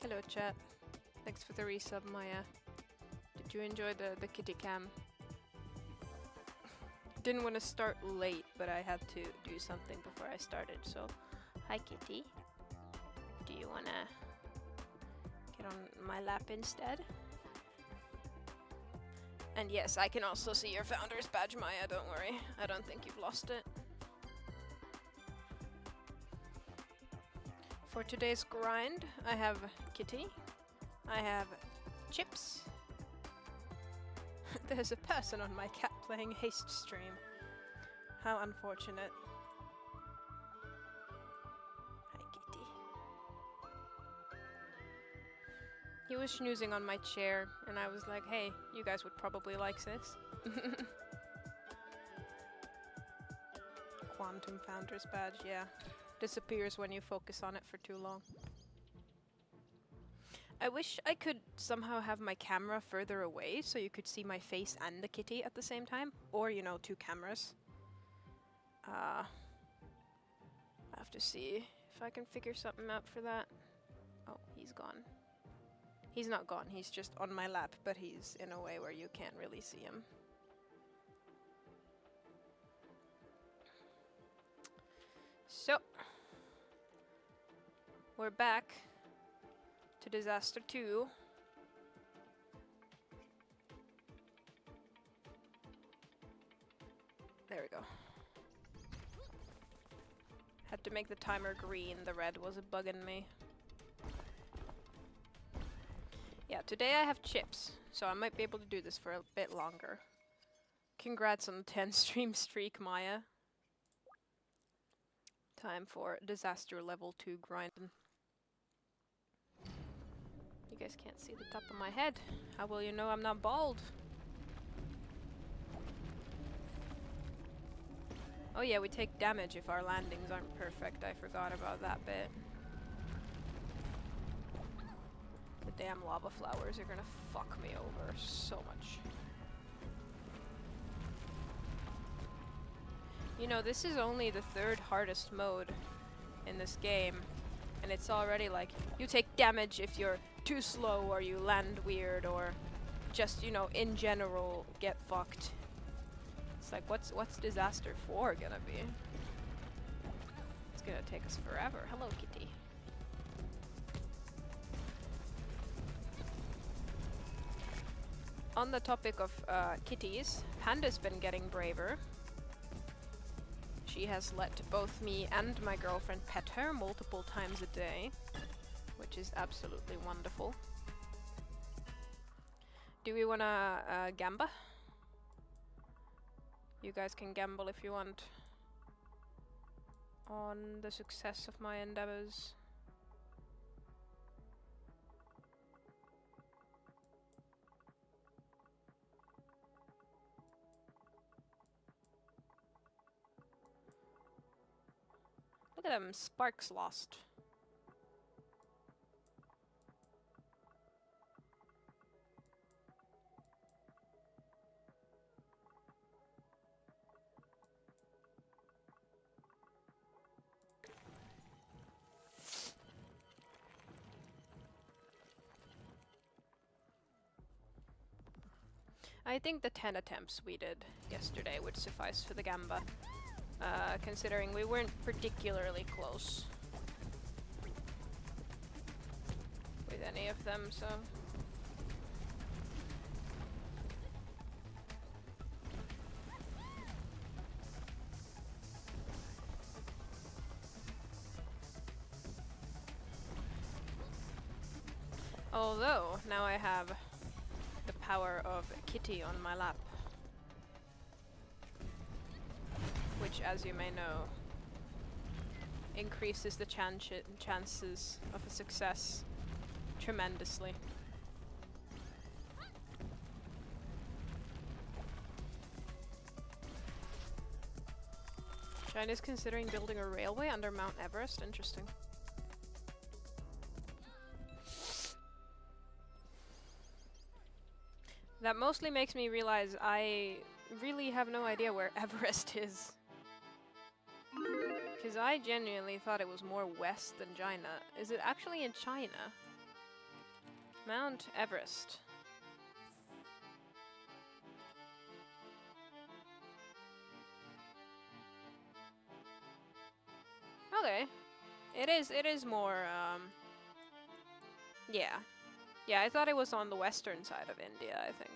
Hello chat. Thanks for the resub, Maya. Did you enjoy the kitty cam? Didn't want to start late, but I had to do something before I started, so... Hi kitty. Do you wanna get on my lap instead? And yes, I can also see your founder's badge, Maya, don't worry. I don't think you've lost it. For today's grind, I have Kitty. I have Chips. There's a person on my cat playing Haste stream. How unfortunate. Hi, Kitty. He was snoozing on my chair, and I was like, hey, you guys would probably like this. Quantum Founder's badge, yeah. Disappears when you focus on it for too long. I wish I could somehow have my camera further away so you could see my face and the kitty at the same time. Or, you know, two cameras. I have to see if I can figure something out for that. Oh, he's gone. He's not gone, he's just on my lap, but he's in a way where you can't really see him. So, we're back to Disaster 2. There we go. Had to make the timer green, the red was bugging me. Yeah, today I have Chips, so I might be able to do this for a bit longer. Congrats on the 10 stream streak, Maya. Time for Disaster level 2 grinding. You guys can't see the top of my head. How will you know I'm not bald? Oh yeah, we take damage if our landings aren't perfect. I forgot about that bit. The damn lava flowers are gonna fuck me over so much. You know, this is only the 3rd hardest mode in this game, and it's already like, you take damage if you're too slow or you land weird or just, you know, in general get fucked. It's like, what's Disaster 4 gonna be? It's gonna take us forever. Hello, kitty. On the topic of kitties, Panda's been getting braver. She has let both me and my girlfriend pet her multiple times a day, which is absolutely wonderful. Do we wanna gamba? You guys can gamble if you want on the success of my endeavors. Look at them, sparks lost. I think the 10 attempts we did yesterday would suffice for the gamba. Considering we weren't particularly close with any of them, so... Although, now I have the power of Kitty on my lap. Which, as you may know, increases the chances of a success tremendously. China's considering building a railway under Mount Everest. Interesting. That mostly makes me realize I really have no idea where Everest is. Because I genuinely thought it was more west than China. Is it actually in China? Mount Everest. Okay. It is more, yeah. Yeah, I thought it was on the western side of India, I think.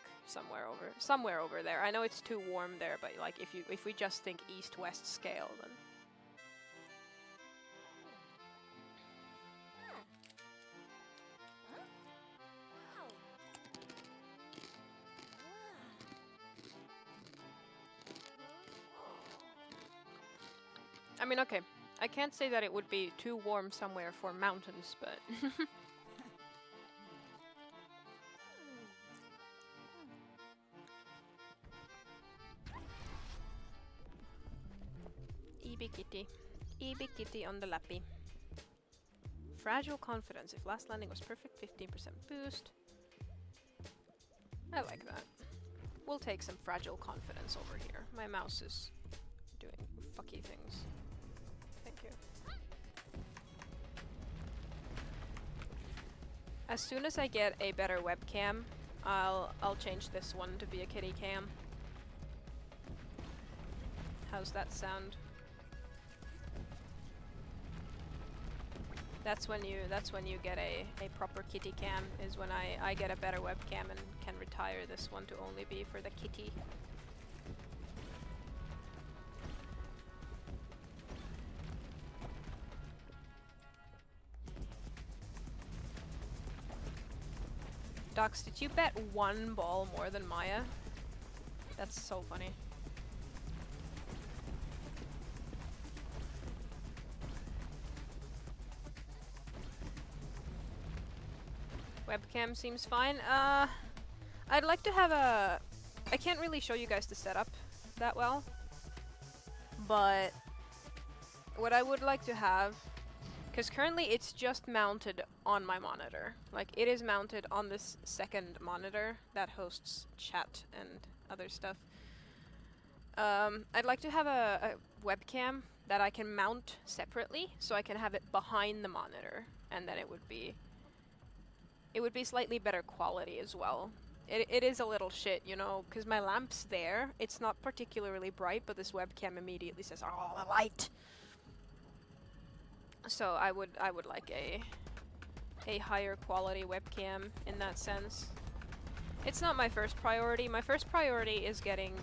Somewhere over there. I know it's too warm there, but like if we just think east-west scale, then I mean, okay. I can't say that it would be too warm somewhere for mountains, but Eebie kitty. Eebie kitty on the lappy. Fragile confidence. If last landing was perfect, 15% boost. I like that. We'll take some fragile confidence over here. My mouse is doing fucky things. Thank you. As soon as I get a better webcam, I'll change this one to be a kitty cam. How's that sound? That's when you get a proper kitty cam, is when I get a better webcam and can retire this one to only be for the kitty. Docs, did you bet one ball more than Maya? That's so funny. Webcam seems fine. I'd like to have a... I can't really show you guys the setup that well, but what I would like to have, because currently it's just mounted on my monitor. Like, it is mounted on this second monitor that hosts chat and other stuff. I'd like to have a webcam that I can mount separately, so I can have it behind the monitor, and then it would be slightly better quality as well. It is a little shit, you know, because my lamp's there. It's not particularly bright, but this webcam immediately says, "Oh, the light." So I would like a higher quality webcam in that sense. It's not my first priority. My first priority is getting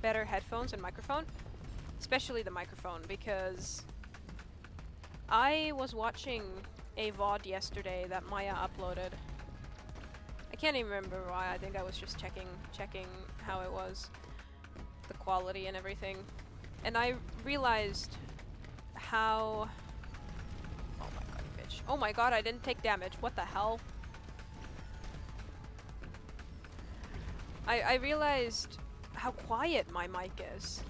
better headphones and microphone, especially the microphone, because I was watching a VOD yesterday that Maya uploaded. I can't even remember why. I think I was just checking how it was, the quality and everything, and I realized how... Oh my god, bitch. Oh my god, I didn't take damage. What the hell? I realized how quiet my mic is.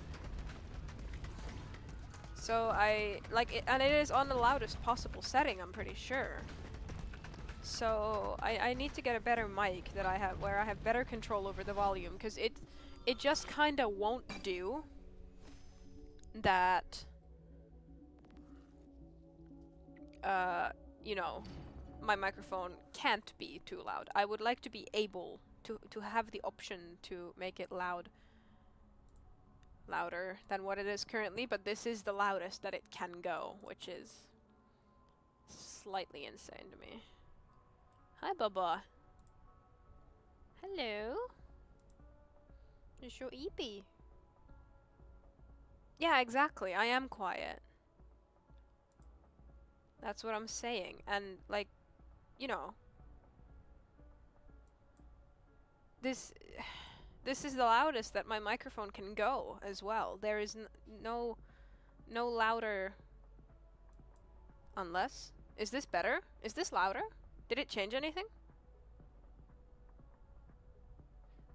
So I like it, and it is on the loudest possible setting, I'm pretty sure. So I need to get a better mic that I have, where I have better control over the volume, because it just kind of won't do that. You know, my microphone can't be too loud. I would like to be able to have the option to make it louder than what it is currently, but this is the loudest that it can go, which is slightly insane to me. Hi, Bubba. Hello. It's your EP. Yeah, exactly. I am quiet. That's what I'm saying. And, like, you know, this is the loudest that my microphone can go as well. There is no louder. Unless... Is this better? Is this louder? Did it change anything?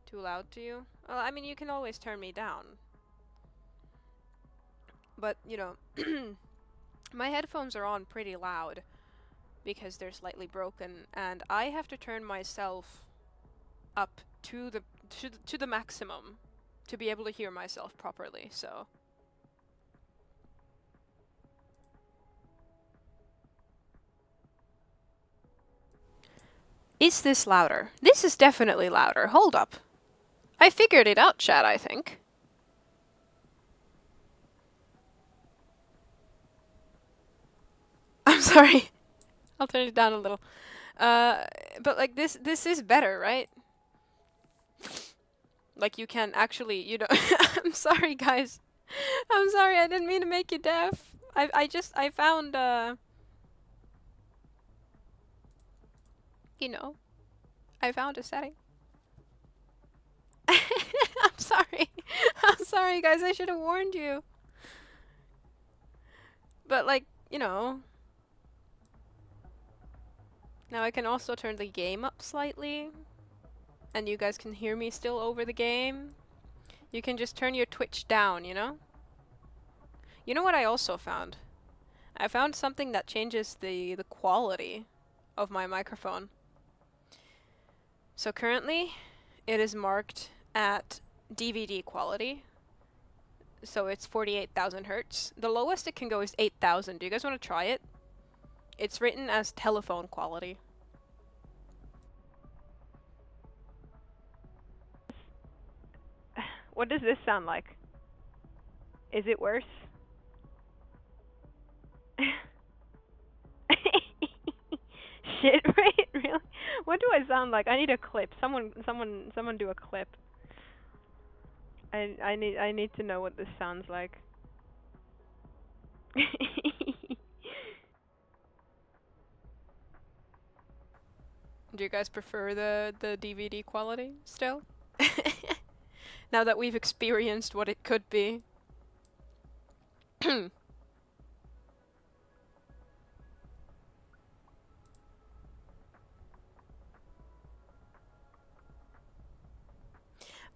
Too loud to you? Well, I mean, you can always turn me down. But, you know, my headphones are on pretty loud because they're slightly broken, and I have to turn myself up to the maximum to be able to hear myself properly, so... Is this louder? This is definitely louder. Hold up. I figured it out, chat, I think. I'm sorry. I'll turn it down a little. But like this is better, right? Like you can actually, you know, I'm sorry guys. I'm sorry, I didn't mean to make you deaf. I found, you know, I found a setting. I'm sorry. I'm sorry guys, I should have warned you. But like, you know, now I can also turn the game up slightly. And you guys can hear me still over the game. You can just turn your Twitch down, you know? You know what I also found? I found something that changes the quality of my microphone. So currently, it is marked at DVD quality. So it's 48,000 hertz. The lowest it can go is 8,000. Do you guys want to try it? It's written as telephone quality. What does this sound like? Is it worse? Shit, right? Really? What do I sound like? I need a clip. Someone do a clip. I need to know what this sounds like. Do you guys prefer the DVD quality still? Now that we've experienced what it could be.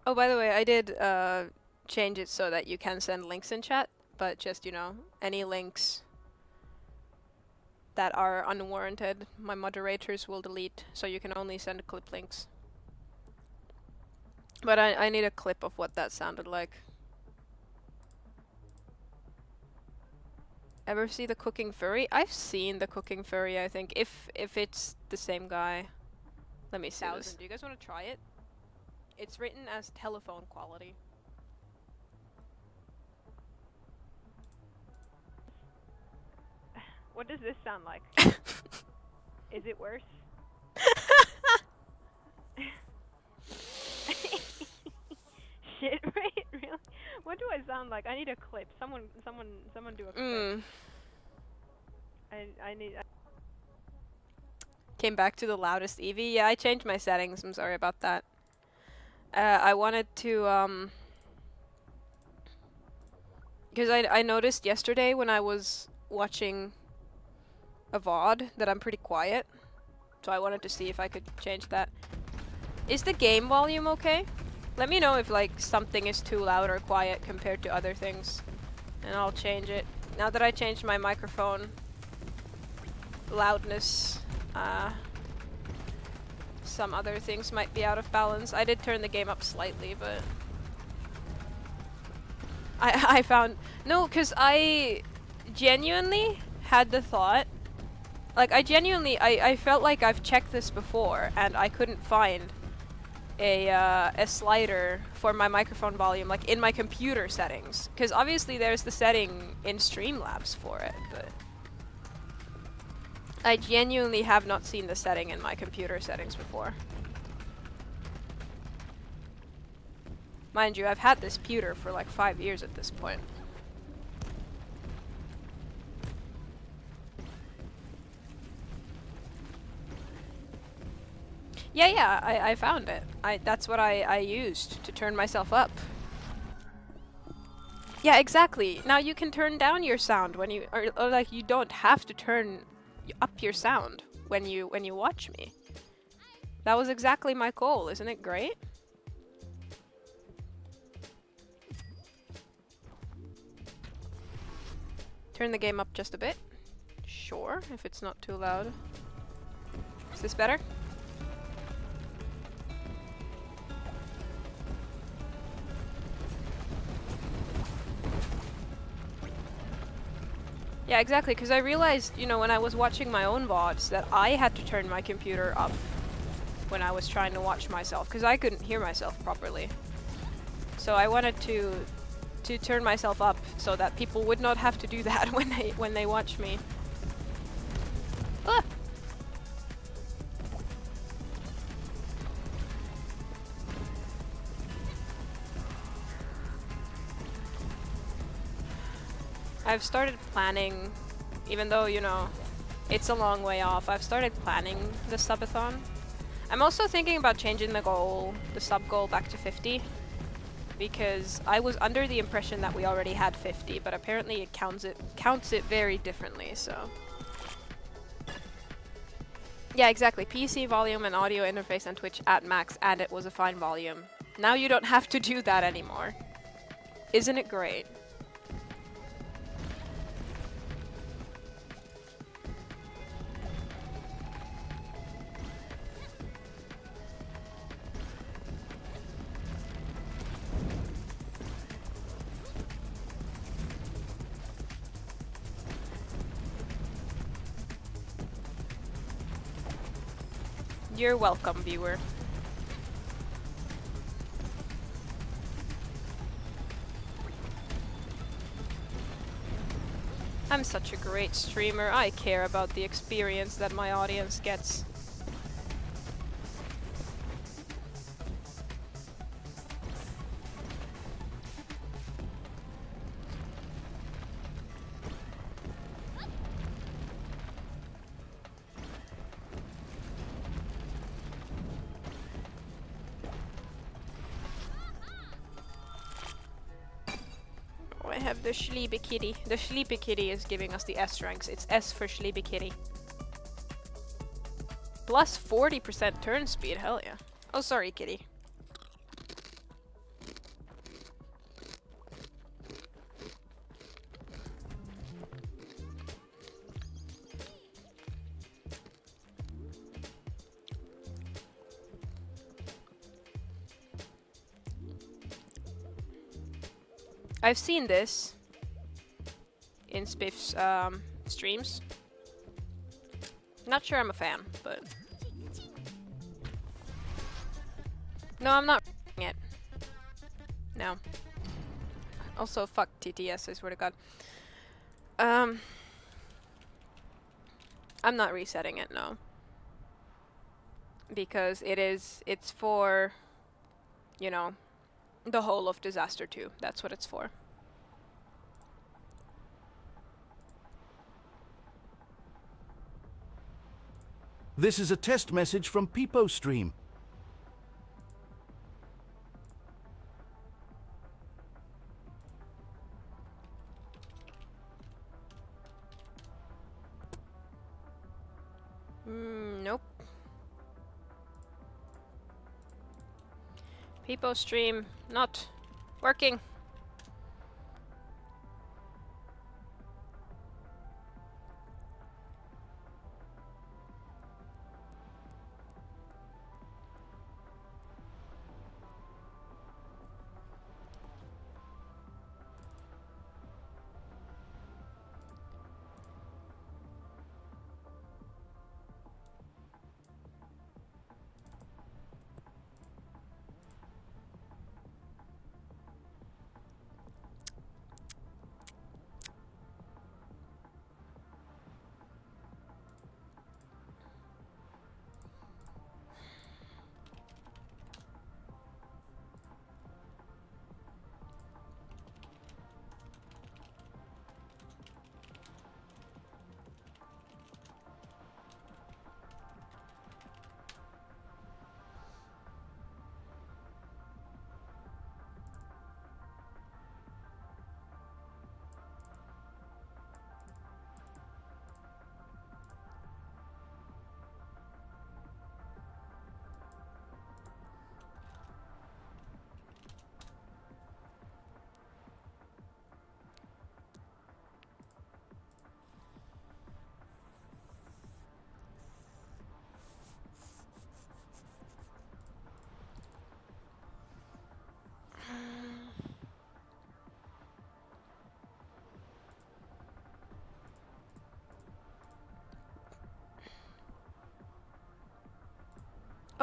Oh, by the way, I did change it so that you can send links in chat, but just, you know, any links that are unwarranted, my moderators will delete, so you can only send clip links. But I need a clip of what that sounded like. Ever see the cooking furry? I've seen the cooking furry, I think, if it's the same guy. Let me see this. Do you guys want to try it? It's written as telephone quality. What does this sound like? Is it worse? Shit, right? Really? What do I sound like? I need a clip. Someone do a clip. I need. Came back to the loudest Eevee. Yeah, I changed my settings. I'm sorry about that. I wanted to because I noticed yesterday when I was watching a VOD that I'm pretty quiet, so I wanted to see if I could change that. Is the game volume okay? Let me know if like something is too loud or quiet compared to other things, and I'll change it. Now that I changed my microphone loudness, some other things might be out of balance. I did turn the game up slightly, but I found no, because I genuinely had the thought, like I felt like I've checked this before and I couldn't find a slider for my microphone volume like in my computer settings, because obviously there's the setting in Streamlabs for it, but I genuinely have not seen the setting in my computer settings before. Mind you, I've had this pewter for like 5 years at this point. Yeah, I found it. That's what I used to turn myself up. Yeah, exactly. Now you can turn down your sound when you, or like you don't have to turn up your sound when you watch me. That was exactly my goal, isn't it great? Turn the game up just a bit. Sure, if it's not too loud. Is this better? Yeah, exactly, because I realized, you know, when I was watching my own VODs that I had to turn my computer up when I was trying to watch myself, because I couldn't hear myself properly. So I wanted to turn myself up so that people would not have to do that when they watch me. Ah! I've started planning, even though, you know, it's a long way off, I've started planning the subathon. I'm also thinking about changing the sub goal back to 50, because I was under the impression that we already had 50, but apparently it counts it very differently, so. Yeah, exactly. PC volume and audio interface and Twitch at max, and it was a fine volume. Now you don't have to do that anymore. Isn't it great? You're welcome, viewer. I'm such a great streamer. I care about the experience that my audience gets. I have the Sleepy Kitty. The Sleepy Kitty is giving us the S ranks. It's S for Sleepy Kitty. Plus 40% turn speed, hell yeah. Oh, sorry, kitty. I've seen this in Spiff's streams. Not sure I'm a fan, but... No, I'm not it. No. Also, fuck TTS, I swear to god. I'm not resetting it, no. Because it's for, you know, the whole of Disaster 2. That's what it's for. This is a test message from Peepo Stream. Nope. Peepo Stream not working.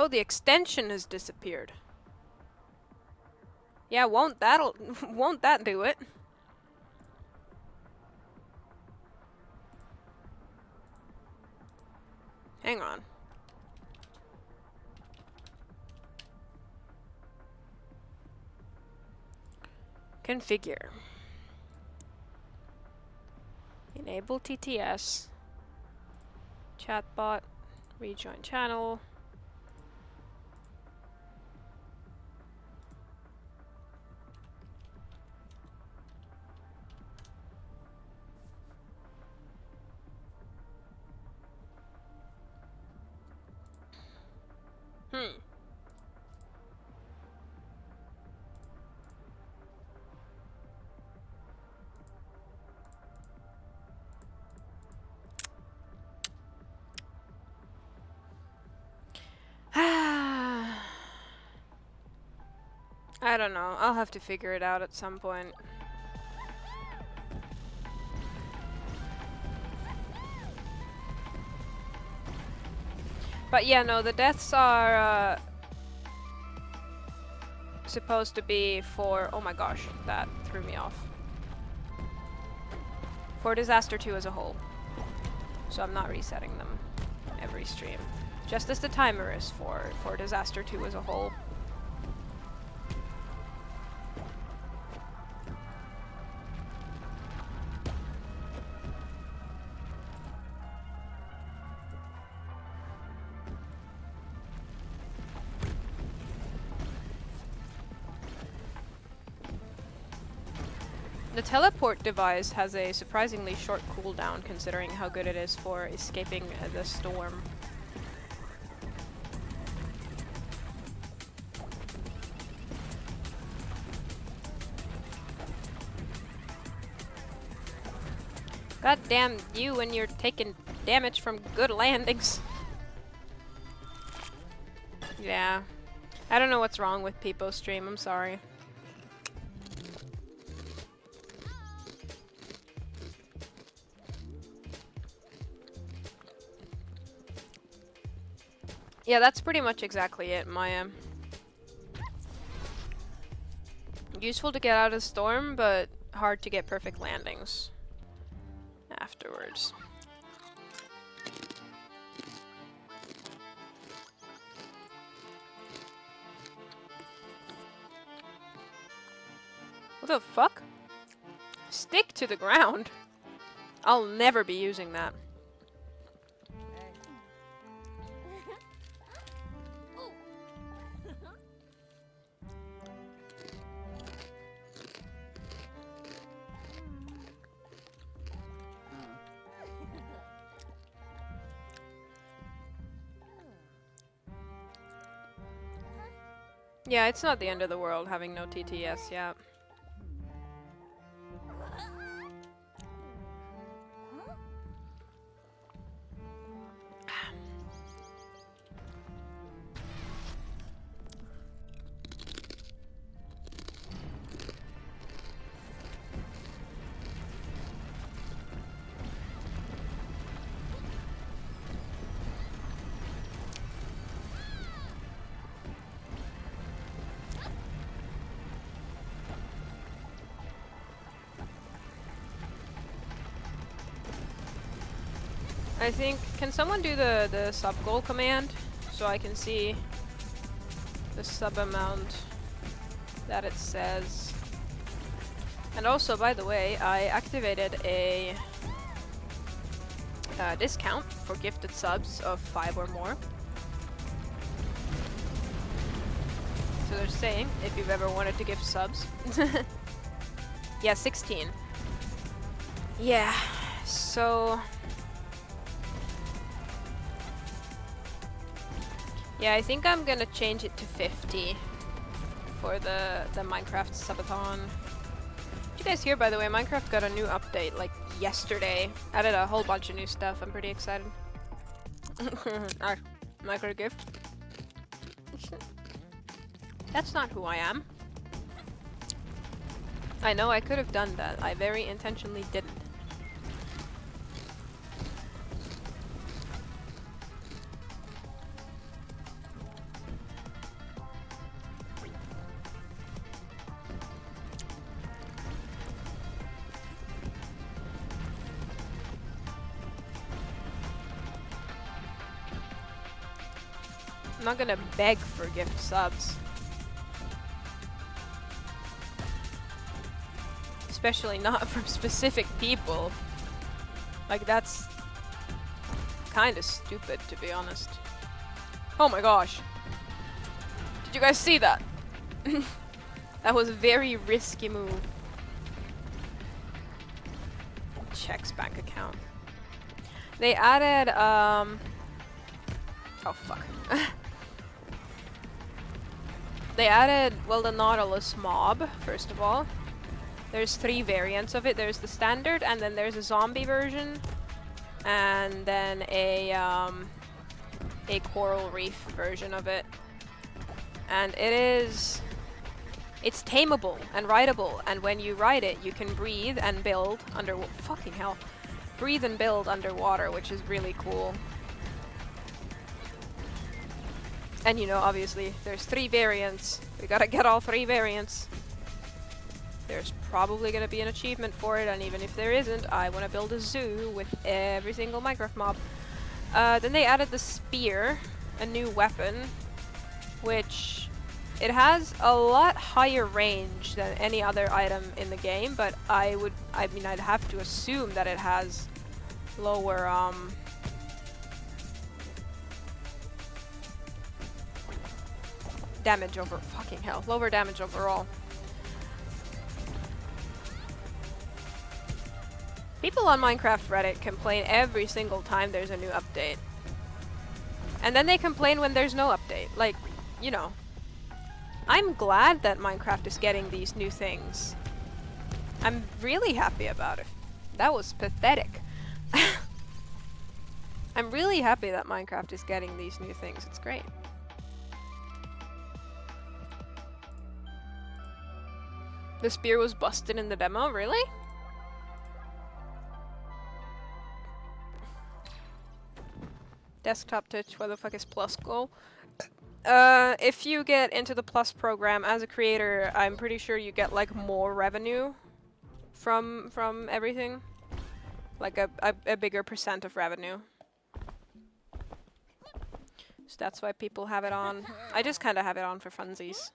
Oh, the extension has disappeared. Yeah, won't that do it? Hang on. Configure. Enable TTS. Chatbot. Rejoin channel. I don't know. I'll have to figure it out at some point. But yeah, no, the deaths are supposed to be for... Oh my gosh, that threw me off. For Disaster 2 as a whole. So I'm not resetting them every stream. Just as the timer is for Disaster 2 as a whole. The teleport device has a surprisingly short cooldown considering how good it is for escaping the storm. God damn you when you're taking damage from good landings. Yeah. I don't know what's wrong with Peepo's stream, I'm sorry. Yeah, that's pretty much exactly it, Maya. Useful to get out of the storm, but hard to get perfect landings afterwards. What the fuck? Stick to the ground? I'll never be using that. Yeah, it's not the end of the world having no TTS yet. I think, can someone do the sub goal command so I can see the sub amount that it says? And also, by the way, I activated a discount for gifted subs of 5 or more. So they're saying, if you've ever wanted to gift subs. Yeah, 16. Yeah, so... Yeah, I think I'm gonna change it to 50 for the Minecraft subathon. Did you guys hear, by the way, Minecraft got a new update, like, yesterday. Added a whole bunch of new stuff. I'm pretty excited. Micro gift. That's not who I am. I know I could have done that. I very intentionally didn't. I'm not gonna beg for gift subs. Especially not from specific people. Like, that's kind of stupid, to be honest. Oh my gosh. Did you guys see that? That was a very risky move. Checks bank account. They added, oh fuck. They added, well, the Nautilus mob, first of all. There's 3 variants of it. There's the standard, and then there's a zombie version, and then a coral reef version of it. And it's tameable and rideable, and when you ride it, you can breathe and build fucking hell. Breathe and build underwater, which is really cool. And you know, obviously, there's 3 variants. We gotta get all 3 variants. There's probably gonna be an achievement for it, and even if there isn't, I wanna build a zoo with every single Minecraft mob. Then they added the spear, a new weapon, which it has a lot higher range than any other item in the game, but I'd have to assume that it has lower, lower damage overall. People on Minecraft Reddit complain every single time there's a new update. And then they complain when there's no update. Like, you know. I'm glad that Minecraft is getting these new things. I'm really happy about it. That was pathetic. I'm really happy that Minecraft is getting these new things. It's great. The spear was busted in the demo, really? Desktop touch, where the fuck is plus goal? If you get into the plus program as a creator, I'm pretty sure you get like more revenue from everything. Like a bigger percent of revenue. So that's why people have it on. I just kind of have it on for funsies.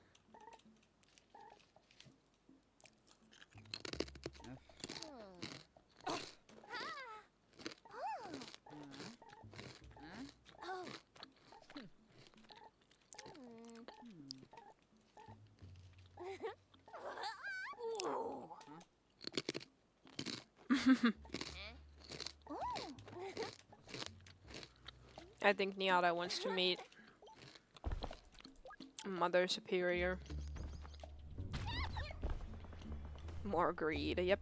I think Niata wants to meet Mother Superior. More greed, yep.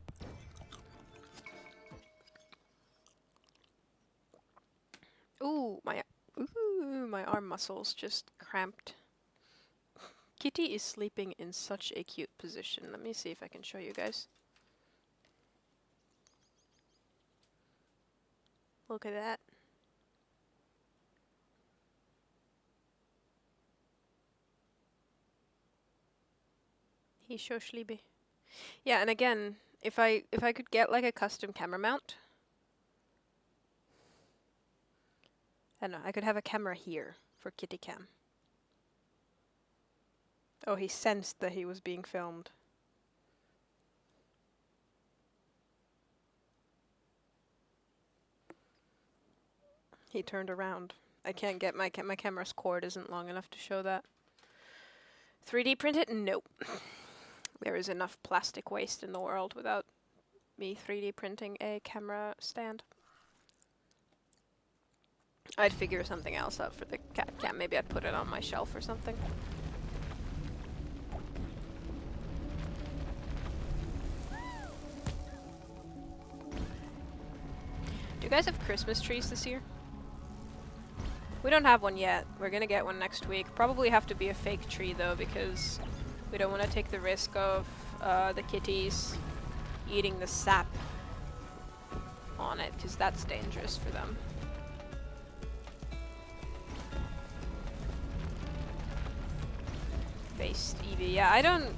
Ooh, my arm muscles just cramped. Kitty is sleeping in such a cute position. Let me see if I can show you guys. Look at that. He's so sleepy. Yeah, and again, if I could get like a custom camera mount, I don't know, I could have a camera here for Kitty Cam. Oh, he sensed that he was being filmed. He turned around. I can't get my camera's cord isn't long enough to show that. 3D print it? Nope. There is enough plastic waste in the world without me 3D printing a camera stand. I'd figure something else out for the cat cam. Maybe I'd put it on my shelf or something. Do you guys have Christmas trees this year? We don't have one yet. We're gonna get one next week. Probably have to be a fake tree though, because we don't want to take the risk of the kitties eating the sap on it, because that's dangerous for them. Based Eevee. Yeah, I don't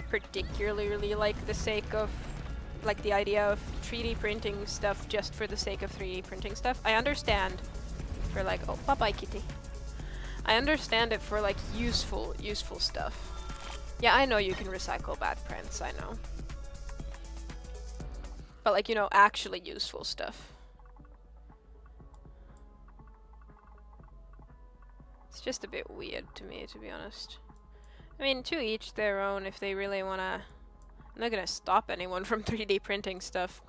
particularly like the sake of, like the idea of 3D printing stuff just for the sake of 3D printing stuff. I understand for like, oh, bye-bye kitty. I understand it for like useful stuff. Yeah, I know you can recycle bad prints, I know. But like, you know, actually useful stuff. It's just a bit weird to me, to be honest. I mean, to each their own if they really wanna... I'm not gonna stop anyone from 3D printing stuff.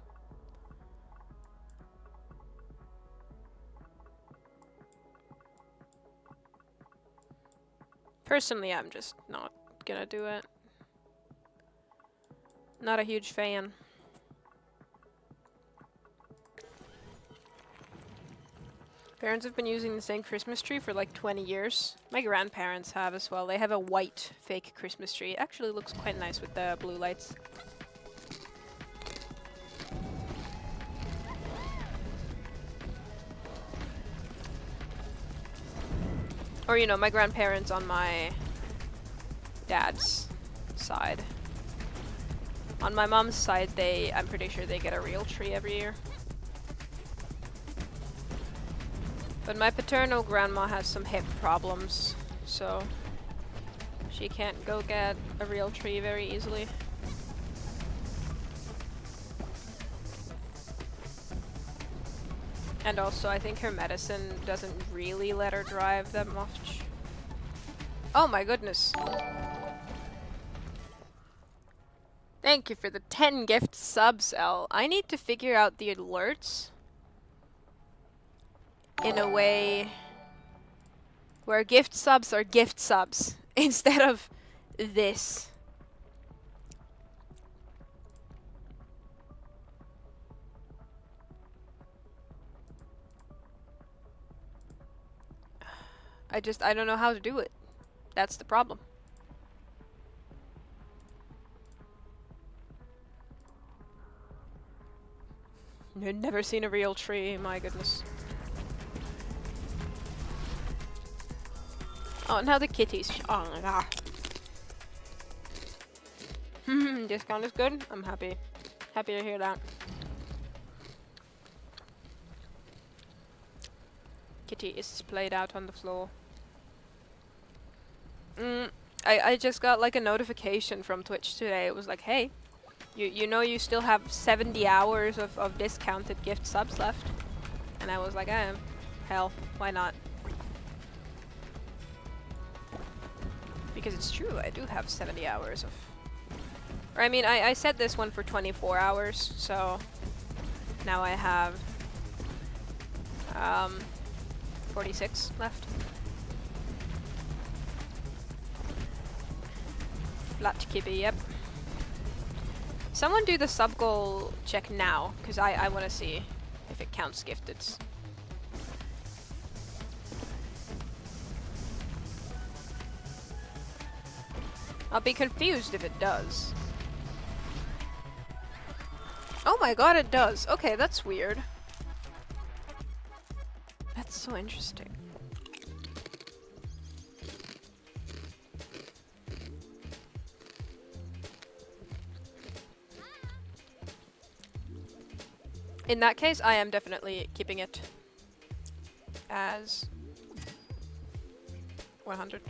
Personally, I'm just not gonna do it. Not a huge fan. Parents have been using the same Christmas tree for like 20 years. My grandparents have as well. They have a white fake Christmas tree. It actually looks quite nice with the blue lights. Or, you know, my grandparents on my dad's side. On my mom's side, I'm pretty sure they get a real tree every year. But my paternal grandma has some hip problems, so she can't go get a real tree very easily. And also, I think her medicine doesn't really let her drive that much. Oh my goodness. Thank you for the 10 gift subs, Elle. I need to figure out the alerts in a way where gift subs are gift subs instead of this. I don't know how to do it. That's the problem. I've never seen a real tree, my goodness. Oh, now the kitties. Oh my god. Discount is good. I'm happy. Happy to hear that. Kitty is splayed out on the floor. I just got like a notification from Twitch today. It was like, hey, you know you still have 70 hours of discounted gift subs left. And I was like, hell, why not? Because it's true, I do have 70 hours of... Or I mean, I set this one for 24 hours, so... Now I have... 46 left. Flat kibby, yep. Someone do the sub goal check now, because I want to see if it counts gifted. I'll be confused if it does. Oh my god, it does. Okay, that's weird. That's so interesting. In that case, I am definitely keeping it as 100.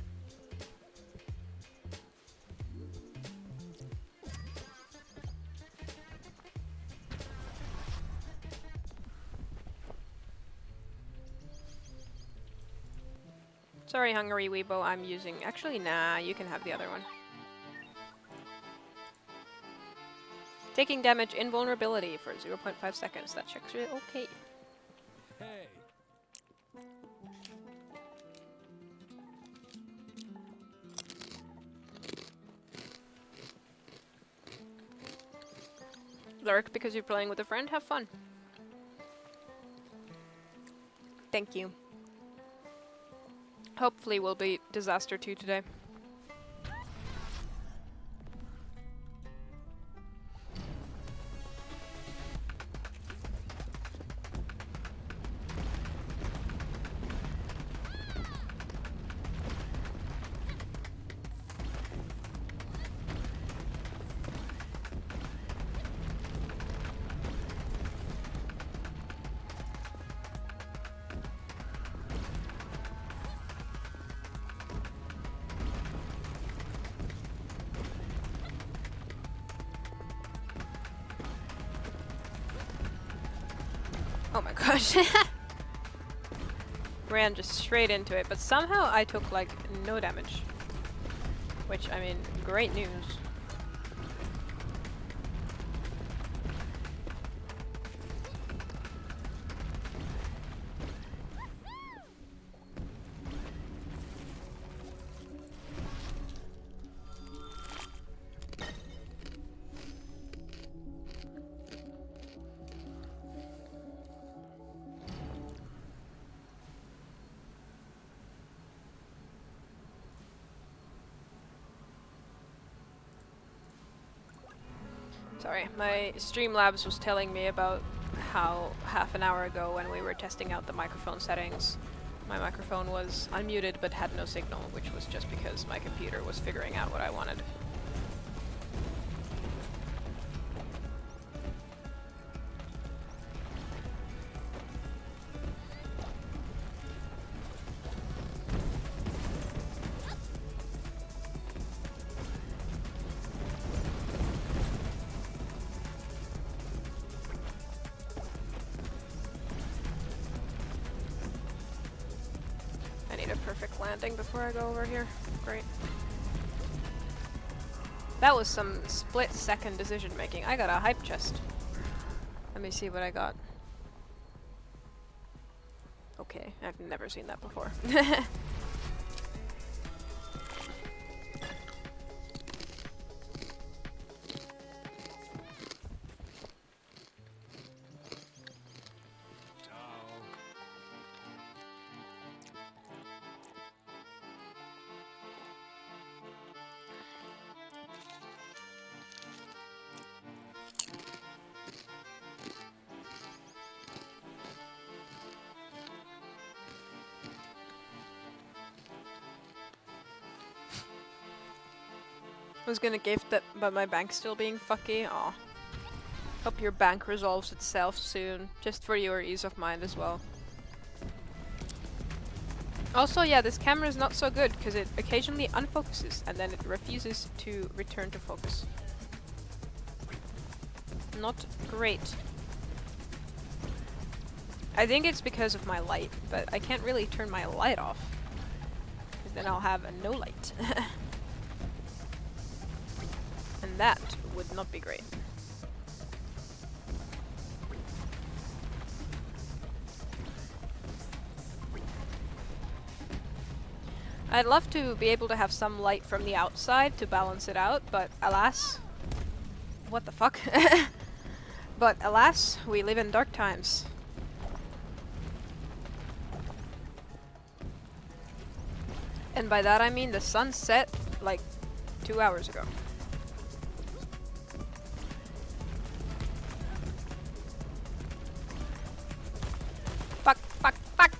Sorry, Hungry Weebo, I'm using... Actually, nah, you can have the other one. Taking damage invulnerability for 0.5 seconds. That's actually okay. Hey. Lurk, because you're playing with a friend, have fun. Thank you. Hopefully we'll beat Disaster 2 today. Oh my gosh. Ran just straight into it, but somehow I took like no damage. Which, I mean, great news. Sorry, my Streamlabs was telling me about how half an hour ago when we were testing out the microphone settings, my microphone was unmuted but had no signal, which was just because my computer was figuring out what I wanted. Landing before I go over here. Great. That was some split-second decision making. I got a hype chest. Let me see what I got. Okay, I've never seen that before. I was gonna gift that, but my bank's still being fucky. Aw. Hope your bank resolves itself soon, just for your ease of mind as well. Also, yeah, this camera is not so good, because it occasionally unfocuses, and then it refuses to return to focus. Not great. I think it's because of my light, but I can't really turn my light off, because then I'll have a no light. And that would not be great. I'd love to be able to have some light from the outside to balance it out, but alas... What the fuck? But alas, we live in dark times. And by that I mean the sun set like 2 hours ago. Fuck, fuck, fuck!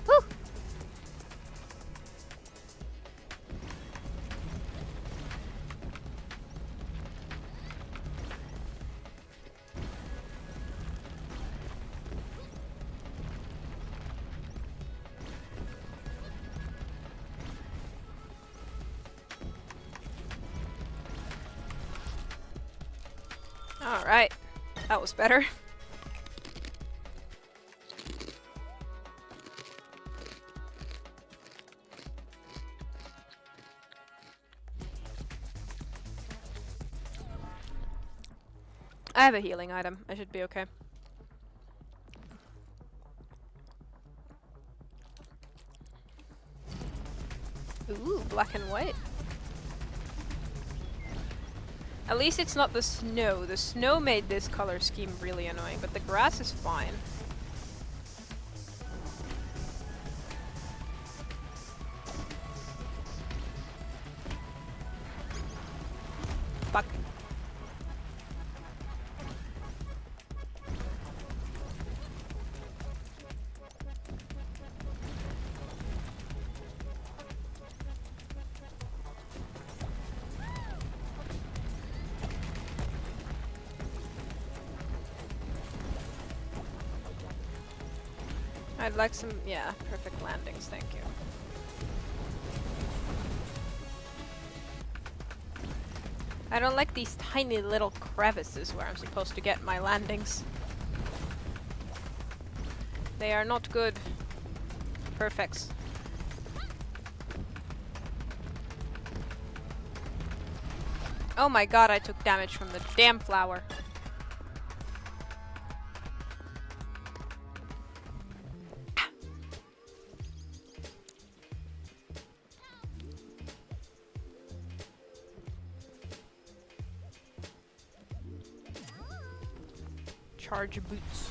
Whew! Alright, that was better. I have a healing item, I should be okay. Ooh, black and white. At least it's not the snow. The snow made this color scheme really annoying, but the grass is fine. Fuck. I'd like some, yeah, perfect landings, thank you. I don't like these tiny little crevices where I'm supposed to get my landings. They are not good. Perfects. Oh my god, I took damage from the damn flower. Charge boots.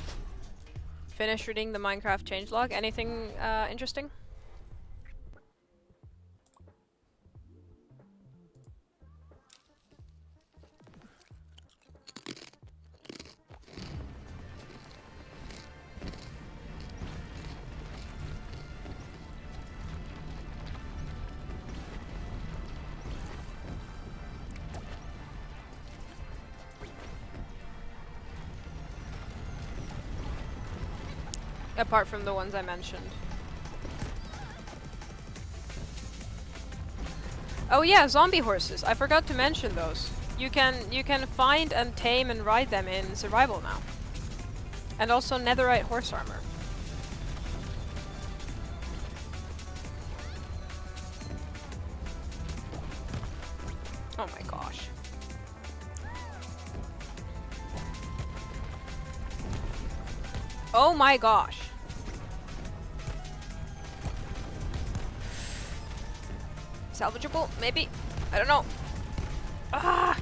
Finish reading the Minecraft changelog. Anything interesting? Apart from the ones I mentioned. Oh yeah, zombie horses. I forgot to mention those. You can find and tame and ride them in survival now. And also netherite horse armor. Oh my gosh. Oh my gosh. Salvageable? Maybe? I don't know. Ah!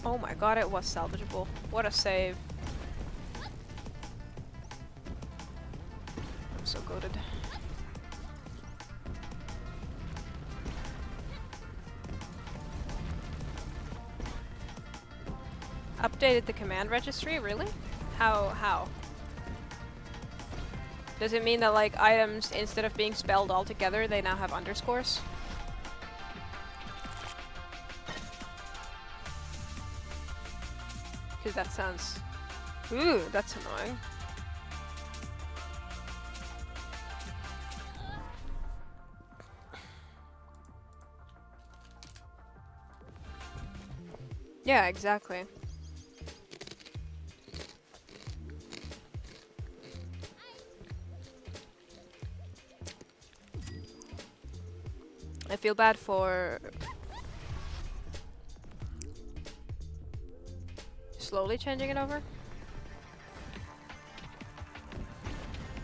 Oh my god, it was salvageable. What a save. I'm so goated. Updated the command registry? Really? How? Does it mean that like items, instead of being spelled all together, they now have underscores? Because that sounds... Ooh, that's annoying. Yeah, exactly. I feel bad for slowly changing it over.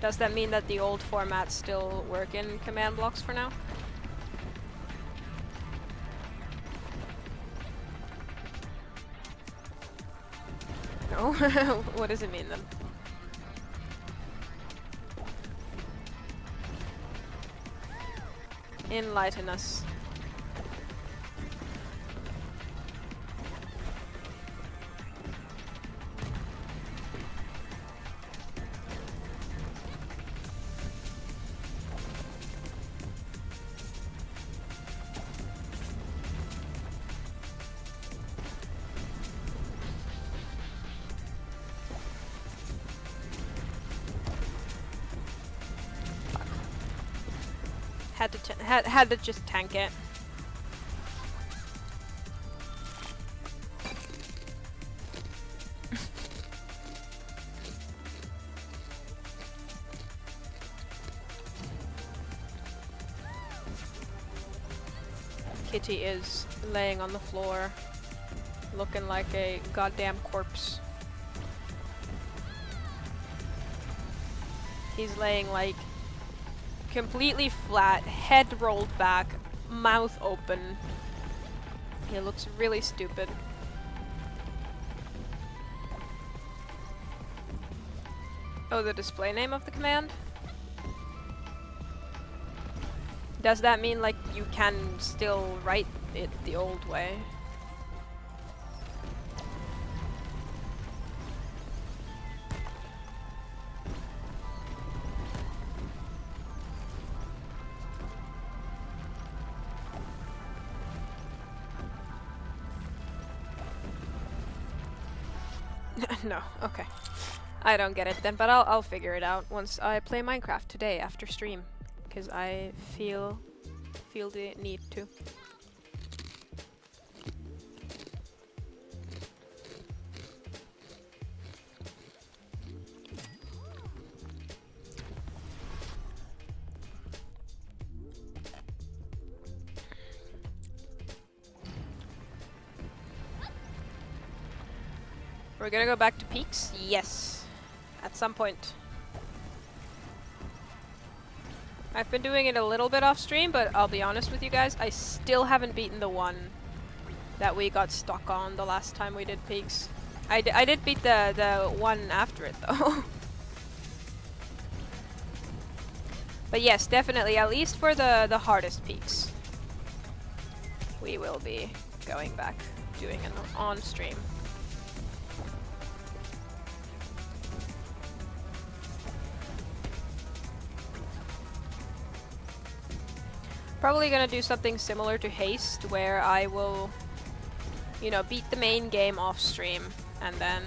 Does that mean that the old formats still work in command blocks for now? No? What does it mean then? Enlighten us. Had to just tank it. Kitty is laying on the floor, looking like a goddamn corpse. He's laying like completely flat, head rolled back, mouth open. He looks really stupid. Oh, the display name of the command? Does that mean like you can still write it the old way? No, okay. I don't get it then, but I'll figure it out once I play Minecraft today after stream, because I feel the need to. We're gonna go back to peaks? Yes. At some point. I've been doing it a little bit off stream, but I'll be honest with you guys, I still haven't beaten the one that we got stuck on the last time we did peaks. I did beat the one after it though. But yes, definitely, at least for the hardest peaks, we will be going back, doing it on stream. Probably gonna do something similar to Haste, where I will, you know, beat the main game off stream and then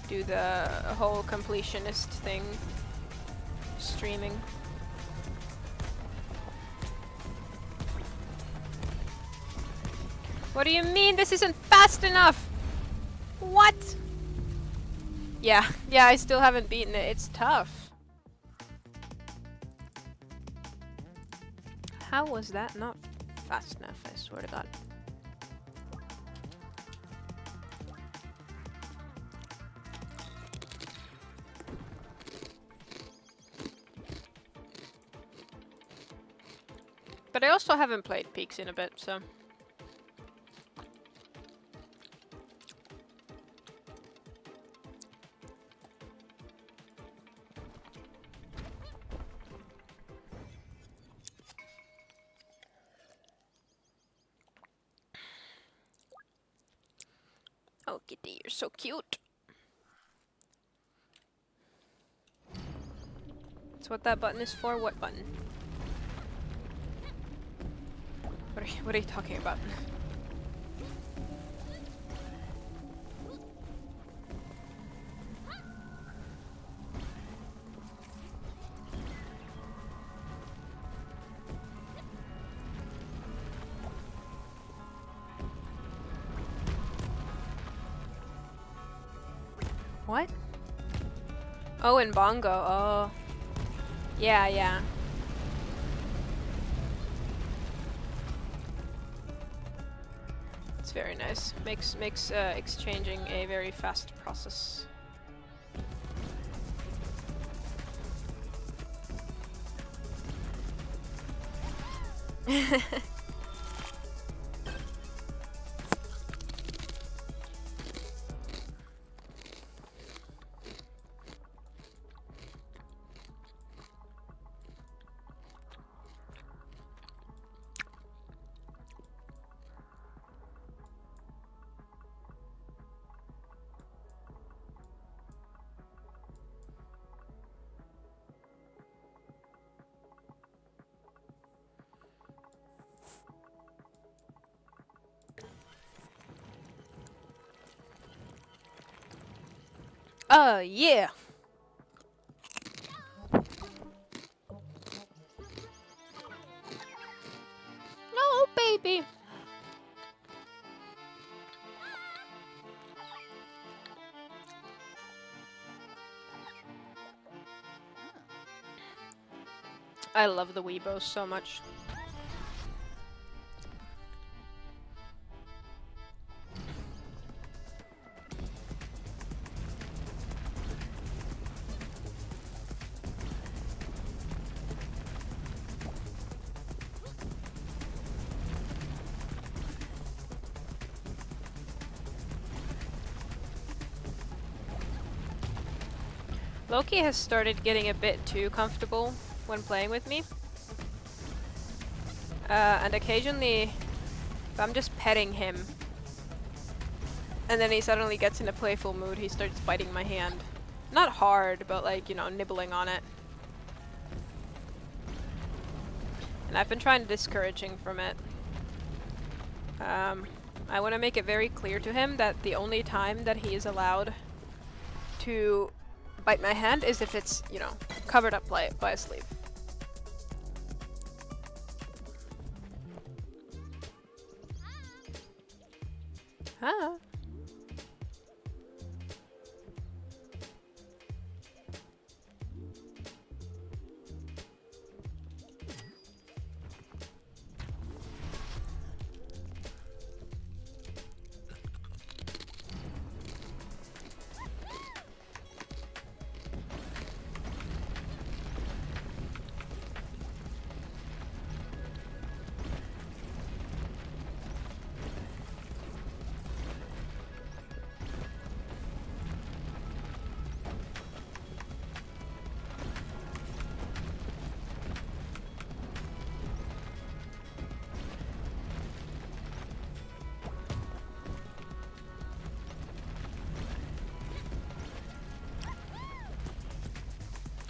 do the whole completionist thing streaming. What do you mean this isn't fast enough? What? Yeah, I still haven't beaten it. It's tough. How was that not fast enough? I swear to God. But I also haven't played Peaks in a bit, so... Oh, Kitty, you're so cute. That's what that button is for? What button? What are you talking about? What? Oh, in Bongo. Oh. Yeah. It's very nice. Makes exchanging a very fast process. Yeah. No, baby. I love the Weebos so much. Loki has started getting a bit too comfortable when playing with me. And occasionally, if I'm just petting him, and then he suddenly gets in a playful mood, he starts biting my hand. Not hard, but like, you know, nibbling on it. And I've been trying to discourage him from it. I want to make it very clear to him that the only time that he is allowed to bite my hand is if it's, you know, covered up by a sleeve. Ah.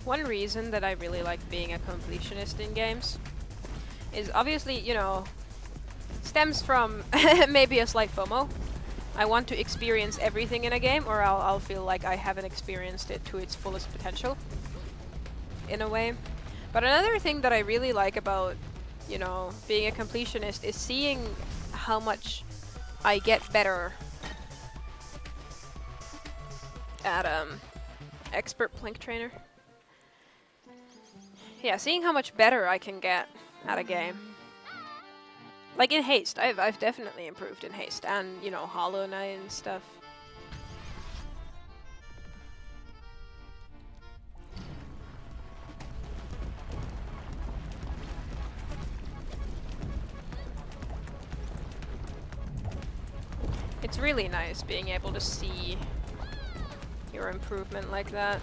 One reason that I really like being a completionist in games is obviously, you know, stems from maybe a slight FOMO. I want to experience everything in a game, or I'll feel like I haven't experienced it to its fullest potential, in a way. But another thing that I really like about, you know, being a completionist is seeing how much I get better at expert plink trainer. Yeah, seeing how much better I can get at a game. Like in Haste, I've definitely improved in Haste, and, you know, Hollow Knight and stuff. It's really nice being able to see your improvement like that.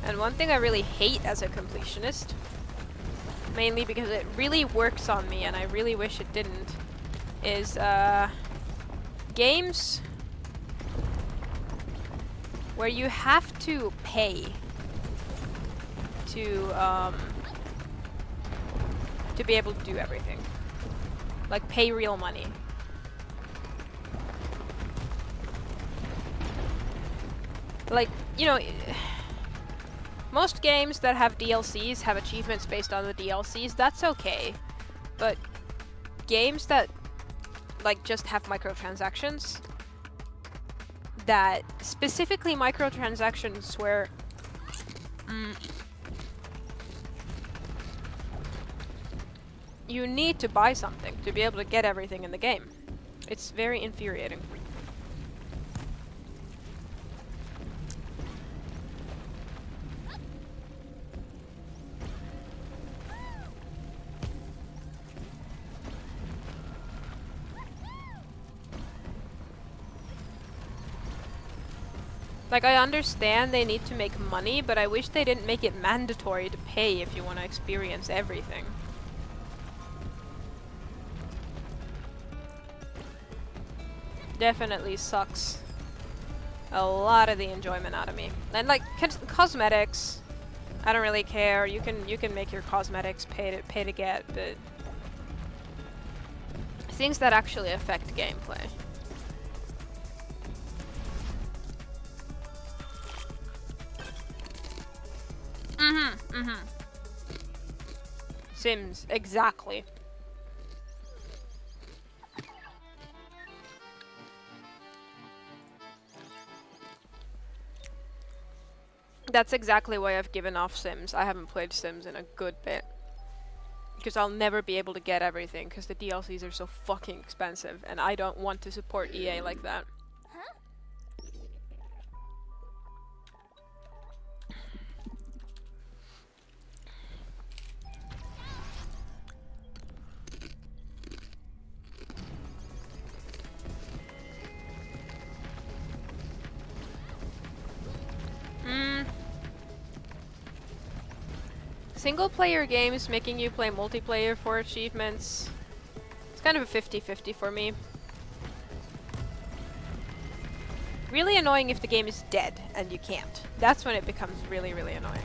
And one thing I really hate as a completionist, mainly because it really works on me and I really wish it didn't, is games where you have to pay to be able to do everything. Like, pay real money. Like, you know, most games that have DLCs have achievements based on the DLCs, that's okay. But games that, like, just have microtransactions, that specifically microtransactions where you need to buy something to be able to get everything in the game. It's very infuriating. Like, I understand they need to make money, but I wish they didn't make it mandatory to pay if you want to experience everything. Definitely sucks a lot of the enjoyment out of me. And like cosmetics, I don't really care. You can make your cosmetics pay to get, but things that actually affect gameplay. Sims, exactly. That's exactly why I've given off Sims. I haven't played Sims in a good bit. Because I'll never be able to get everything, because the DLCs are so fucking expensive, and I don't want to support EA like that. Single-player games making you play multiplayer for achievements. It's kind of a 50-50 for me. Really annoying if the game is dead and you can't. That's when it becomes really, really annoying.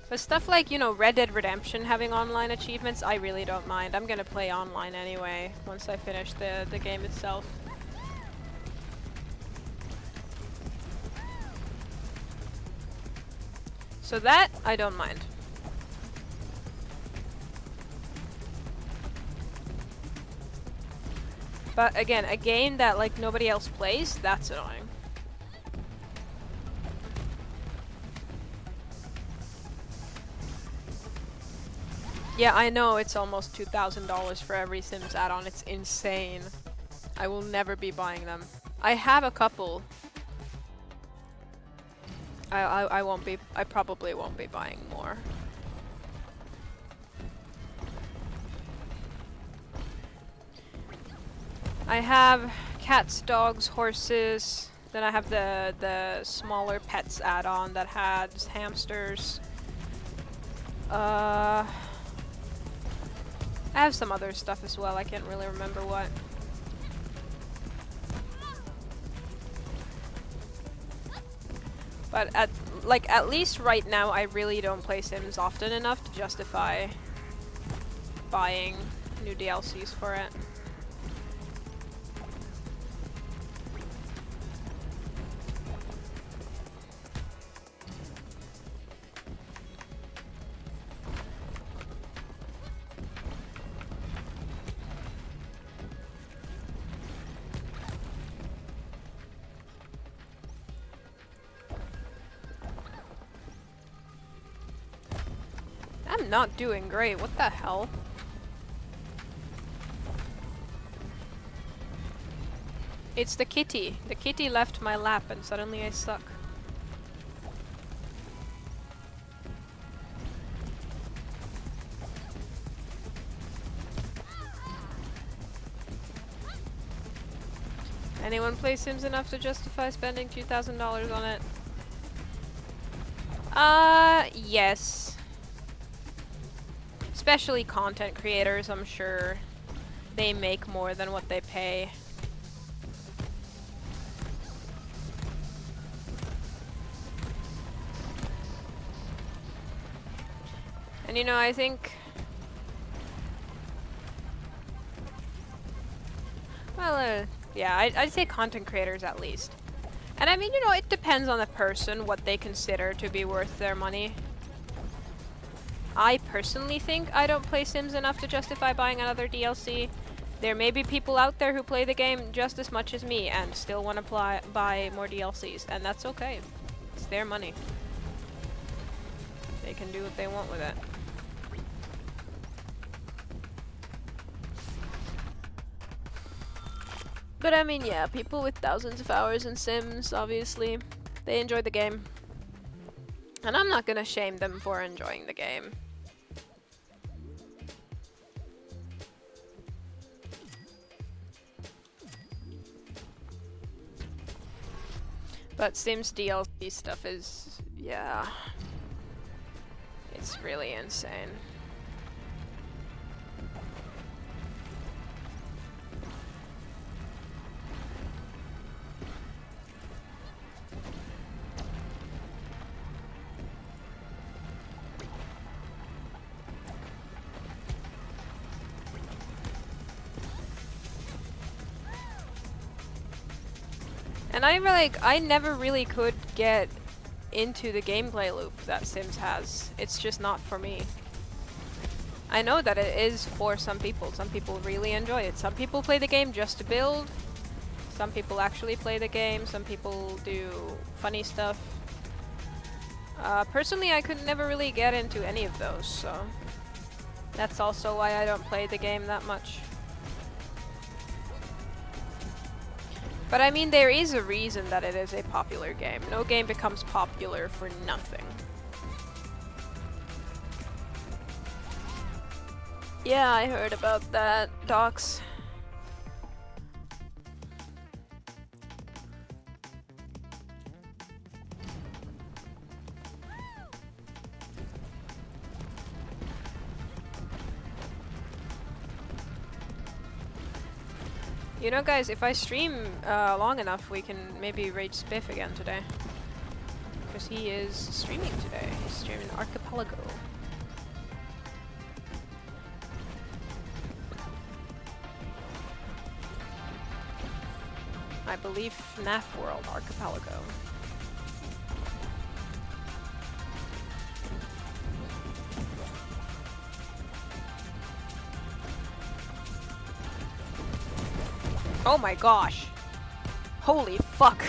But stuff like, you know, Red Dead Redemption having online achievements, I really don't mind. I'm gonna play online anyway, once I finish the game itself. So that, I don't mind. But again, a game that, like, nobody else plays, that's annoying. Yeah, I know it's almost $2,000 for every Sims add-on. It's insane. I will never be buying them. I have a couple. I won't be. I probably won't be buying more. I have cats, dogs, horses. Then I have the smaller pets add-on that has hamsters. I have some other stuff as well. I can't really remember what. But at least right now, I really don't play Sims often enough to justify buying new DLCs for it. I'm not doing great. What the hell? It's the kitty. The kitty left my lap and suddenly I suck. Anyone play Sims enough to justify spending $2,000 on it? Yes. Especially content creators, I'm sure. They make more than what they pay. And you know, I think... Well, yeah, I'd say content creators at least. And I mean, you know, it depends on the person, what they consider to be worth their money. I personally think I don't play Sims enough to justify buying another DLC. There may be people out there who play the game just as much as me and still want to buy more DLCs, and that's okay. It's their money. They can do what they want with it. But I mean, yeah, people with thousands of hours in Sims, obviously, they enjoy the game. And I'm not gonna shame them for enjoying the game. But Sims DLC stuff is, yeah, it's really insane. And I never really could get into the gameplay loop that Sims has. It's just not for me. I know that it is for some people. Some people really enjoy it. Some people play the game just to build. Some people actually play the game. Some people do funny stuff. Personally, I could never really get into any of those, so that's also why I don't play the game that much. But I mean, there is a reason that it is a popular game. No game becomes popular for nothing. Yeah, I heard about that, Docs. You know, guys, if I stream long enough, we can maybe raid Spiff again today. Because he is streaming today. He's streaming Archipelago. I believe FNAF World Archipelago. Oh my gosh! Holy fuck!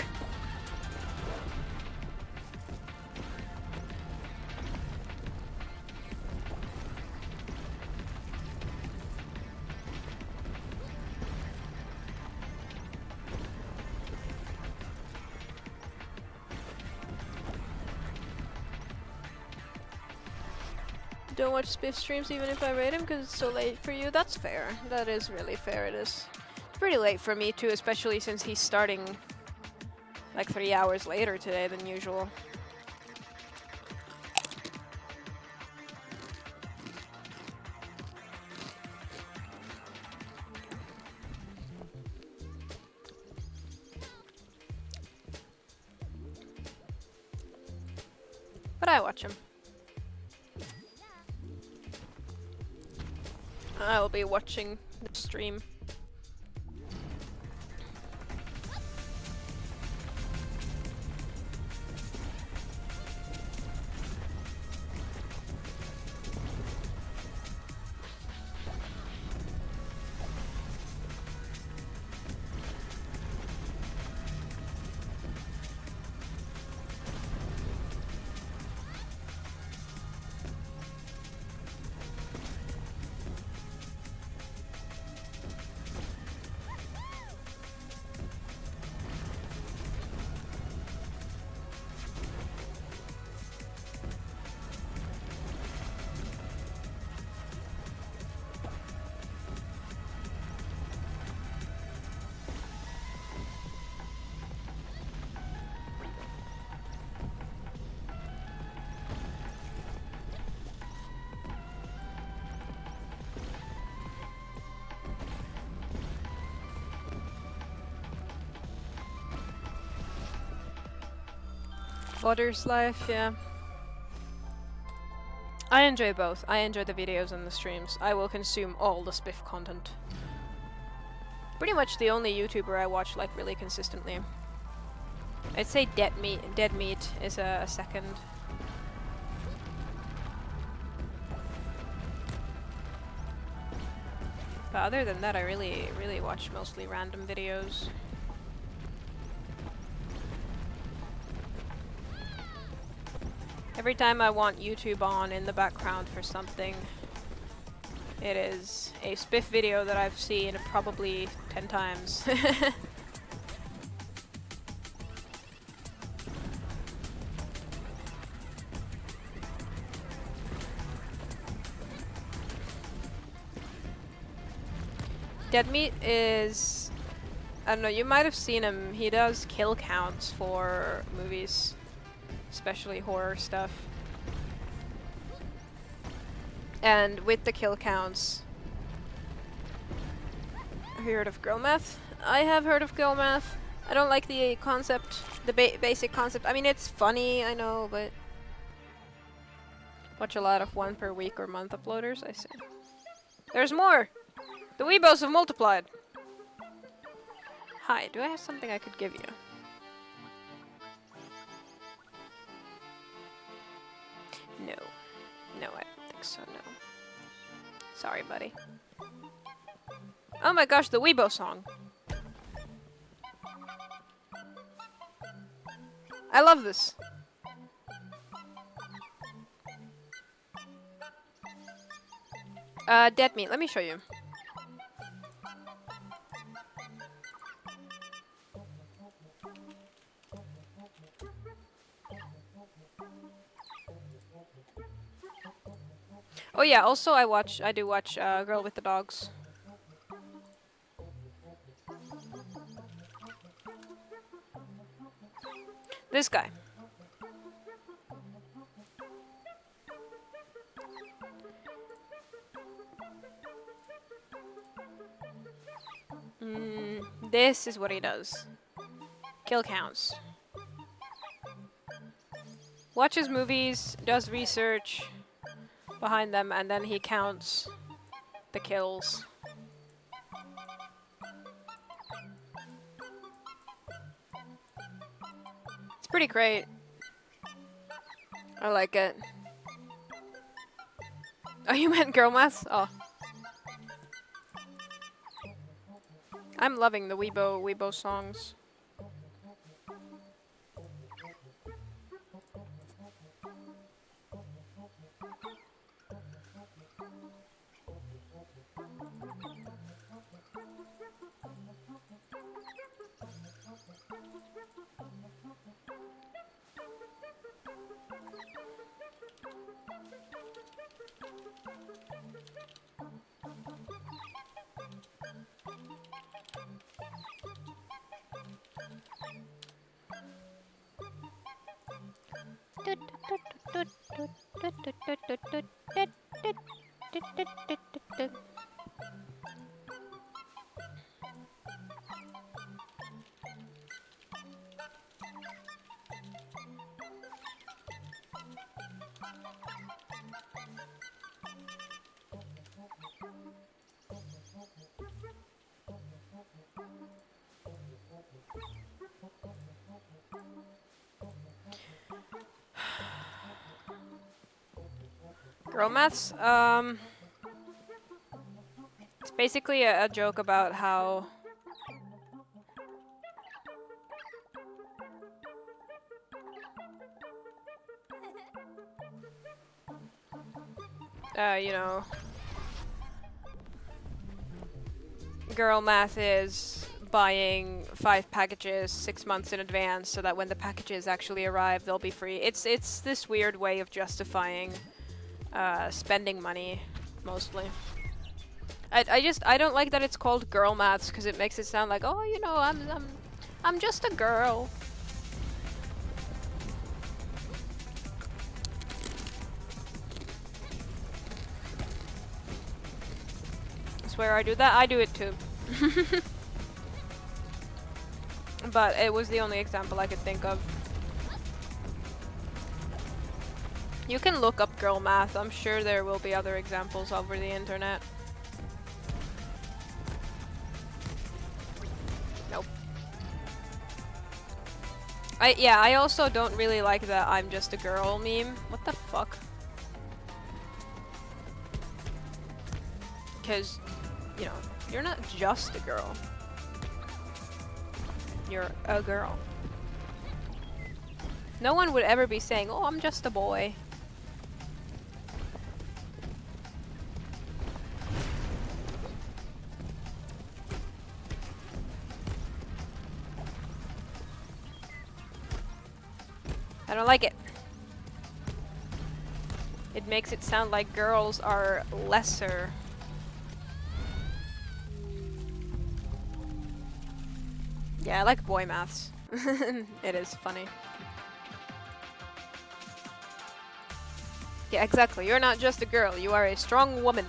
Don't watch Spiff streams even if I rate him because it's so late for you. That's fair. That is really fair. It is. It's pretty late for me too, especially since he's starting like 3 hours later today than usual. But I watch him. I'll be watching the stream. Vodder's life, yeah. I enjoy both. I enjoy the videos and the streams. I will consume all the Spiff content. Pretty much the only YouTuber I watch like really consistently. I'd say Dead Meat is a second. But other than that, I really watch mostly random videos. Every time I want YouTube on in the background for something, it is a Spiff video that I've seen probably 10 times. Dead Meat is... I don't know, you might have seen him. He does kill counts for movies. Especially horror stuff. And with the kill counts... Have you heard of girl math? I have heard of girl math. I don't like the concept, the basic concept. I mean, it's funny, I know, but... Watch a lot of 1 per week or month uploaders, I see. There's more! The Weebos have multiplied! Hi, do I have something I could give you? No. No, I don't think so, no. Sorry, buddy. Oh my gosh, the Weebo song! I love this! Dead Meat, let me show you. Oh yeah, also I do watch Girl with the Dogs. This guy. This is what he does. Kill counts. Watches movies, does research behind them, and then he counts the kills. It's pretty great. I like it. Oh, you meant girl math? Oh. I'm loving the Weibo songs. Girl maths? It's basically a joke about how you know, girl math is buying 5 packages 6 months in advance so that when the packages actually arrive, they'll be free. It's this weird way of justifying spending money, mostly. I don't like that it's called girl maths because it makes it sound like, oh, you know, I'm just a girl. I swear I do that. I do it too. But it was the only example I could think of. You can look up girl math. I'm sure there will be other examples over the internet. Nope. I also don't really like the I'm just a girl meme. What the fuck? Because, you know, you're not just a girl. You're a girl. No one would ever be saying, oh, I'm just a boy. I don't like it. It makes it sound like girls are lesser. Yeah, I like boy maths. It is funny. Yeah, exactly. You're not just a girl. You are a strong woman.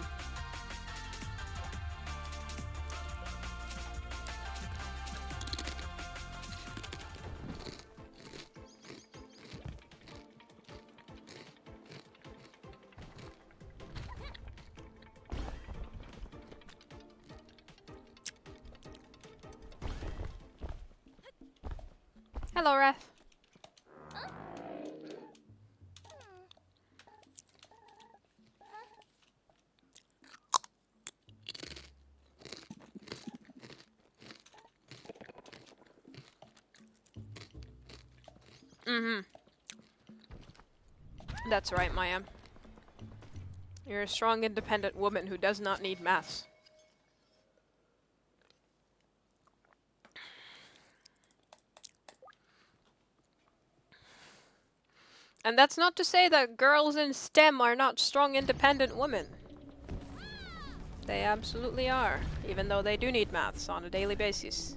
Hello, Wrath. Mm-hmm. That's right, Maya. You're a strong, independent woman who does not need maths. And that's not to say that girls in STEM are not strong, independent women. They absolutely are, even though they do need maths on a daily basis.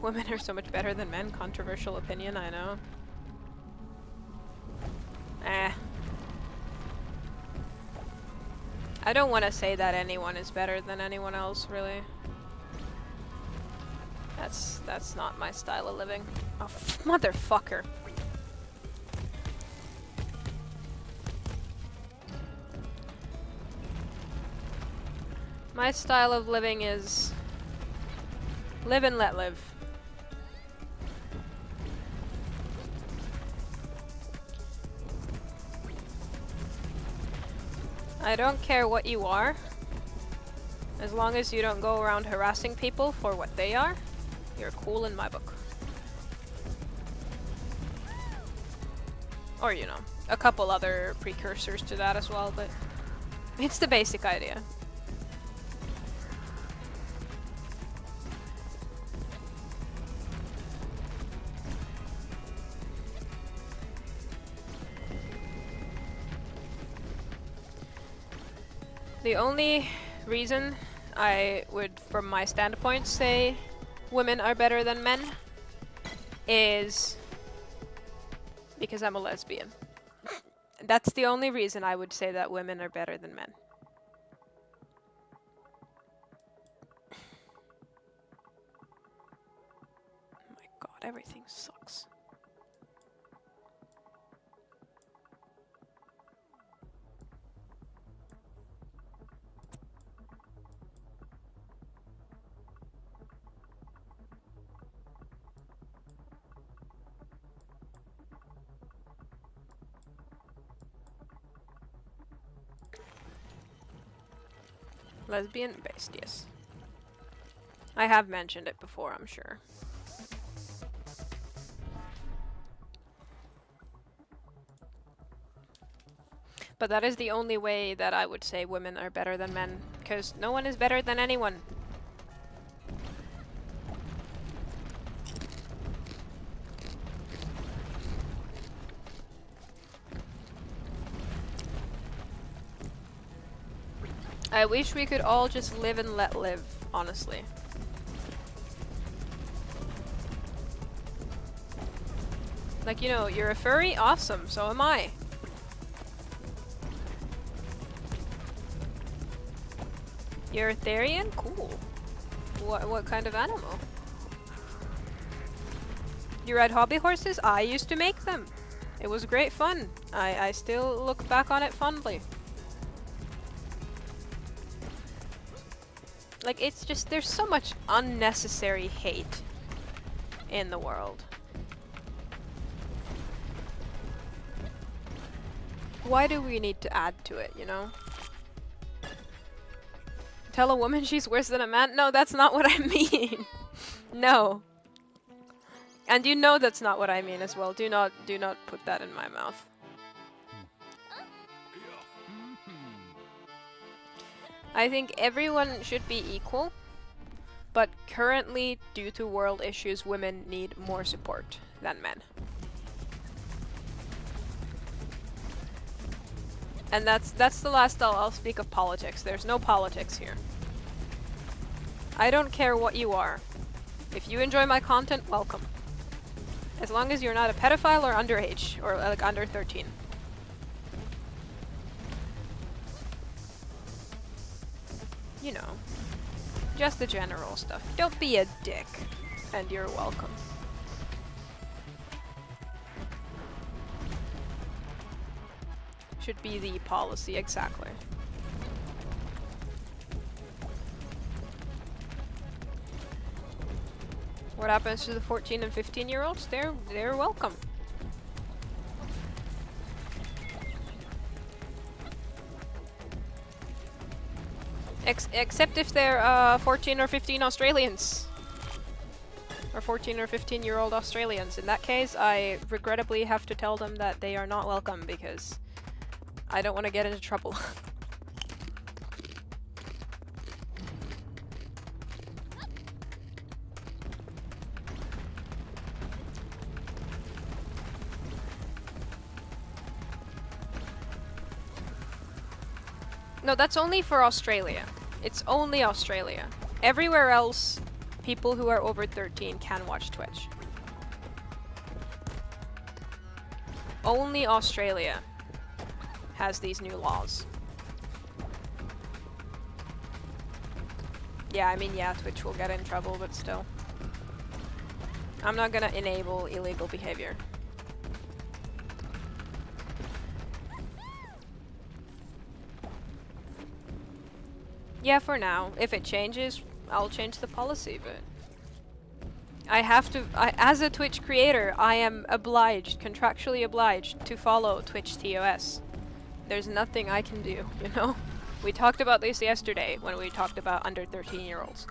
Women are so much better than men. Controversial opinion, I know. I don't want to say that anyone is better than anyone else, really. That's not my style of living. Oh, motherfucker. My style of living is live and let live. I don't care what you are, as long as you don't go around harassing people for what they are, you're cool in my book. Or, you know, a couple other precursors to that as well, but it's the basic idea. The only reason I would, from my standpoint, say women are better than men is because I'm a lesbian. That's the only reason I would say that women are better than men. Oh my god, everything sucks. Lesbian based, yes. I have mentioned it before, I'm sure. But that is the only way that I would say women are better than men, because no one is better than anyone. I wish we could all just live and let live, honestly. Like, you know, you're a furry? Awesome, so am I. You're a Therian? Cool. What kind of animal? You ride hobby horses? I used to make them. It was great fun. I still look back on it fondly. Like, it's just, there's so much unnecessary hate in the world. Why do we need to add to it, you know? Tell a woman she's worse than a man? No, that's not what I mean. No. And you know that's not what I mean as well. Do not put that in my mouth. I think everyone should be equal, but currently, due to world issues, women need more support than men. And that's the last I'll speak of politics. There's no politics here. I don't care what you are. If you enjoy my content, welcome. As long as you're not a pedophile or underage, or like under 13. You know, just the general stuff. Don't be a dick, and you're welcome. Should be the policy, exactly. What happens to the 14 and 15-year-olds? They're welcome. Except if they're 14 or 15 Australians. Or 14 or 15-year-old Australians. In that case, I regrettably have to tell them that they are not welcome because I don't want to get into trouble. No, that's only for Australia. It's only Australia. Everywhere else, people who are over 13 can watch Twitch. Only Australia has these new laws. Yeah, I mean, yeah, Twitch will get in trouble, but still. I'm not gonna enable illegal behavior. Yeah, for now. If it changes, I'll change the policy, but... I have to, as a Twitch creator, I am obliged, contractually obliged, to follow Twitch TOS. There's nothing I can do, you know? We talked about this yesterday when we talked about under 13-year-olds.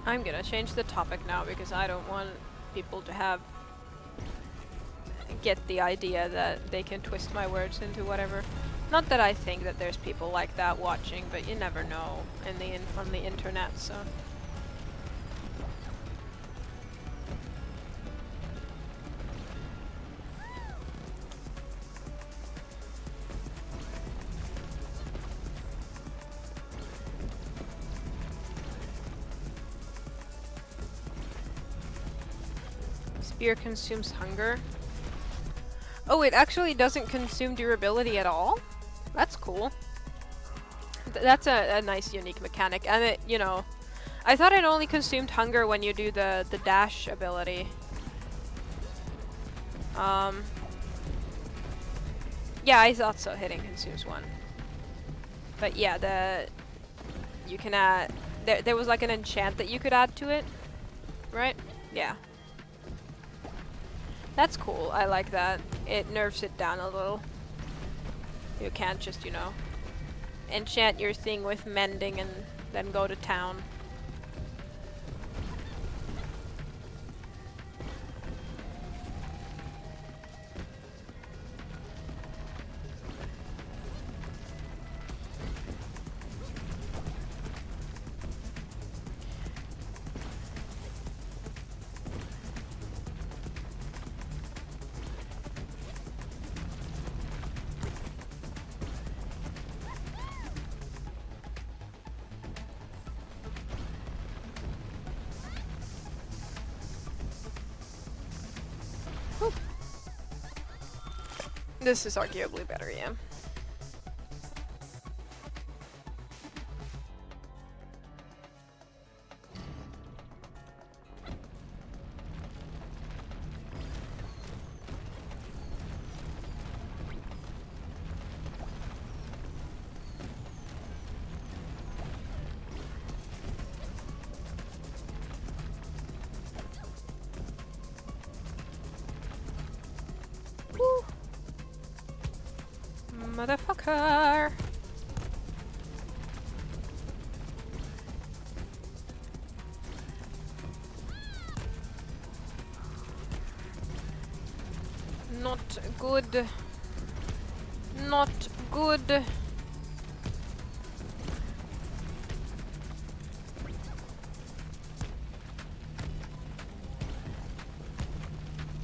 I'm gonna change the topic now because I don't want people to get the idea that they can twist my words into whatever. Not that I think that there's people like that watching, but you never know on the internet, so... Spear consumes hunger. Oh, it actually doesn't consume durability at all? That's cool. That's a nice, unique mechanic. And it, you know... I thought it only consumed hunger when you do the dash ability. Yeah, I thought so. Hitting consumes one. But yeah, you can add... There was like an enchant that you could add to it. Right? Yeah. That's cool. I like that. It nerfs it down a little. You can't just, you know, enchant your thing with mending and then go to town. This is arguably better, yeah. Woo. Motherfucker! Not good. Not good.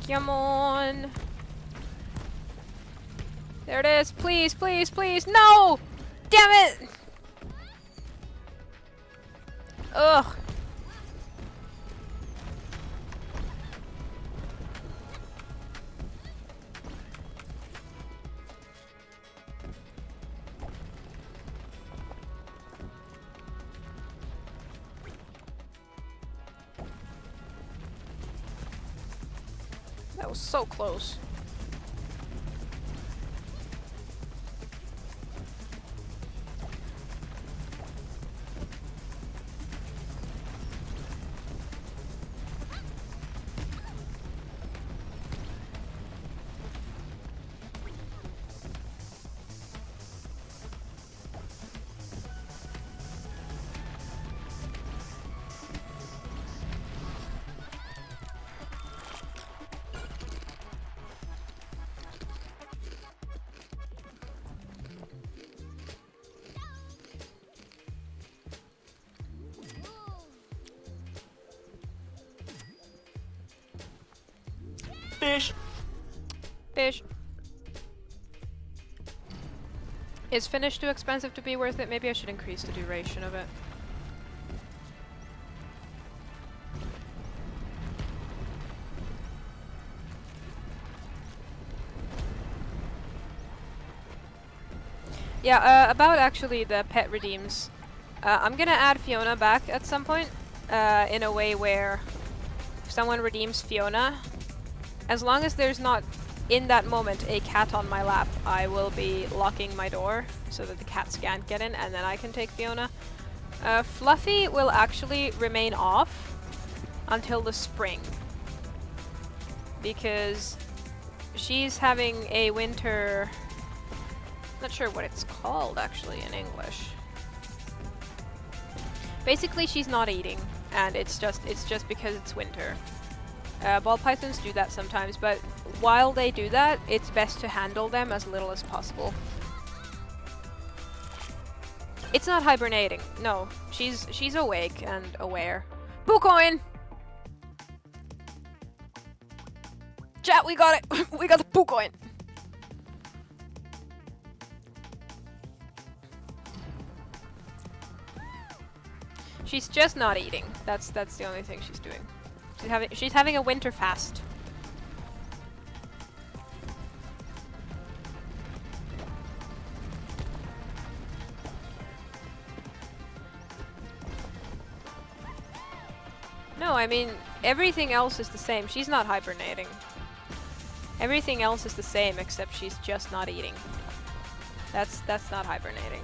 Come on. There it is. Please, please, please. No! Damn it! Ugh. That was so close. Fish. Is finish too expensive to be worth it? Maybe I should increase the duration of it. Yeah, about actually the pet redeems. I'm gonna add Fiona back at some point, in a way where if someone redeems Fiona, as long as there's not, in that moment, a cat on my lap, I will be locking my door so that the cats can't get in, and then I can take Fiona. Fluffy will actually remain off until the spring, because she's having a winter... Not sure what it's called actually in English. Basically, she's not eating, and it's just because it's winter. Ball pythons do that sometimes, but while they do that, it's best to handle them as little as possible. It's not hibernating. No, she's awake and aware. Poo coin. Chat, we got it. We got the poo coin. She's just not eating. That's the only thing she's doing. She's having a winter fast. No, I mean everything else is the same. She's not hibernating. Everything else is the same except she's just not eating. That's not hibernating.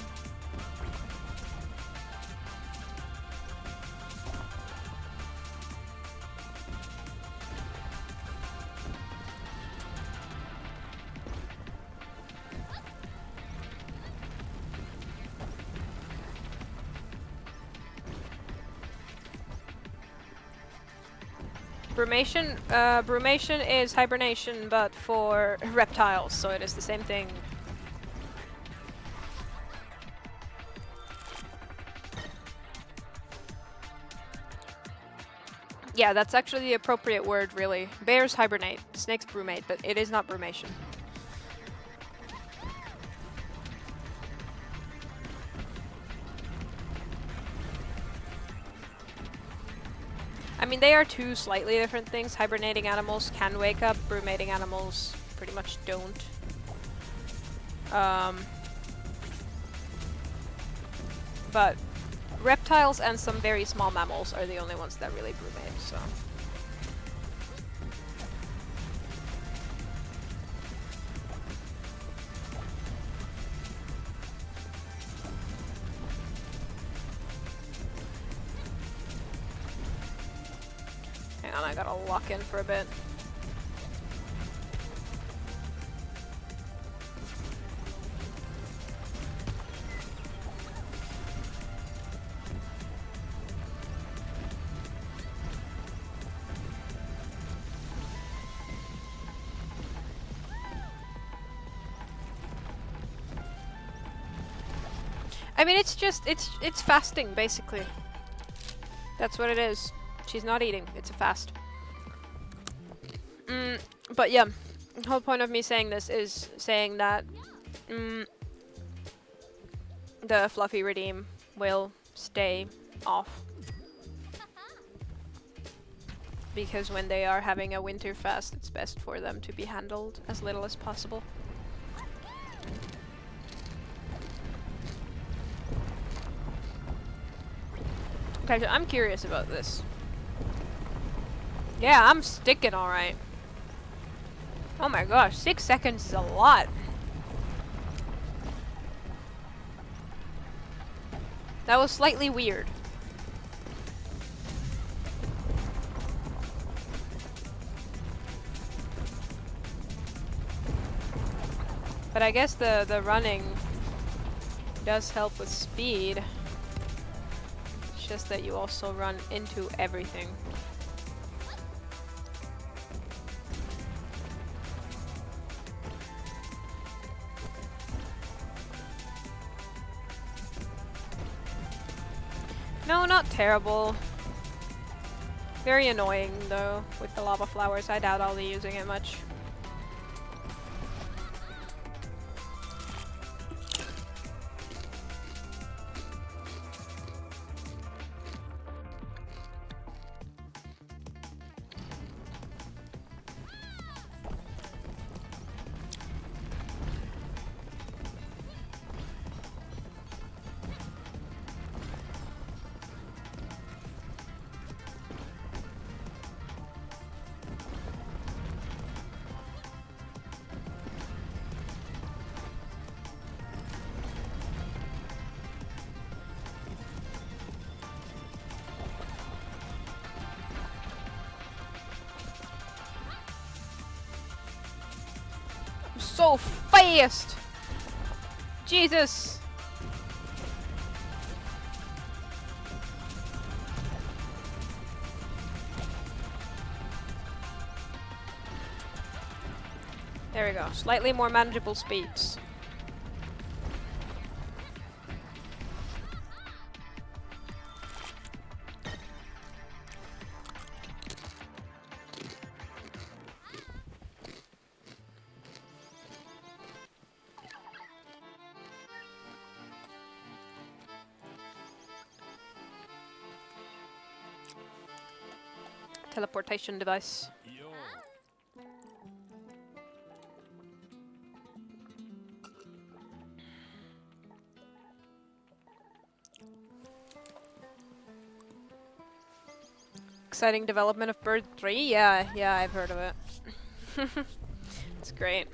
Brumation is hibernation, but for reptiles, so it is the same thing. Yeah, that's actually the appropriate word, really. Bears hibernate, snakes brumate, but it is not brumation. I mean, they are two slightly different things. Hibernating animals can wake up, brumating animals pretty much don't. But reptiles and some very small mammals are the only ones that really brumate, so. Hang on, I gotta lock in for a bit. I mean, it's just, it's fasting, basically. That's what it is. She's not eating. It's a fast. But yeah, the whole point of me saying this is saying that the Fluffy Redeem will stay off. Because when they are having a winter fast, it's best for them to be handled as little as possible. Okay, so I'm curious about this. Yeah, I'm sticking alright. Oh my gosh, 6 seconds is a lot. That was slightly weird. But I guess the running does help with speed. It's just that you also run into everything. No, not terrible. Very annoying though with the lava flowers. I doubt I'll be using it much. so fast! Jesus! There we go. Slightly more manageable speeds. Teleportation device. Exciting development of Bird 3? Yeah, I've heard of it. It's great.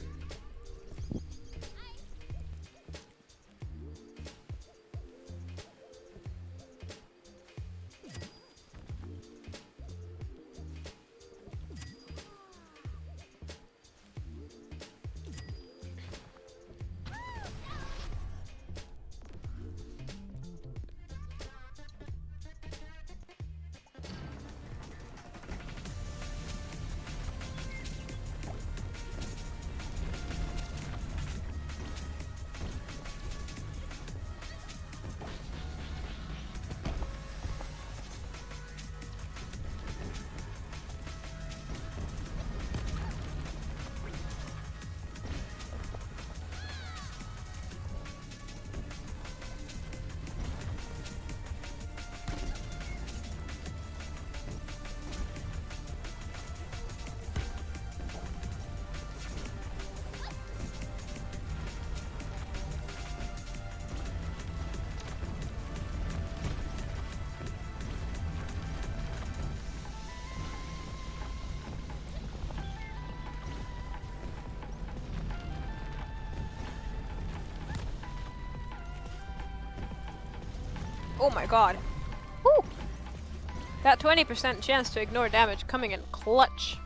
Oh my god. Woo! That 20% chance to ignore damage coming in clutch.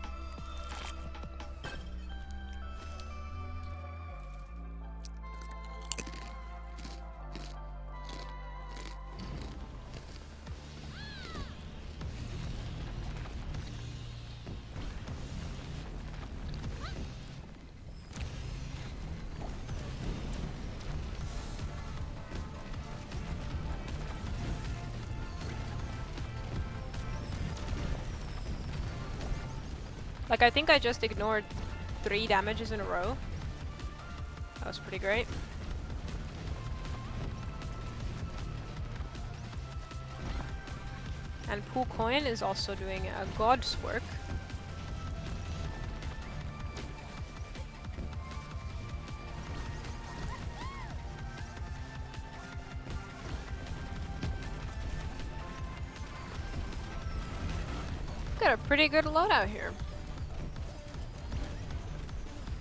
Like, I think I just ignored 3 damages in a row. That was pretty great. And Poo Coin is also doing a god's work. Got a pretty good loadout here.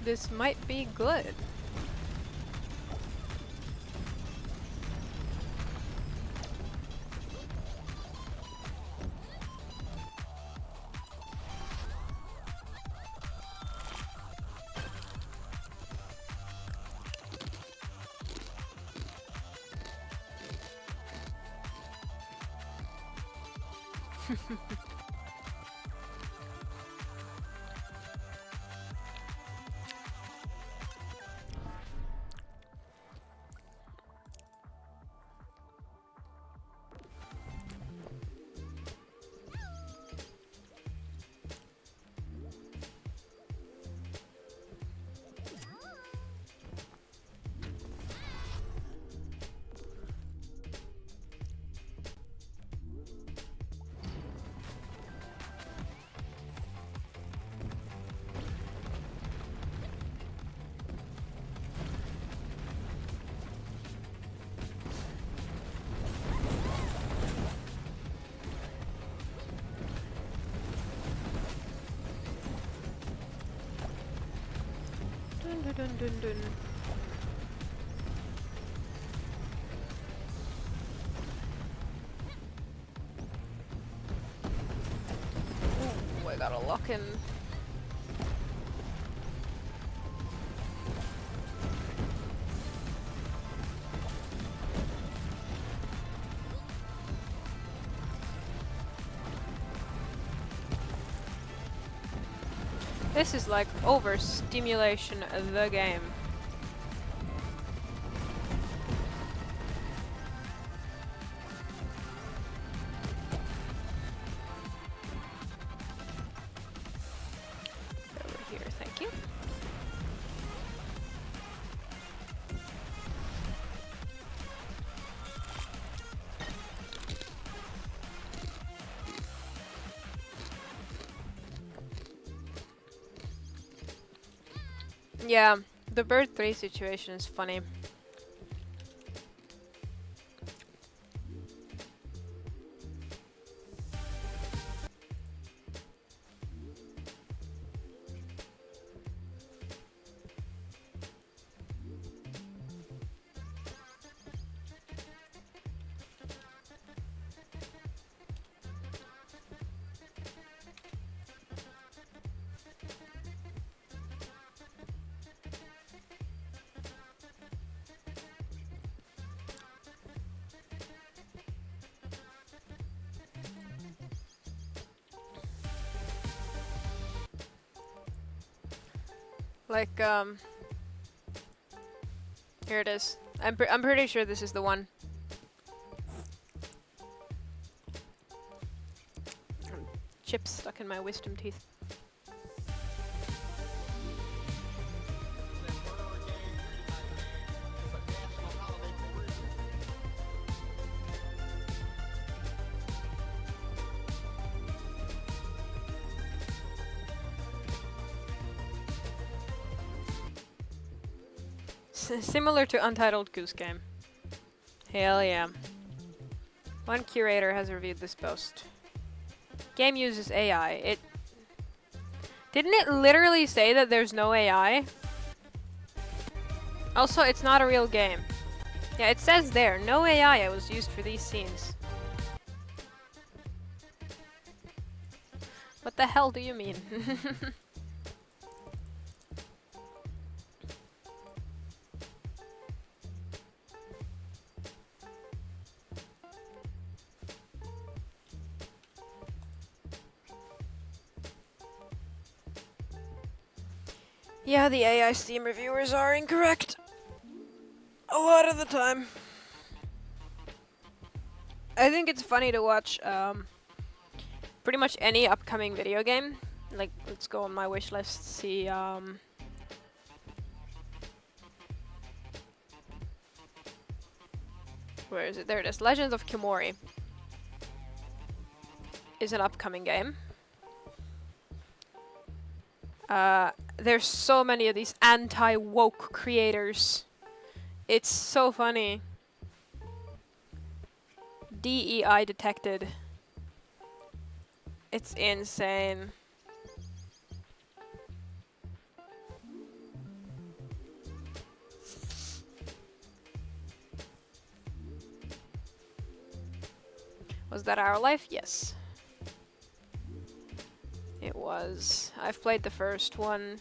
This might be good. Dun dun dun. Ooh, I gotta lock in. This is like overstimulation of the game. Over here, thank you. Yeah, the bird 3 situation is funny. Like, here it is. I'm pretty sure this is the one. Chips stuck in my wisdom teeth. Similar to Untitled Goose Game. Hell yeah. One curator has reviewed this post. Game uses AI. Didn't it literally say that there's no AI? Also, it's not a real game. Yeah, it says there, no AI was used for these scenes. What the hell do you mean? Yeah, the AI Steam reviewers are incorrect. A lot of the time. I think it's funny to watch pretty much any upcoming video game. Like, let's go on my wish list, see where is it? There it is. Legends of Kimori is an upcoming game. There's so many of these anti-woke creators. It's so funny. DEI detected. It's insane. Was that our life? Yes. It was. I've played the first one.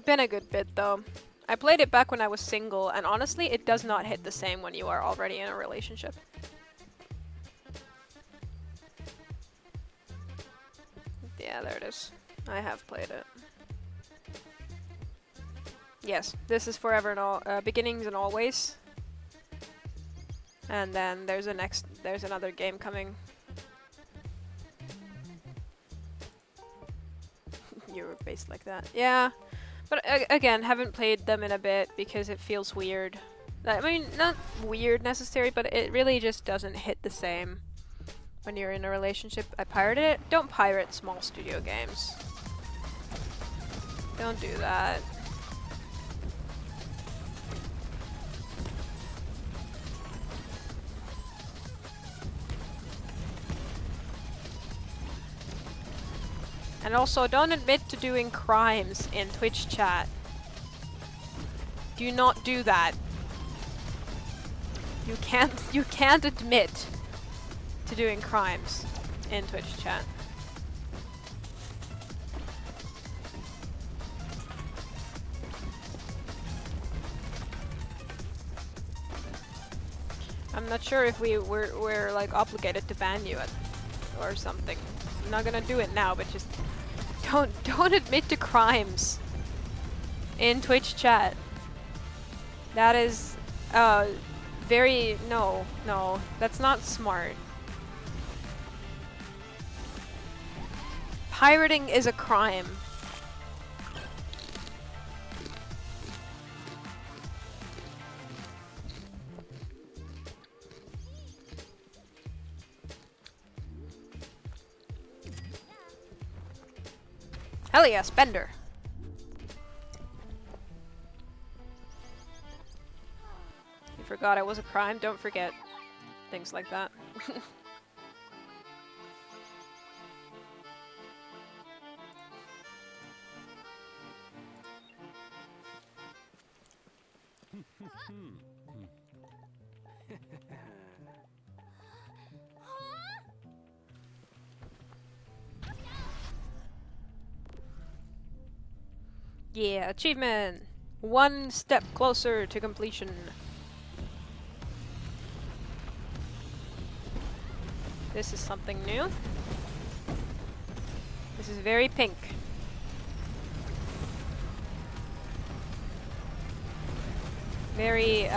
Been a good bit though. I played it back when I was single, and honestly, it does not hit the same when you are already in a relationship. Yeah, there it is. I have played it. Yes, this is Forever and All, Beginnings and Always. And then there's another game coming. You were based like that. Yeah. But again, haven't played them in a bit because it feels weird. I mean, not weird necessarily, but it really just doesn't hit the same when you're in a relationship. I pirated it. Don't pirate small studio games. Don't do that. And also, don't admit to doing crimes in Twitch chat. Do not do that. You can't admit to doing crimes in Twitch chat. I'm not sure if we're like obligated to ban you or something. I'm not gonna do it now, but just don't admit to crimes in Twitch chat. That is very no, that's not smart. Pirating is a crime. Hell yeah, spender. You forgot it was a crime? Don't forget things like that. Yeah, achievement! One step closer to completion. This is something new. This is very pink. Very,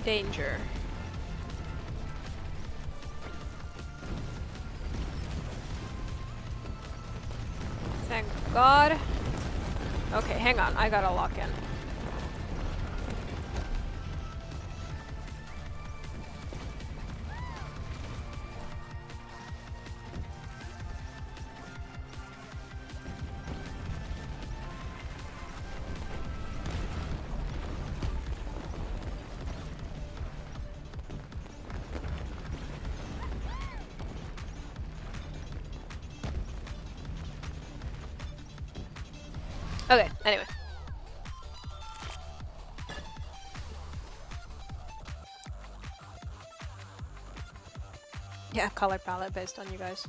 danger. Thank God. Okay, hang on. I gotta lock in. Okay, anyway. Yeah, color palette based on you guys.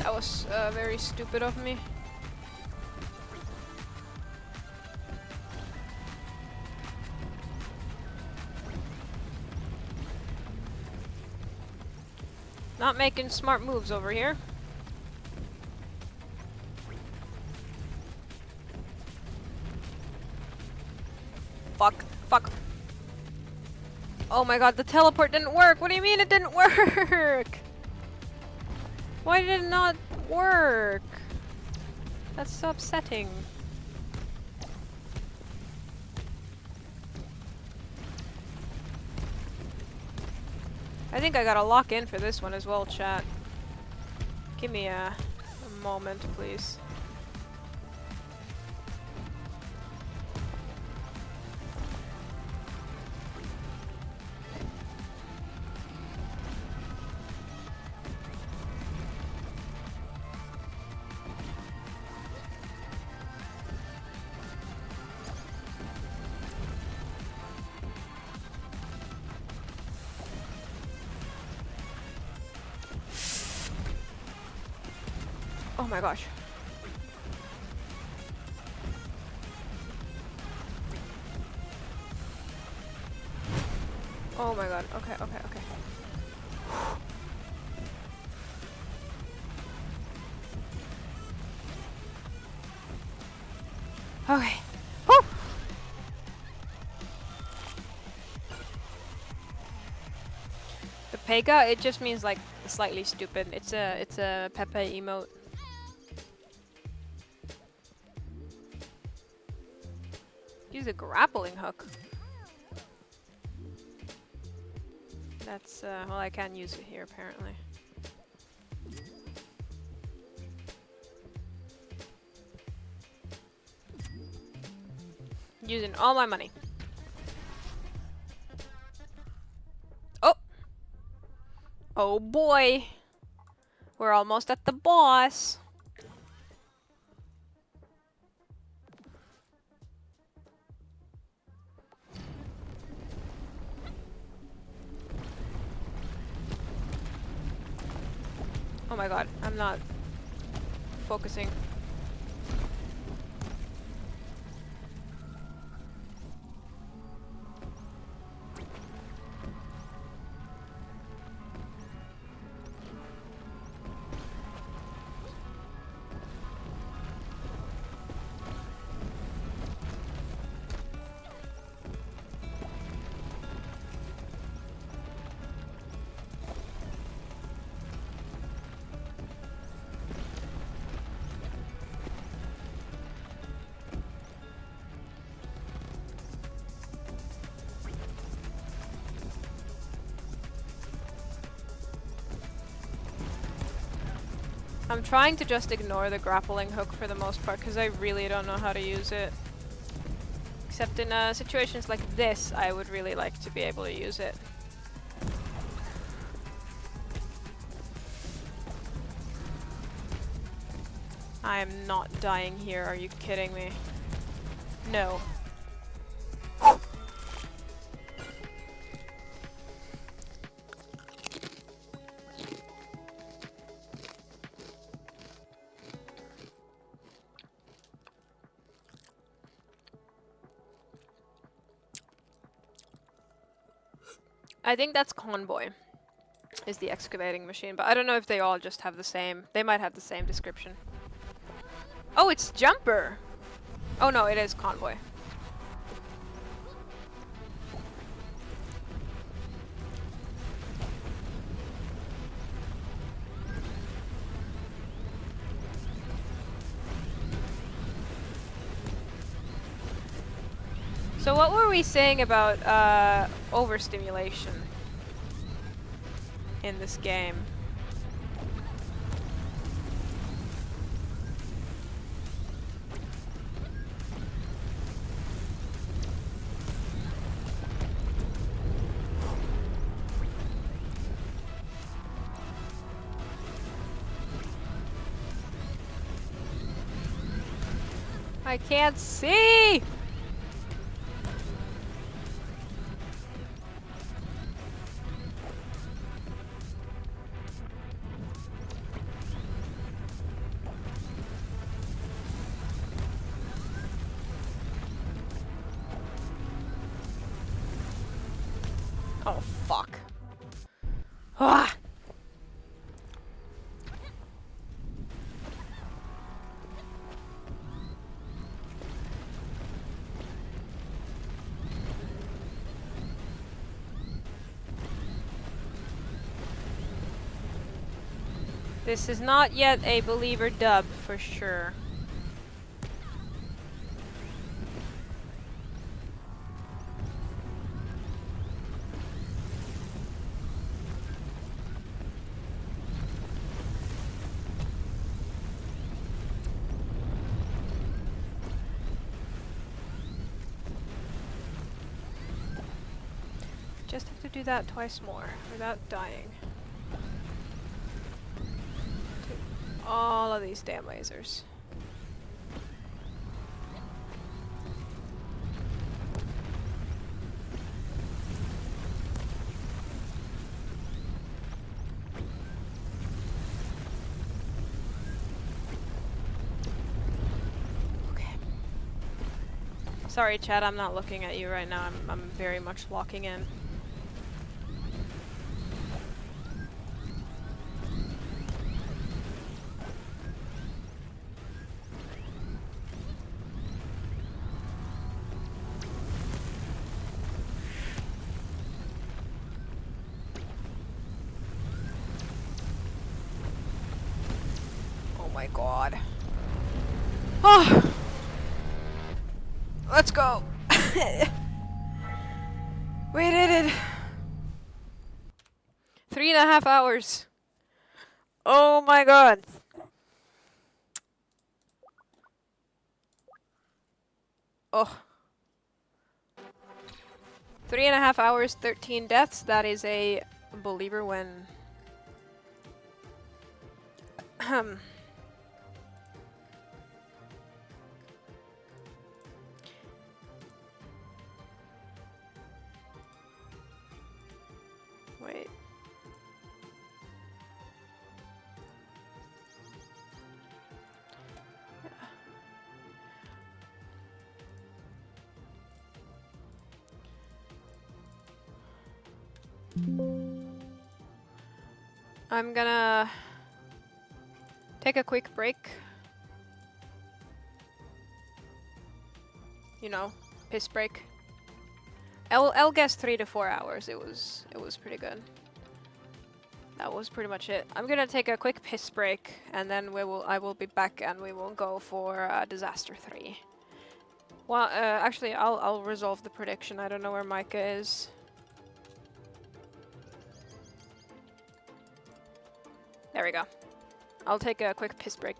That was very stupid of me. Not making smart moves over here. Fuck. Fuck. Oh my god, the teleport didn't work! What do you mean it didn't work? Why did it not work? That's so upsetting. I think I gotta lock in for this one as well, chat. Give me a moment, please. Oh my gosh. Oh my god. Okay, okay, okay. Okay. Whew. The Pega, it just means like slightly stupid. It's a Pepe emote. Use a grappling hook. That's well, I can use it here apparently. Using all my money. Oh! Oh boy! We're almost at the boss! my god, I'm not focusing. I'm trying to just ignore the grappling hook for the most part because I really don't know how to use it. Except in situations like this, I would really like to be able to use it. I am not dying here, are you kidding me? No. I think that's Convoy, is the excavating machine, but I don't know if they all just have the same. They might have the same description. Oh, it's Jumper! Oh no, it is Convoy. So what were we saying about overstimulation in this game? I can't see! Oh, fuck. Ah! This is not yet a believer dub, for sure. Just have to do that twice more, without dying. All of these damn lasers. Okay. Sorry, Chad, I'm not looking at you right now. I'm very much locking in. Oh my god. Oh! Let's go! We did it! 3.5 hours. Oh my god. Oh. 3.5 hours, 13 deaths. That is a believer win. Wait. I'm gonna take a quick break. You know, piss break. I'll guess 3 to 4 hours. It was pretty good. That was pretty much it. I'm gonna take a quick piss break, and then I will be back, and we will go for Disaster 3. Well, actually, I'll resolve the prediction. I don't know where Micah is. There we go. I'll take a quick piss break.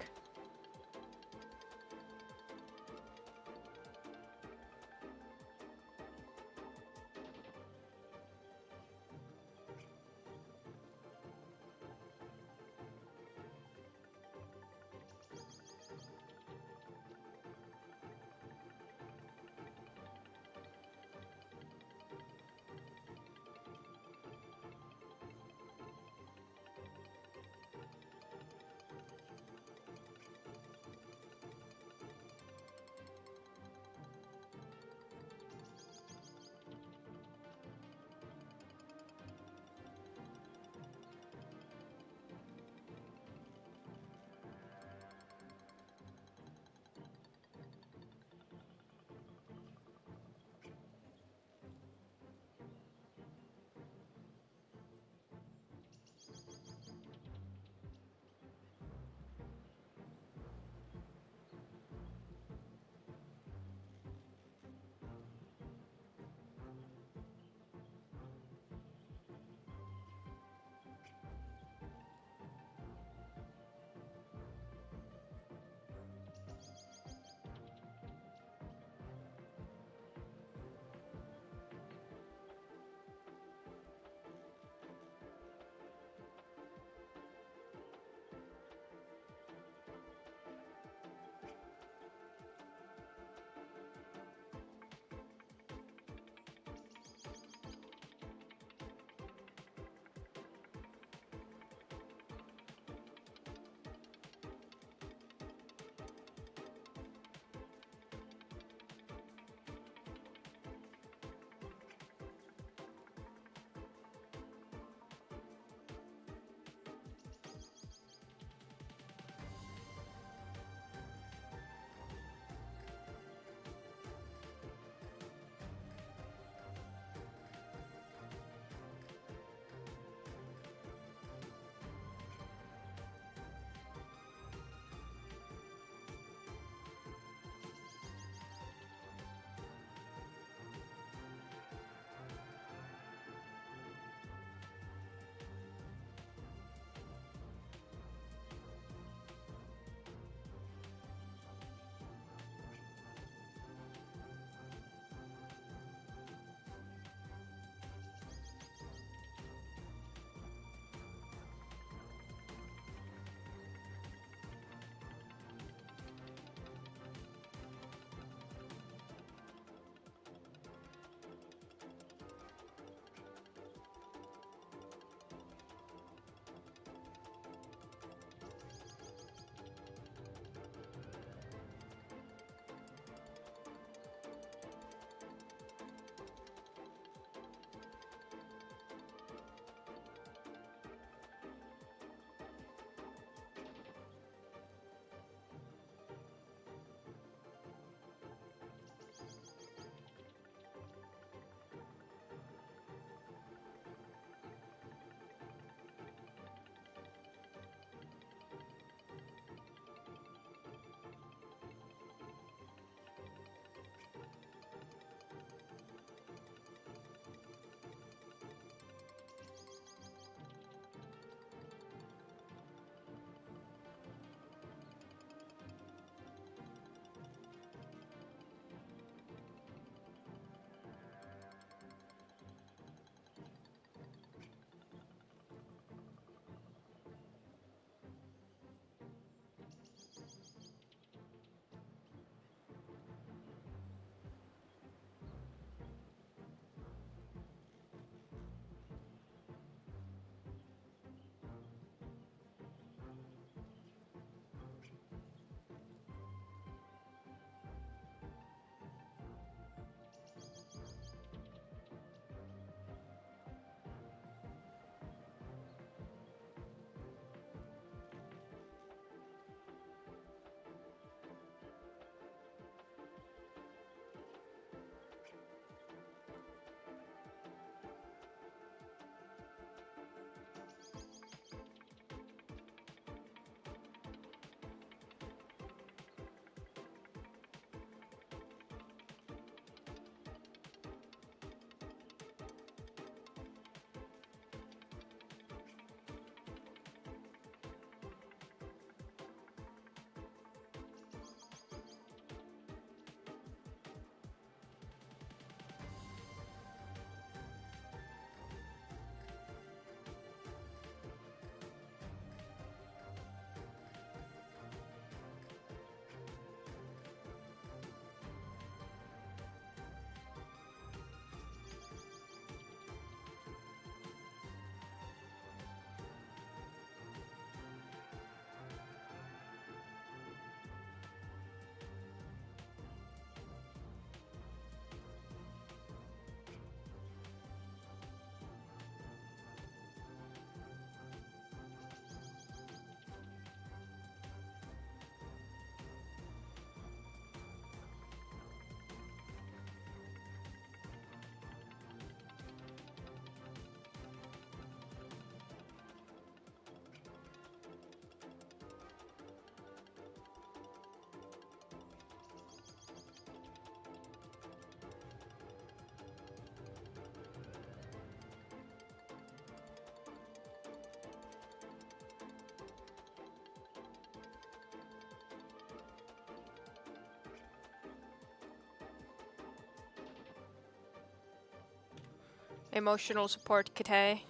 Emotional support kite.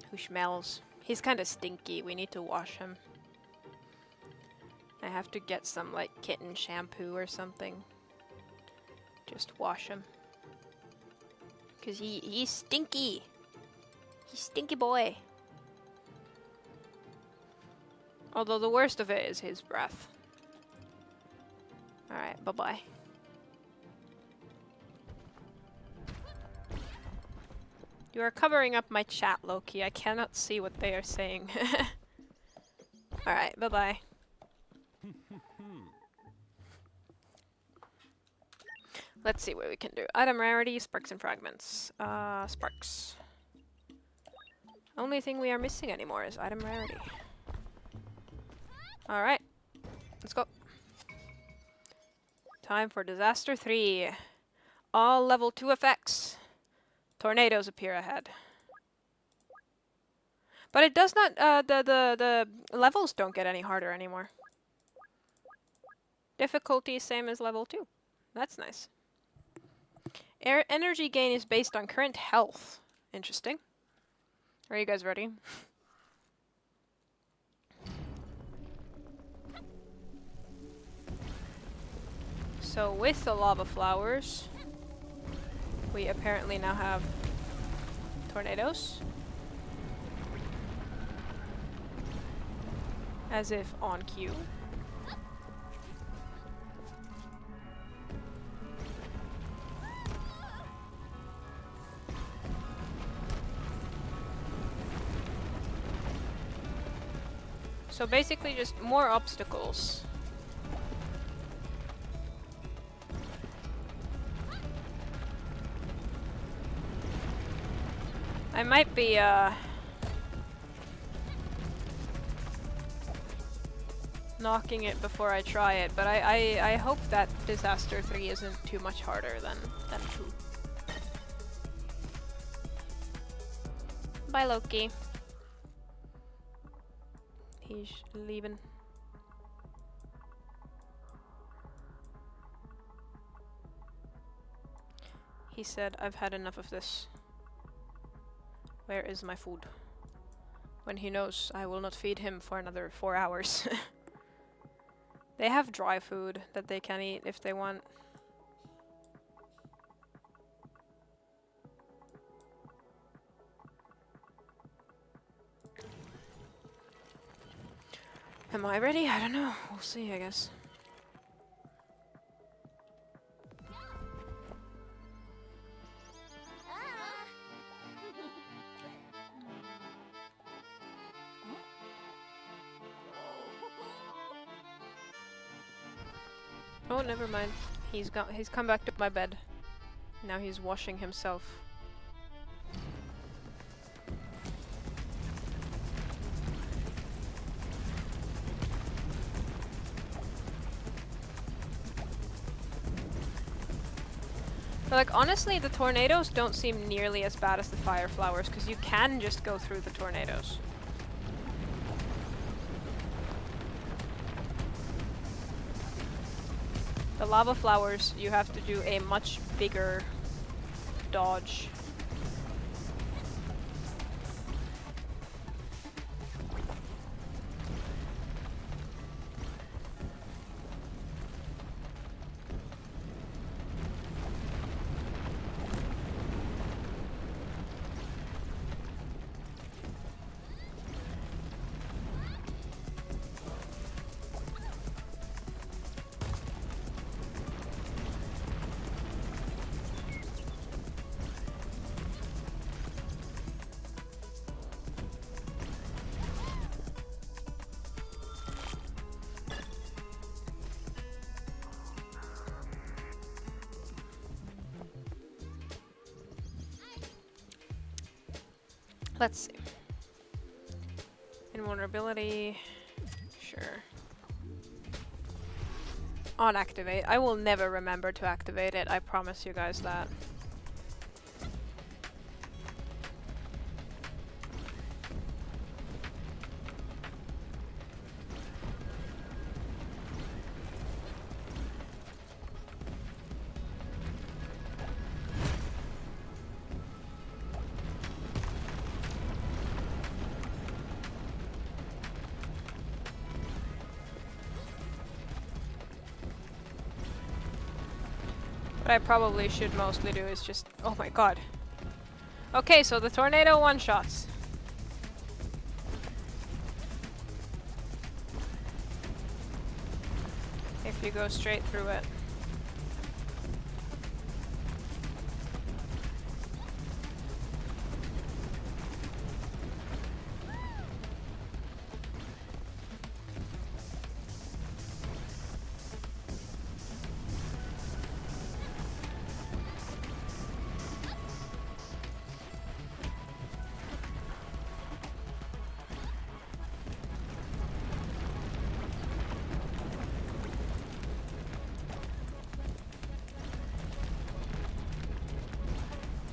Who smells? He's kind of stinky. We need to wash him. I have to get some like kitten shampoo or something. Just wash him. Cause he's stinky. He's stinky boy. Although the worst of it is his breath. Alright, bye-bye. You are covering up my chat, Loki. I cannot see what they are saying. Alright, bye-bye. Let's see what we can do. Item rarity, sparks and fragments. Sparks. Only thing we are missing anymore is item rarity. Alright. Let's go. Time for Disaster 3. All level 2 effects. Tornadoes appear ahead. But it does not, the levels don't get any harder anymore. Difficulty same as level 2. That's nice. Air energy gain is based on current health. Interesting. Are you guys ready? So with the lava flowers, we apparently now have tornadoes. As if on cue. So basically just more obstacles. I might be, knocking it before I try it, but I hope that Disaster 3 isn't too much harder than 2. Bye, Loki. He's leaving. He said, I've had enough of this. Where is my food? When he knows I will not feed him for another 4 hours. They have dry food that they can eat if they want. Am I ready? I don't know. We'll see, I guess. Oh, never mind. He's come back to my bed. Now he's washing himself. But like honestly, the tornadoes don't seem nearly as bad as the fire flowers because you can just go through the tornadoes. The lava flowers, you have to do a much bigger dodge. Let's see. Invulnerability. Sure. On activate. I will never remember to activate it. I promise you guys that. What I probably should mostly do is just... Oh my god. Okay, so the tornado one-shots. If you go straight through it.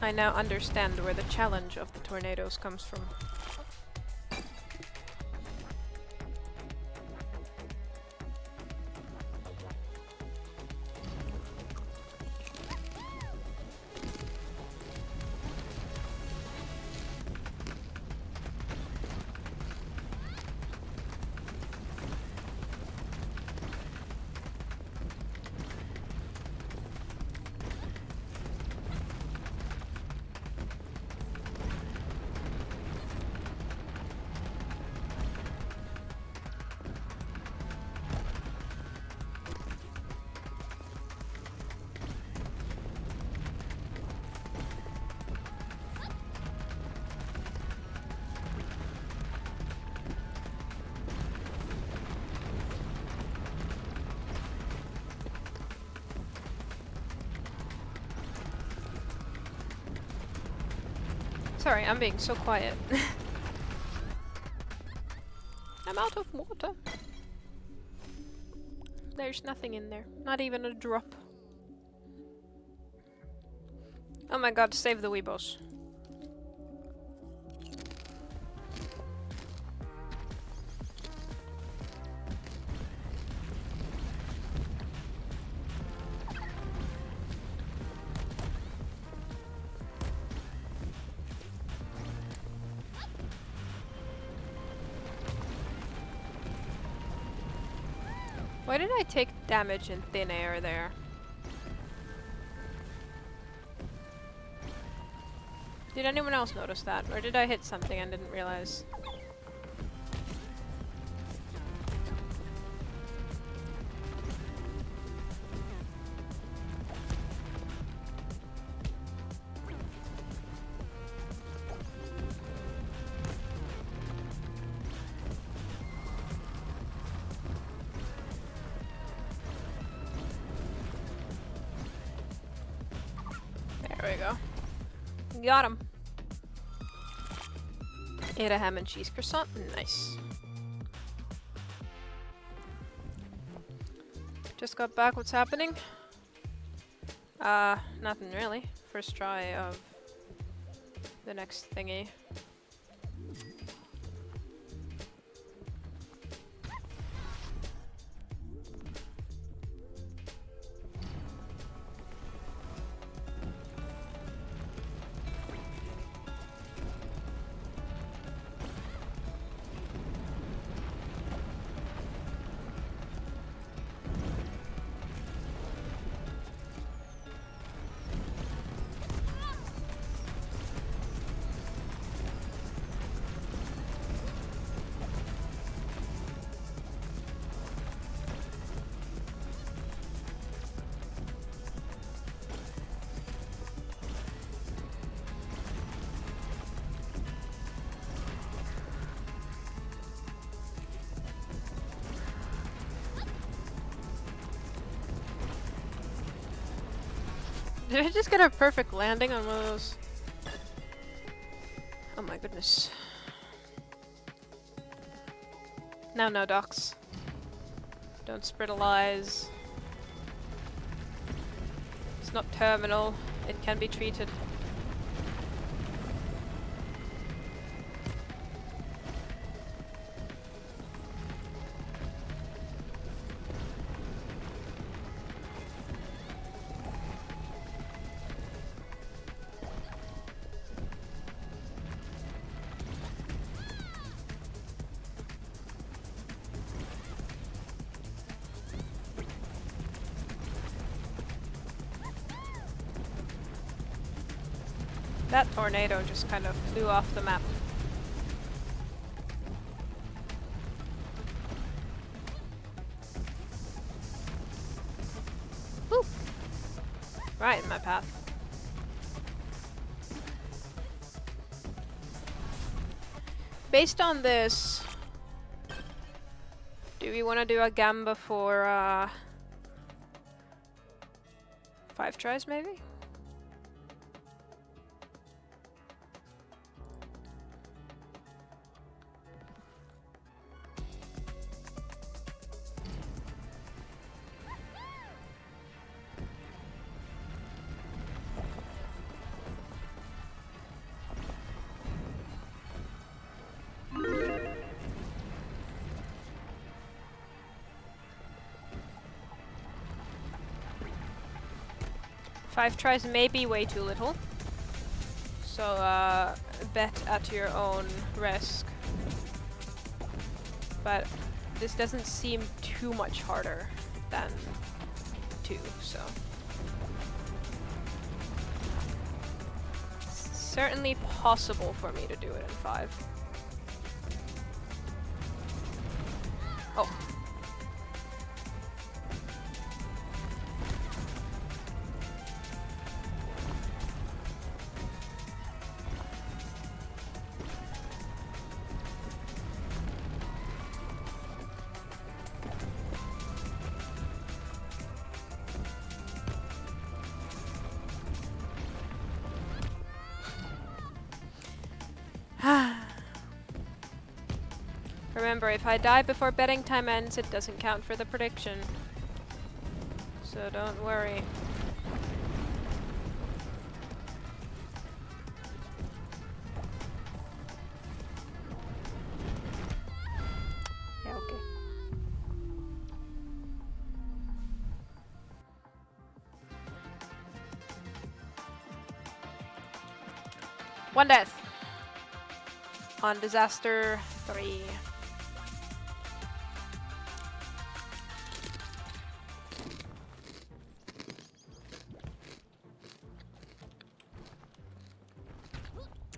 I now understand where the challenge of the tornadoes comes from. Sorry, I'm being so quiet. I'm out of water. There's nothing in there. Not even a drop. Oh my god, save the weebos. Why did I take damage in thin air there? Did anyone else notice that? Or did I hit something and didn't realize? There we go. Got him. Ate a ham and cheese croissant. Nice. Just got back. What's happening? Nothing really. First try of the next thingy. Did I just get a perfect landing on one of those? Oh my goodness. No, no, docs. Don't spread lies. It's not terminal. It can be treated. That tornado just kind of flew off the map. Woo! Right in my path. Based on this, do we want to do a gamba for 5 tries maybe? Five tries may be way too little, so bet at your own risk. But this doesn't seem too much harder than 2, so. It's certainly possible for me to do it in 5. Oh. Remember, if I die before betting time ends, it doesn't count for the prediction. So don't worry. Yeah, okay. One death on disaster 3.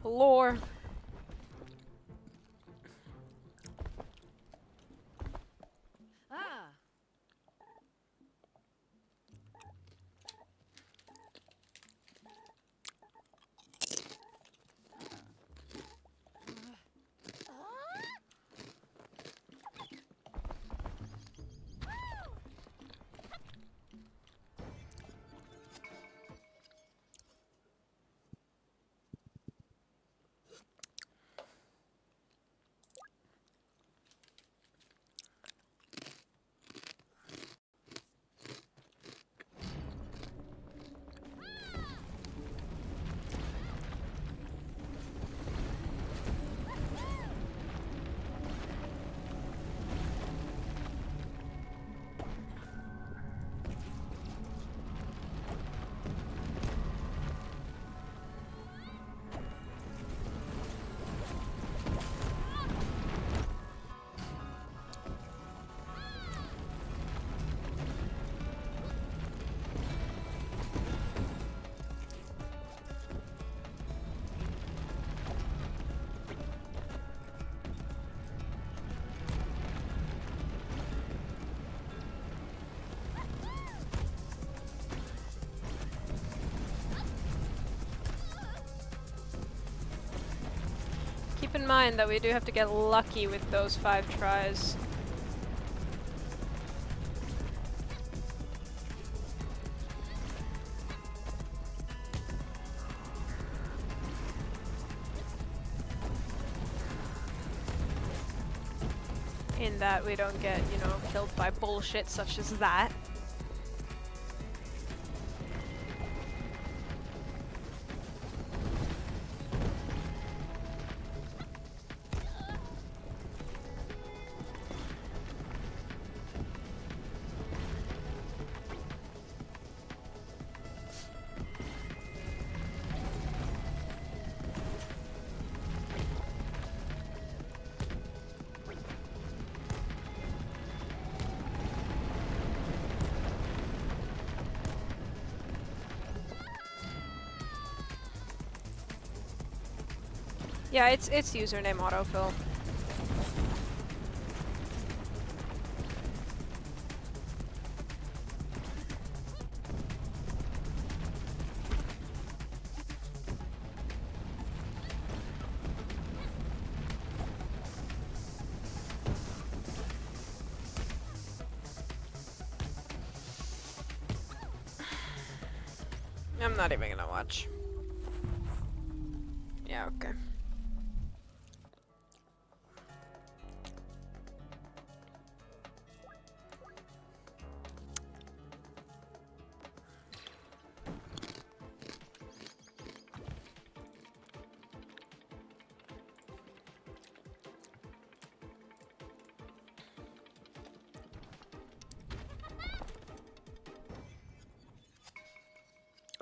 Lore. Keep in mind that we do have to get lucky with those 5 tries. In that we don't get, you know, killed by bullshit such as that. Yeah, it's username autofill. I'm not even gonna watch. Yeah, okay.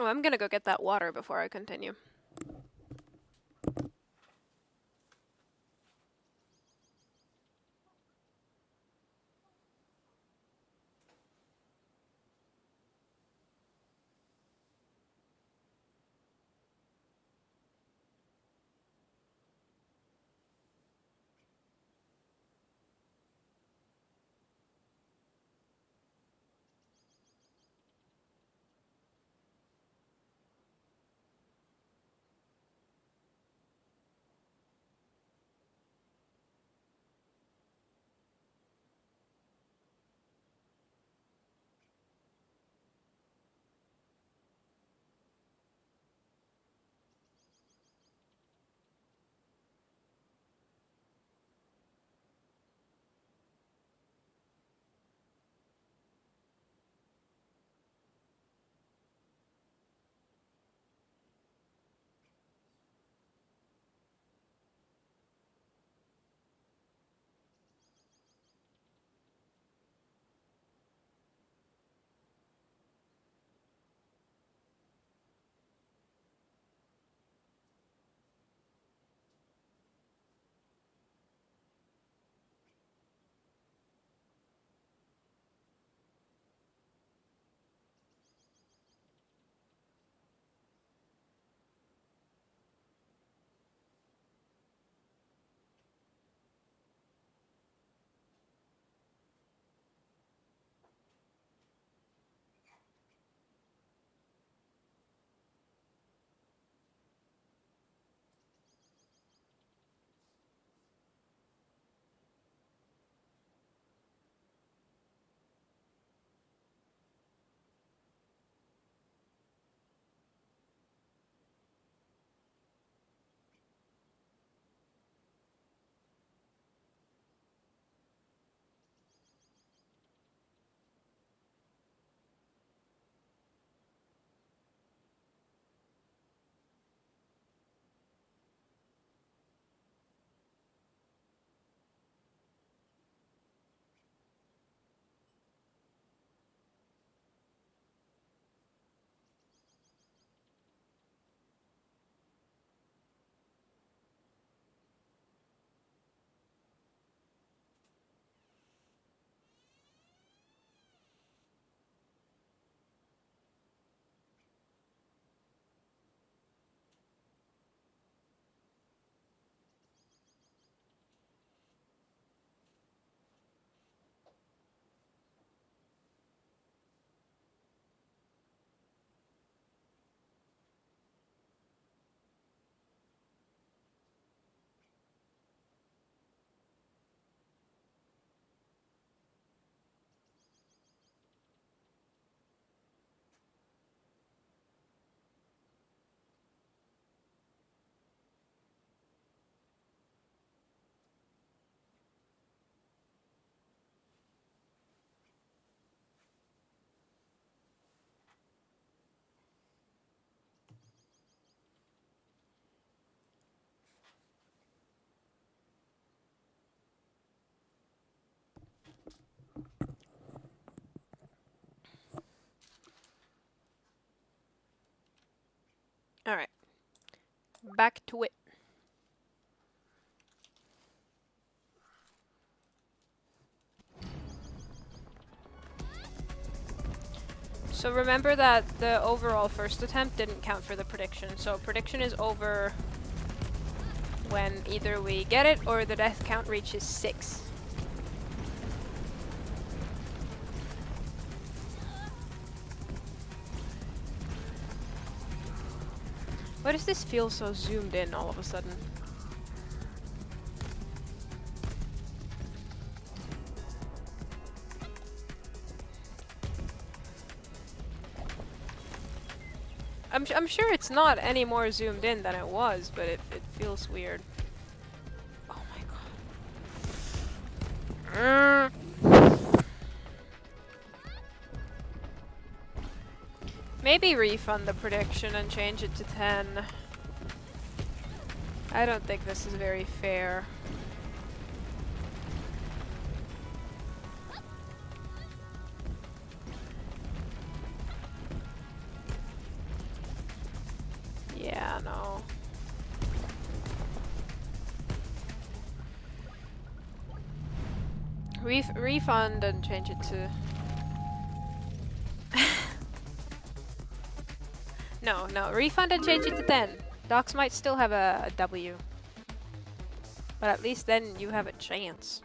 Oh, I'm gonna go get that water before I continue. Alright. Back to it. So remember that the overall first attempt didn't count for the prediction. So prediction is over when either we get it or the death count reaches 6. Why does this feel so zoomed in all of a sudden? I'm sure it's not any more zoomed in than it was, but it feels weird. Oh my god. Maybe refund the prediction and change it to 10. I don't think this is very fair. Yeah, no. Refund and change it to... No, refund and change it to 10. Docs might still have a W. But at least then you have a chance.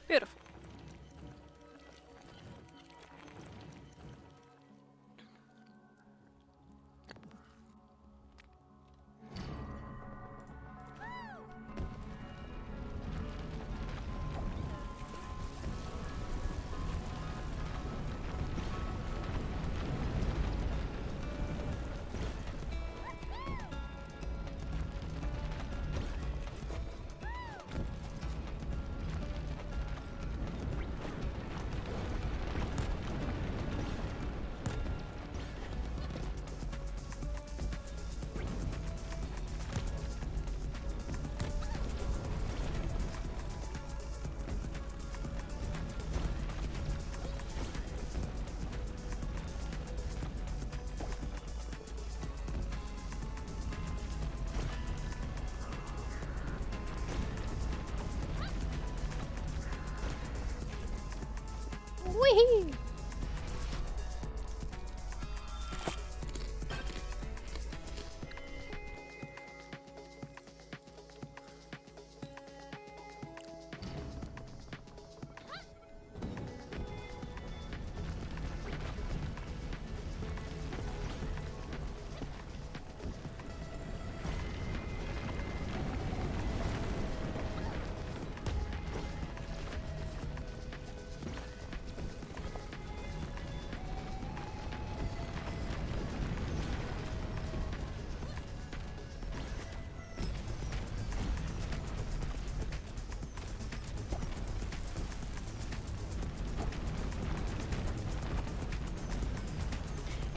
Beautiful. Wee!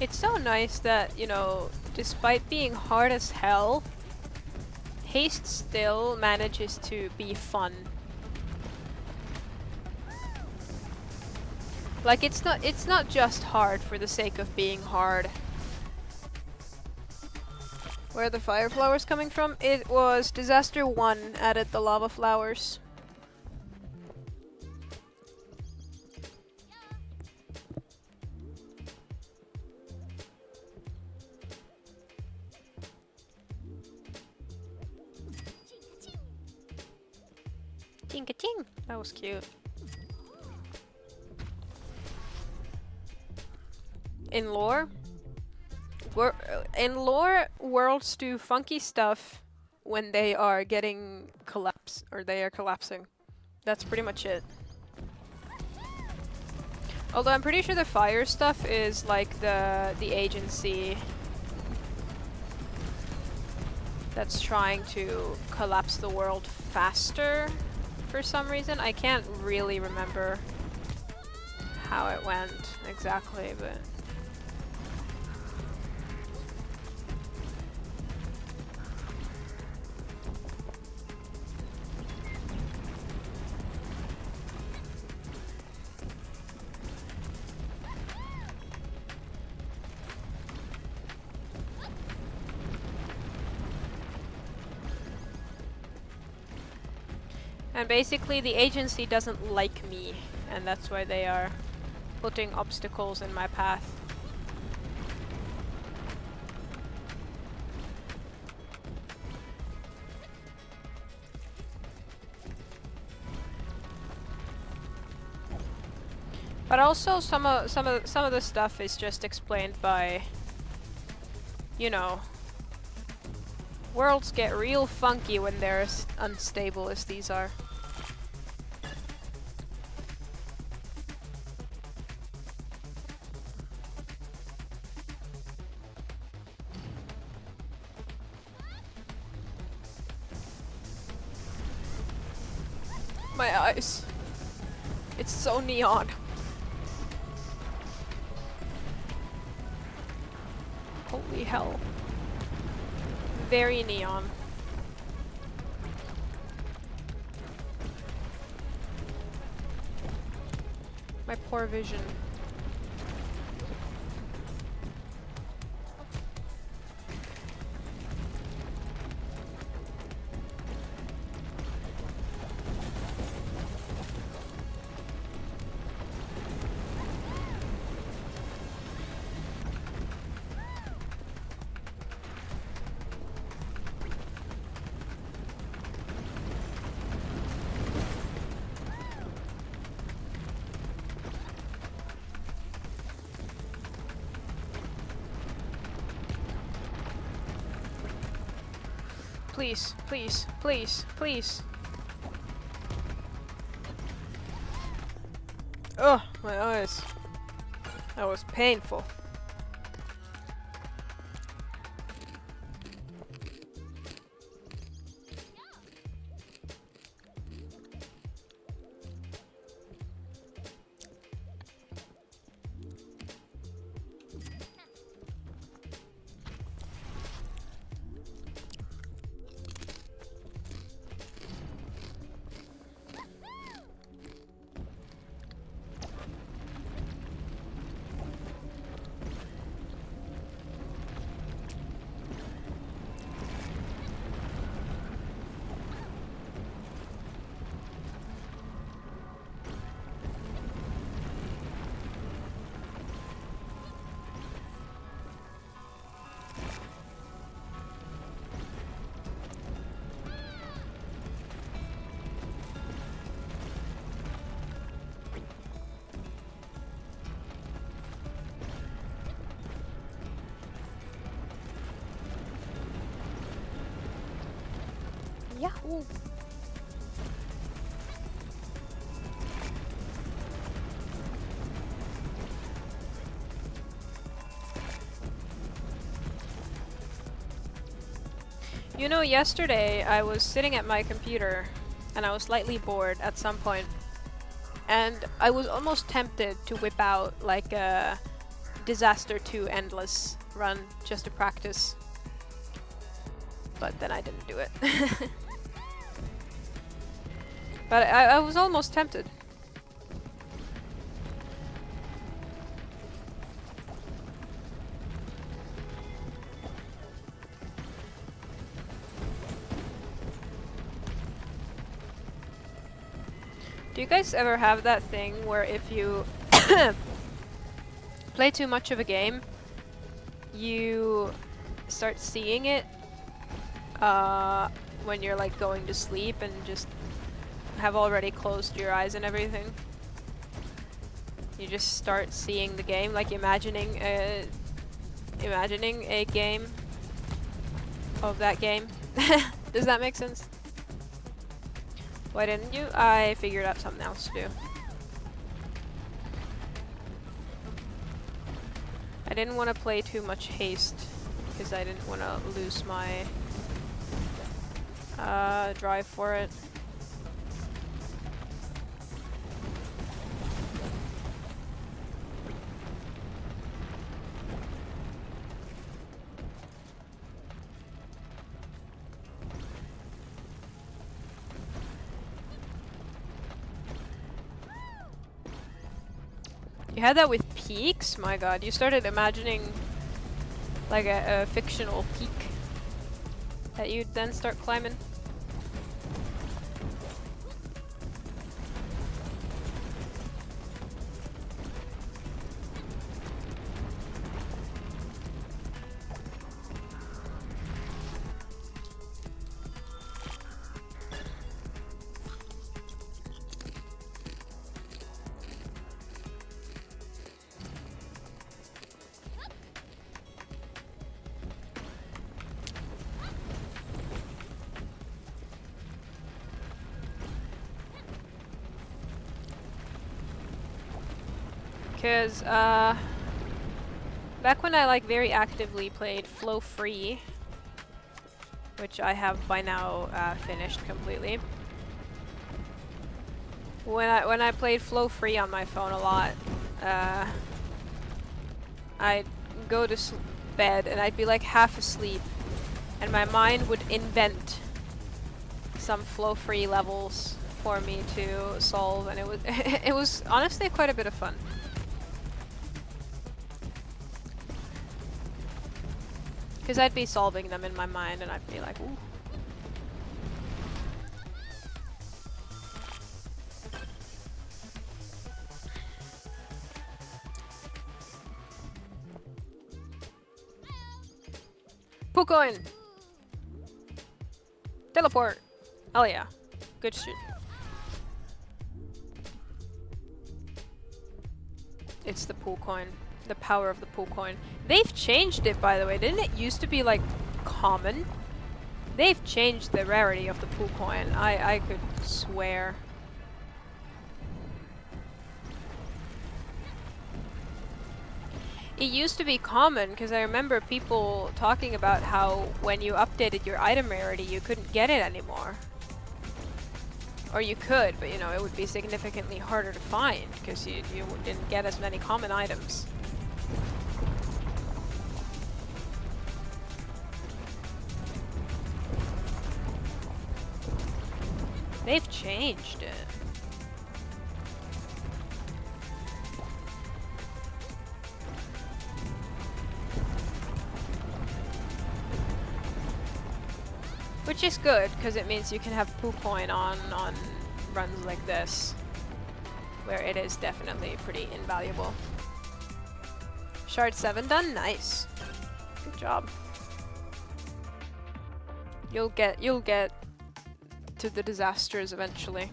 It's so nice that, you know, despite being hard as hell, Haste still manages to be fun. Like it's not just hard for the sake of being hard. Where are the fire flowers coming from? It was Disaster 1 added the lava flowers. Ting-a-ting! That was cute. In lore? In lore, worlds do funky stuff when they are getting collapsed, or they are collapsing. That's pretty much it. Although I'm pretty sure the fire stuff is like the agency that's trying to collapse the world faster for some reason. I can't really remember how it went exactly, but... And basically the agency doesn't like me, and that's why they are putting obstacles in my path. But also some of the stuff is just explained by, you know, worlds get real funky when they're as unstable as these are. My eyes. It's so neon. Holy hell. Very neon. My poor vision. Please, please, please, please. Ugh, my eyes. That was painful. Yahoo! You know, yesterday I was sitting at my computer and I was slightly bored at some point, and I was almost tempted to whip out like a Disaster 2 Endless run just to practice. But then I didn't do it. But I was almost tempted. Do you guys ever have that thing where if you play too much of a game, you start seeing it when you're like going to sleep and just have already closed your eyes and everything? You just start seeing the game, like imagining a game of that game. Does that make sense? Why didn't you? I figured out something else to do. I didn't want to play too much Haste because I didn't want to lose my drive for it. You had that with peaks? My god, you started imagining like a fictional peak that you'd then start climbing. Because, back when I like very actively played Flow Free, which I have by now finished completely. When I played Flow Free on my phone a lot, I'd go to bed and I'd be like half asleep, and my mind would invent some Flow Free levels for me to solve, and it was honestly quite a bit of fun. Because I'd be solving them in my mind and I'd be like, ooh. Poocoin! Teleport! Oh yeah. Good shit. It's the pool coin. The power of the pool coin. They've changed it, by the way. Didn't it used to be like common? They've changed the rarity of the pool coin. I could swear. It used to be common because I remember people talking about how when you updated your item rarity you couldn't get it anymore. Or you could, but you know, it would be significantly harder to find because you didn't get as many common items. They've changed it. Which is good, because it means you can have poo coin on runs like this, where it is definitely pretty invaluable. Shard 7 done? Nice. Good job. You'll get to the disasters eventually.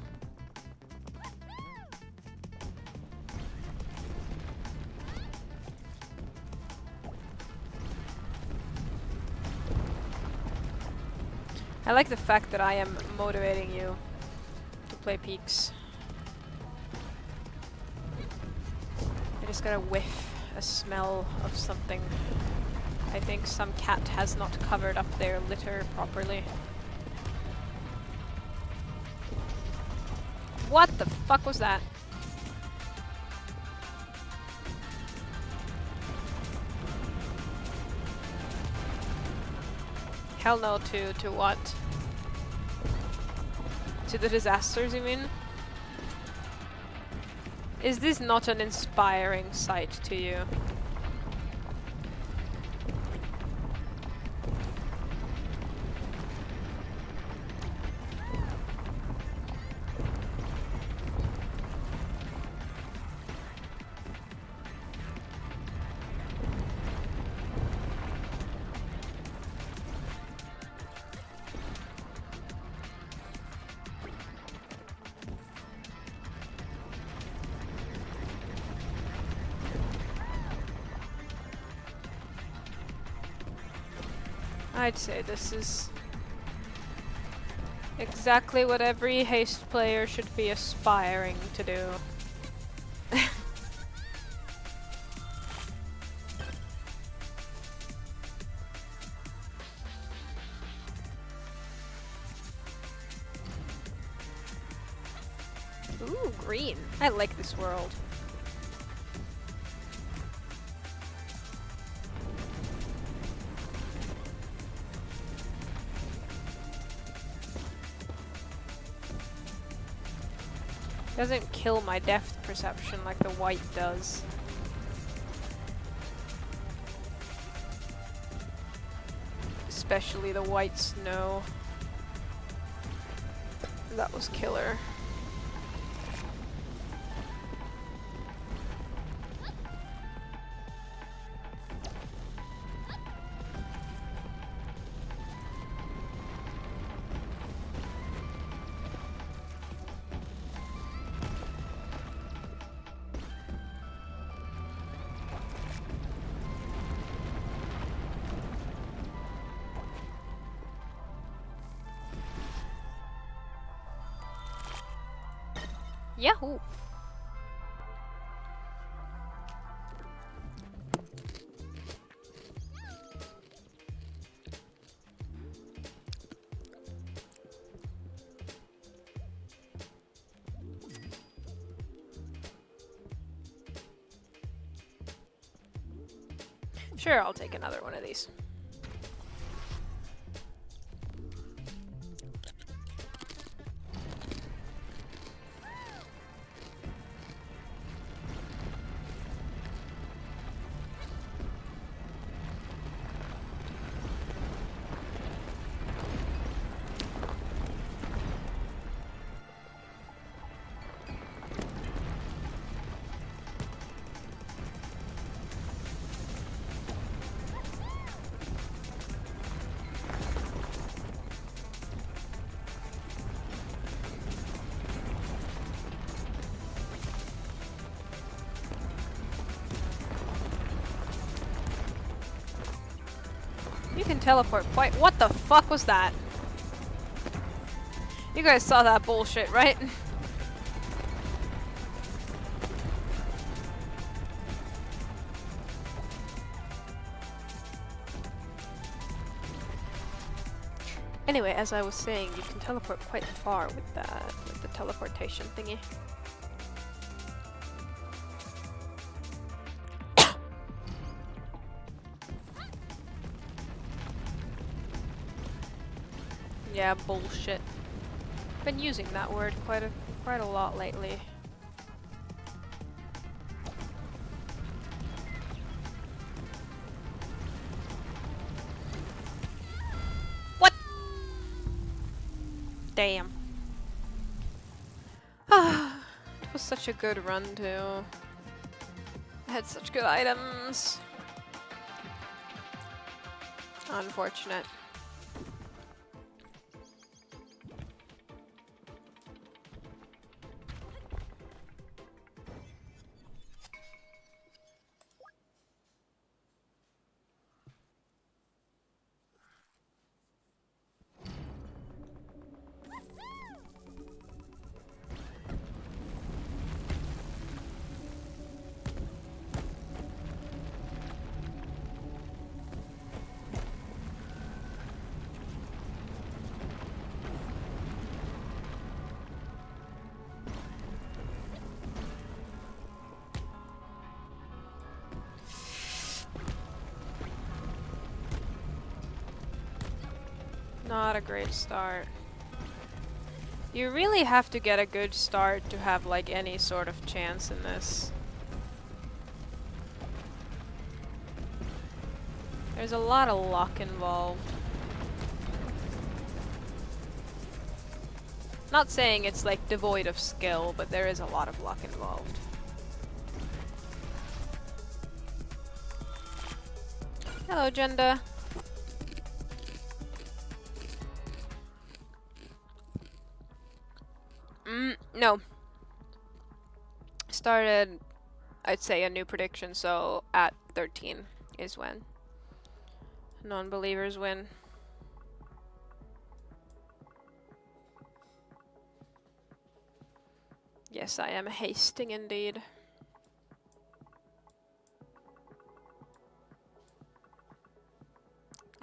I like the fact that I am motivating you to play peaks. I just got a whiff, a smell of something. I think some cat has not covered up their litter properly. What the fuck was that? Hell no to what? To the disasters, you mean? Is this not an inspiring sight to you? I'd say this is exactly what every Haste player should be aspiring to do. Ooh, green. I like this world. Doesn't kill my depth perception like the white does. Especially the white snow. That was killer. Yahoo! Sure, I'll take another one of these. You can teleport quite— what the fuck was that? You guys saw that bullshit, right? Anyway, as I was saying, you can teleport quite far with that, with the teleportation thingy. Yeah, bullshit. Been using that word quite a lot lately. What? Damn. Ah, it was such a good run too. I had such good items. Unfortunate. Not a great start. You really have to get a good start to have like any sort of chance in this. There's a lot of luck involved. Not saying it's like devoid of skill, but there is a lot of luck involved. Hello, Jenda. No. Started, I'd say, a new prediction, so at 13 is when non-believers win. Yes, I am hasting indeed.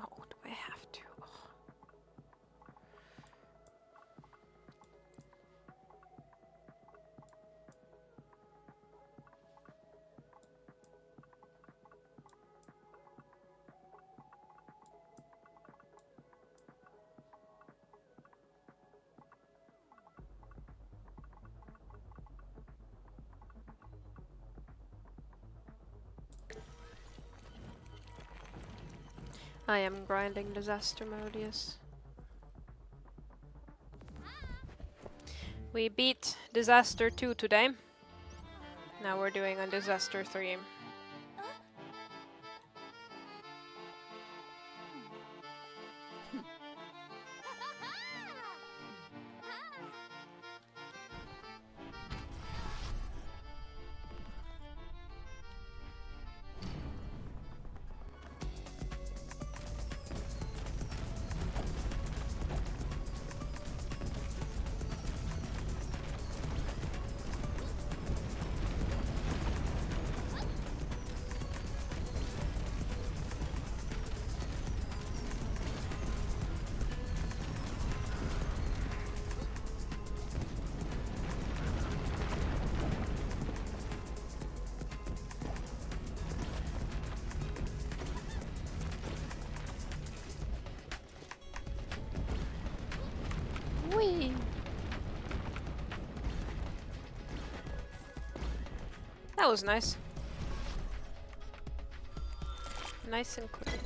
Oh, do I have to? Oh. I am grinding disaster mode, yes. We beat disaster 2 today. Now we're doing on disaster 3. Whee! That was nice. Nice and clean.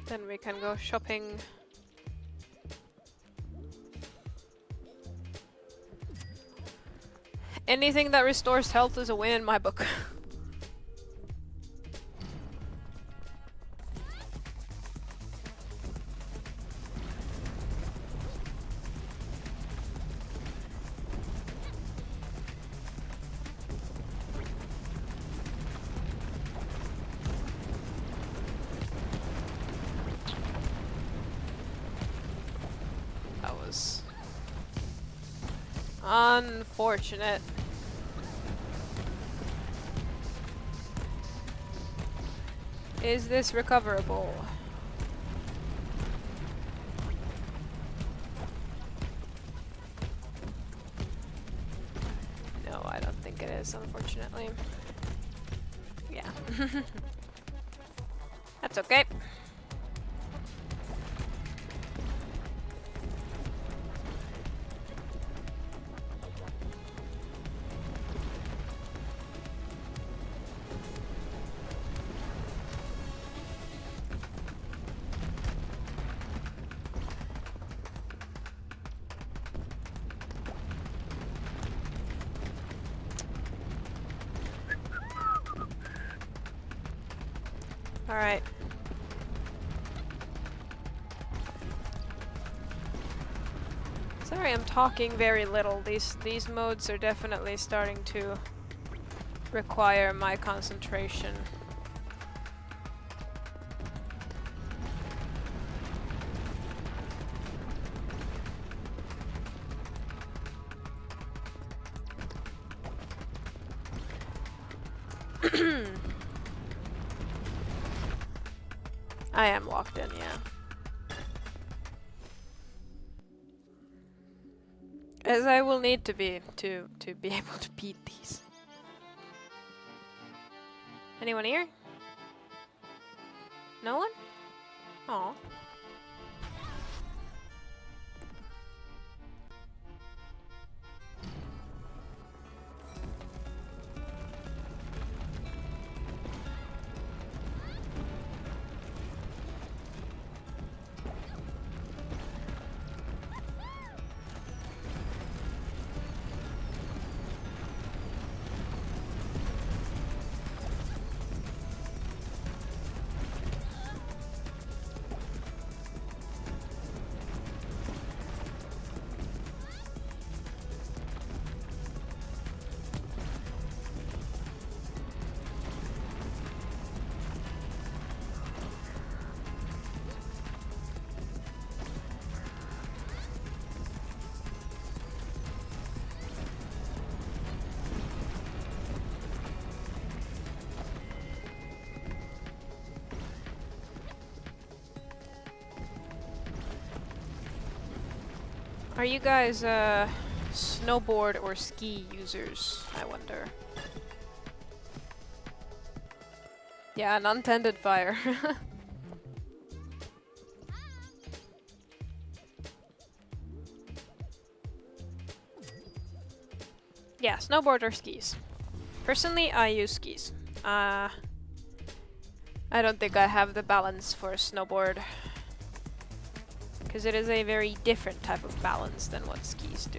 Then we can go shopping. Anything that restores health is a win in my book. That was unfortunate. Is this recoverable? No, I don't think it is, unfortunately. Yeah. That's okay. Alright. Sorry, I'm talking very little. These modes are definitely starting to require my concentration. I am locked in, yeah. As I will need to be to be able to beat these. Anyone here? No one? Aw. Are you guys snowboard or ski users, I wonder? Yeah, an untended fire. Yeah, snowboard or skis. Personally, I use skis. I don't think I have the balance for a snowboard. Because it is a very different type of balance than what skis do.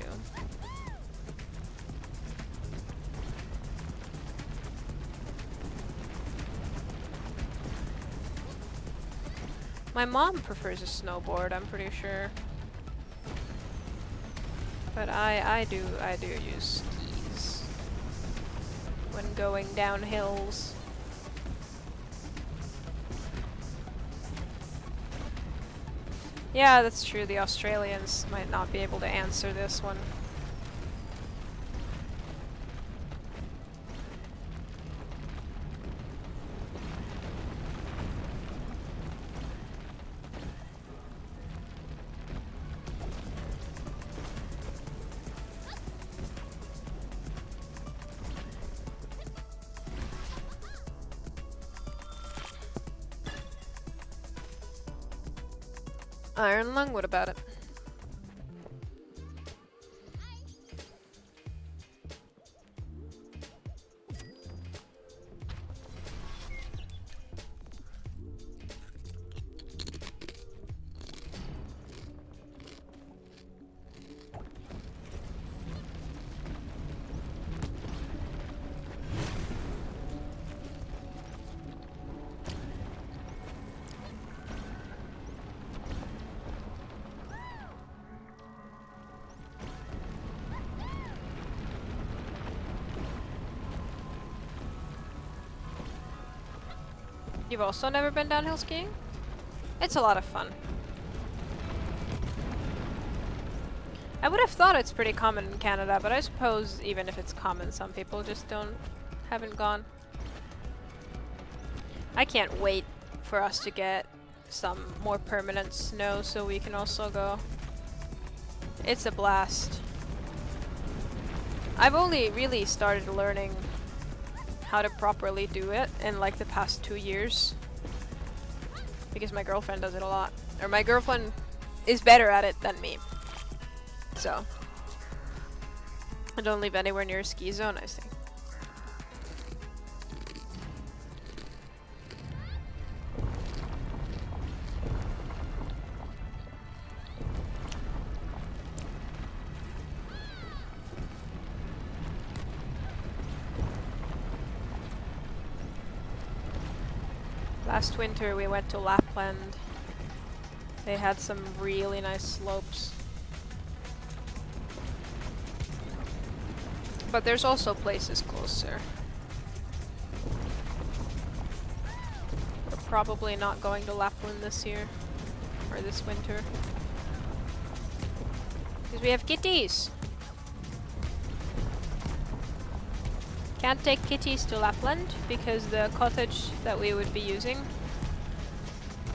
My mom prefers a snowboard, I'm pretty sure. But I do use skis when going down hills. Yeah, that's true. The Australians might not be able to answer this one. Iron Lung, what about it? You've also never been downhill skiing? It's a lot of fun. I would have thought it's pretty common in Canada, but I suppose even if it's common, some people just haven't gone. I can't wait for us to get some more permanent snow so we can also go. It's a blast. I've only really started learning how to properly do it in like the past 2 years. Because my girlfriend does it a lot. Or my girlfriend is better at it than me. So I don't live anywhere near a ski zone, I think. Last winter we went to Lapland. They had some really nice slopes. But there's also places closer. We're probably not going to Lapland this year. Or this winter. Because we have kitties! Can't take kitties to Lapland because the cottage that we would be using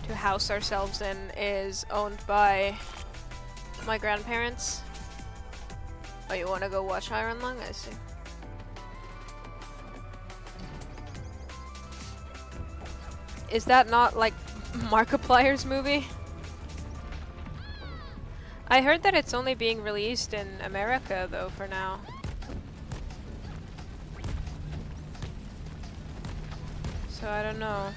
to house ourselves in is owned by my grandparents. Oh, you want to go watch Iron Lung? I see. Is that not like Markiplier's movie. I heard that it's only being released in America, though, for now. So I don't know.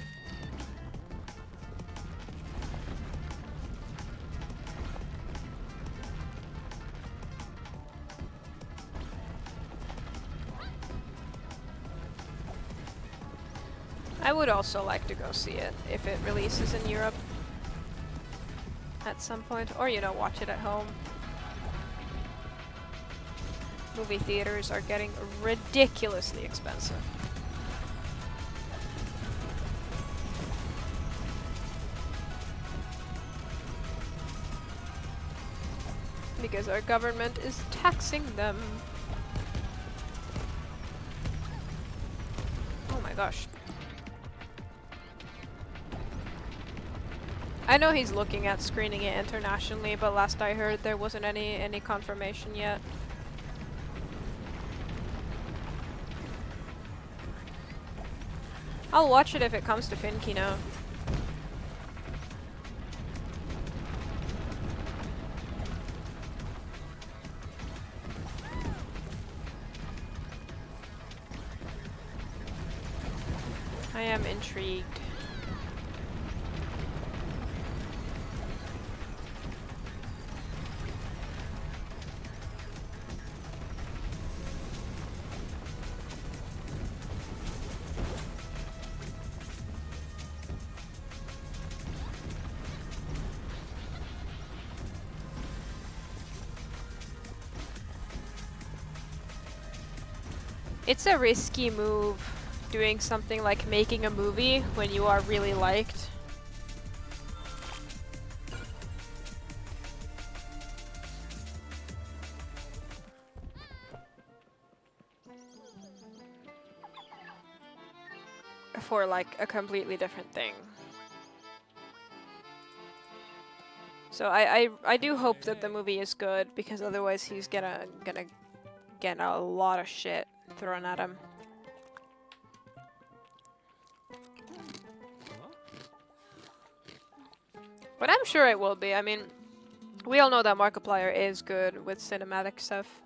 I would also like to go see it if it releases in Europe at some point, or you know, watch it at home. Movie theaters are getting ridiculously expensive. Because our government is taxing them. Oh my gosh. I know he's looking at screening it internationally, but last I heard there wasn't any confirmation yet. I'll watch it if it comes to Finkino. I am intrigued. It's a risky move doing something like making a movie when you are really liked. For like a completely different thing. So I do hope that the movie is good, because otherwise he's gonna get a lot of shit thrown at him. But I'm sure it will be. I mean, we all know that Markiplier is good with cinematic stuff.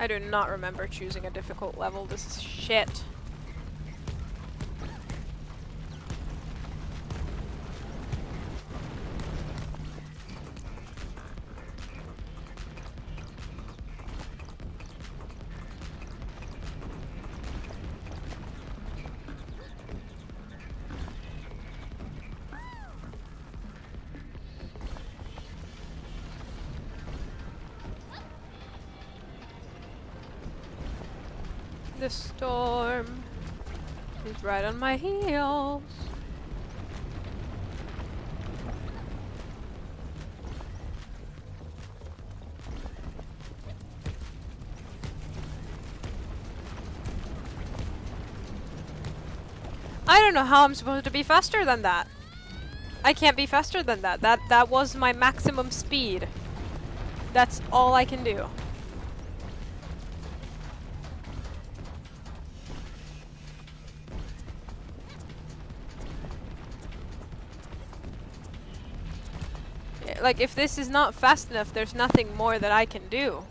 I do not remember choosing a difficult level. This is shit. The storm is right on my heels. I don't know how I'm supposed to be faster than that. I can't be faster than that. That was my maximum speed. That's all I can do. Like, if this is not fast enough, there's nothing more that I can do.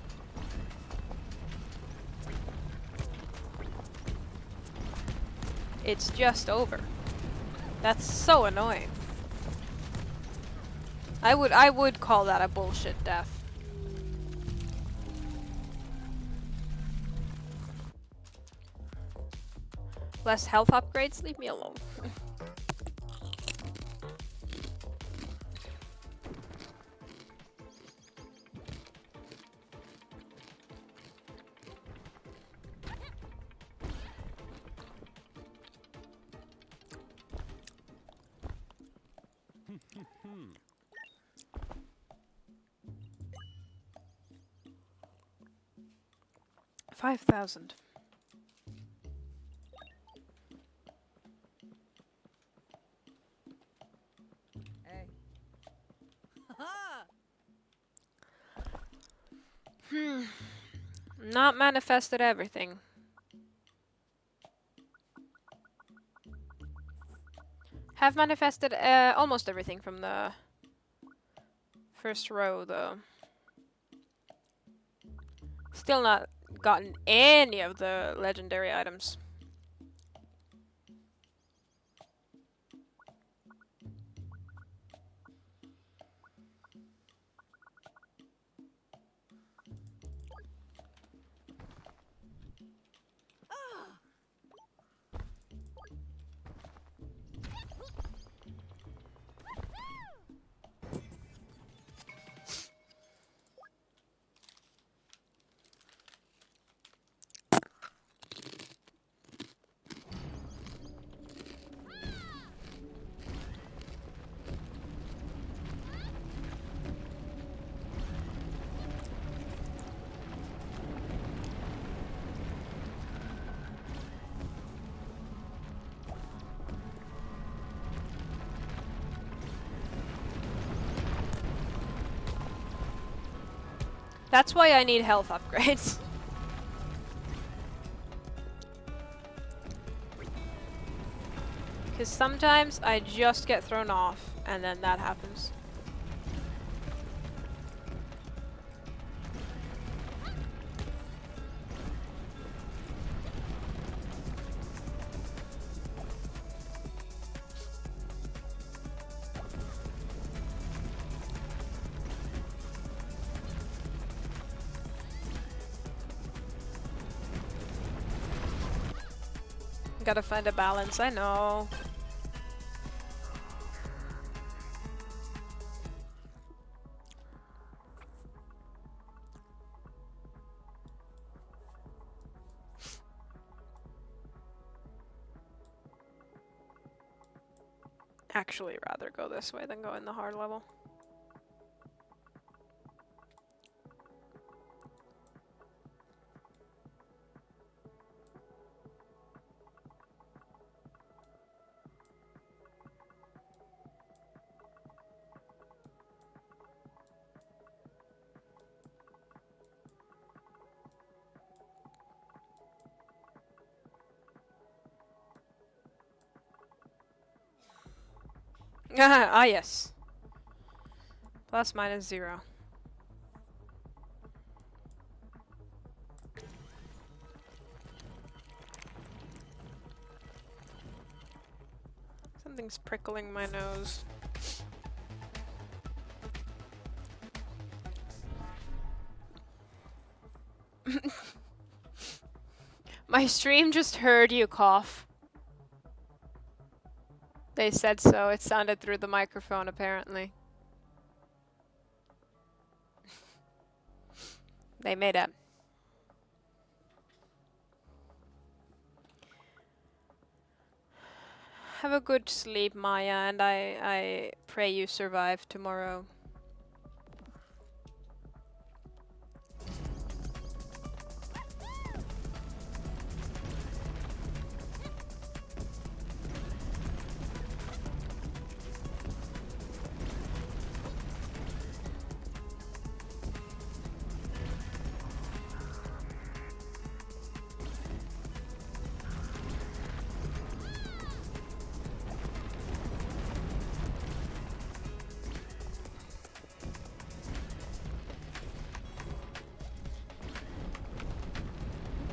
It's just over. That's so annoying. I would call that a bullshit death. Less health upgrades? Leave me alone. 5,000. Not manifested everything. Have manifested almost everything from the first row, though. Still not gotten any of the legendary items. That's why I need health upgrades. Because sometimes I just get thrown off, and then that happens. Gotta find a balance, I know. Actually, rather go this way than go in the hard level. Ah, yes. Plus minus 0. Something's prickling my nose. My stream just heard you cough. They said so. It sounded through the microphone, apparently. They made up. Have a good sleep, Maya, and I pray you survive tomorrow.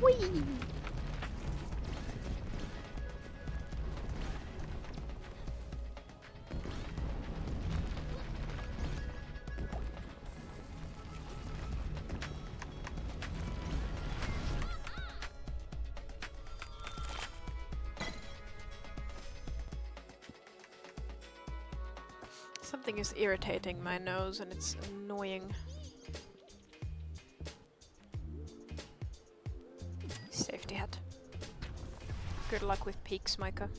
Whee! Something is irritating my nose and it's annoying. Safety hat. Good luck with peaks, Micah.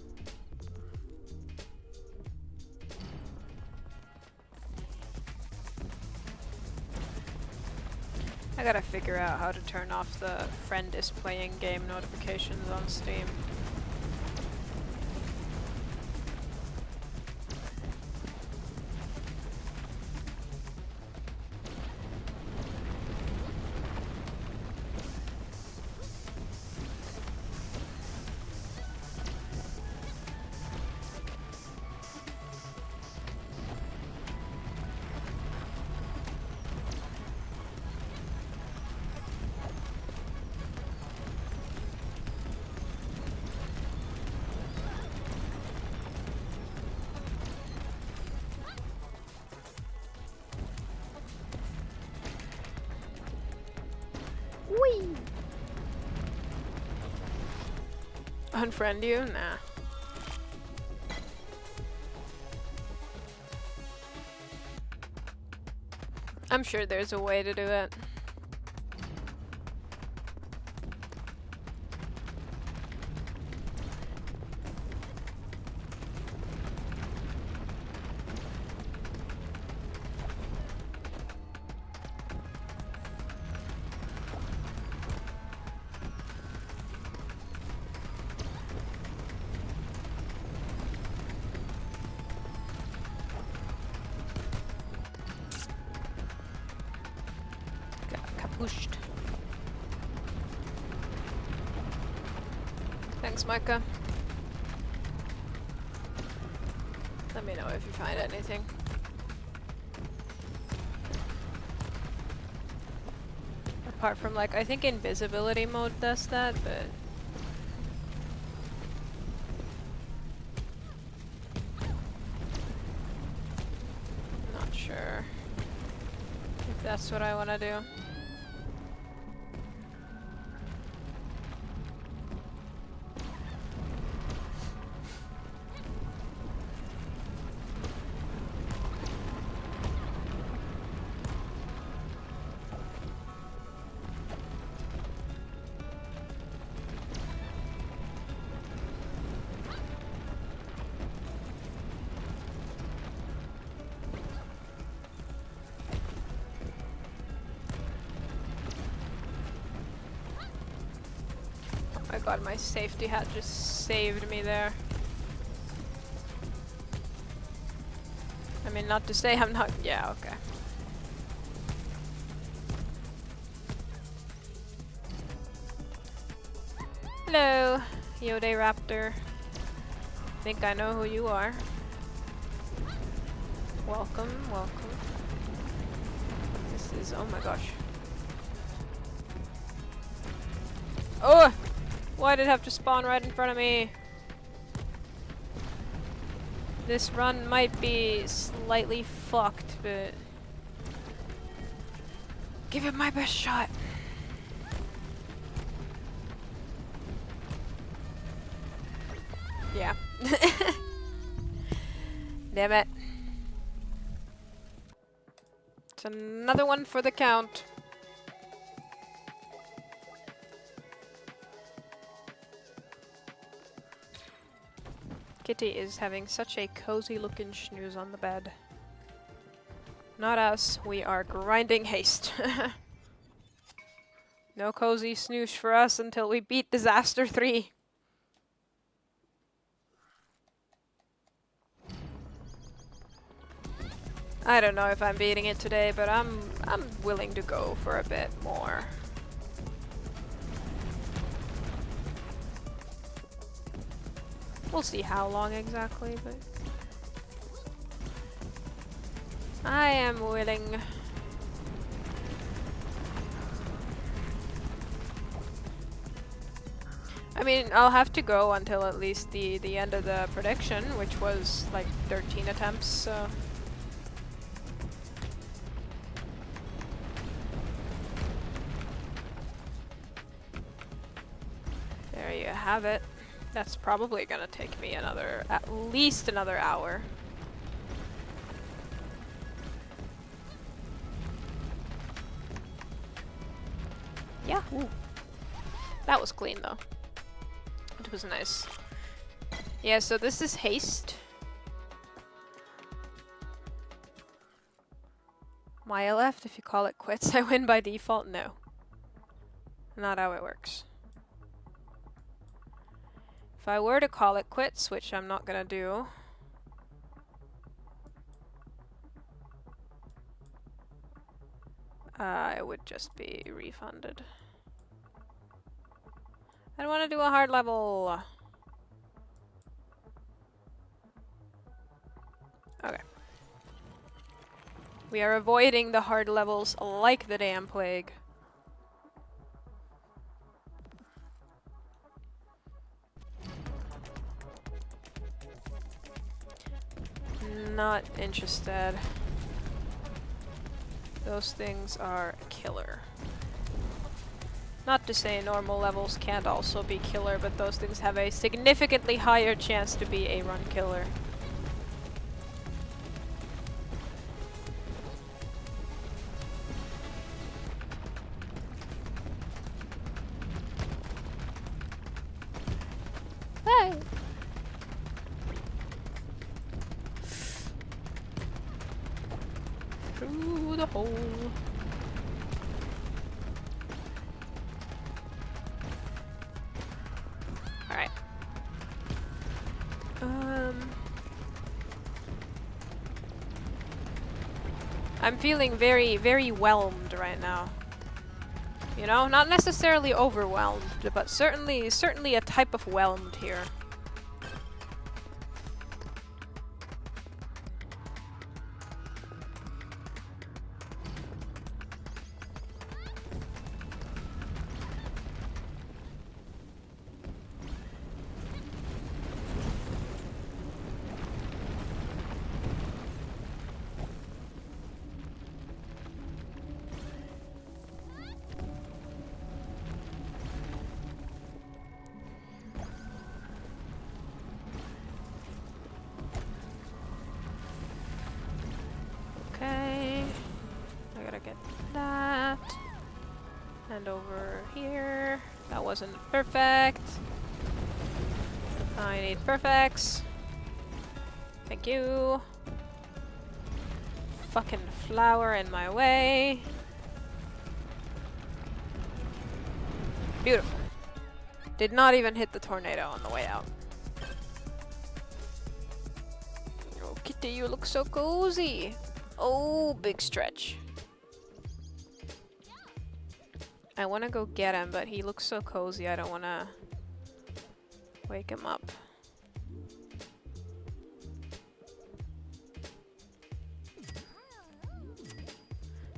I gotta figure out how to turn off the friend is playing game notifications on Steam. Whee! Unfriend you? Nah. I'm sure there's a way to do it. Pushed. Thanks, Micah. Let me know if you find anything. Apart from, like, I think invisibility mode does that, but... not sure if that's what I want to do. My god, my safety hat just saved me there. I mean, not to say I'm not- yeah, okay. Hello, Yode Raptor. Think I know who you are. Welcome, welcome. This is- oh my gosh. Oh! Why did it have to spawn right in front of me? This run might be slightly fucked, but... give it my best shot. Yeah. Damn it. It's another one for the count. Kitty is having such a cozy looking snooze on the bed. Not us, we are grinding haste. No cozy snooze for us until we beat Disaster 3. I don't know if I'm beating it today, but I'm willing to go for a bit more. We'll see how long exactly, but I am willing. I mean, I'll have to go until at least the end of the prediction, which was like 13 attempts, so... there you have it. That's probably gonna take me at least another hour. Yeah. Ooh. That was clean though. It was nice. Yeah, so this is Haste. Maya left. If you call it quits, I win by default. No. Not how it works. If I were to call it quits, which I'm not gonna do, it would just be refunded. I don't want to do a hard level. Okay. We are avoiding the hard levels like the damn plague. Not interested. Those things are killer. Not to say normal levels can't also be killer, but those things have a significantly higher chance to be a run killer. Hey! Through the hole. Alright. I'm feeling very, very whelmed right now. You know, not necessarily overwhelmed, but certainly a type of whelmed here. Okay, I gotta get that. And over here, that wasn't perfect. I need perfects. Thank you. Fucking flower in my way. Beautiful. Did not even hit the tornado on the way out. Oh, Kitty, you look so cozy. Oh, big stretch. I want to go get him, but he looks so cozy, I don't want to wake him up.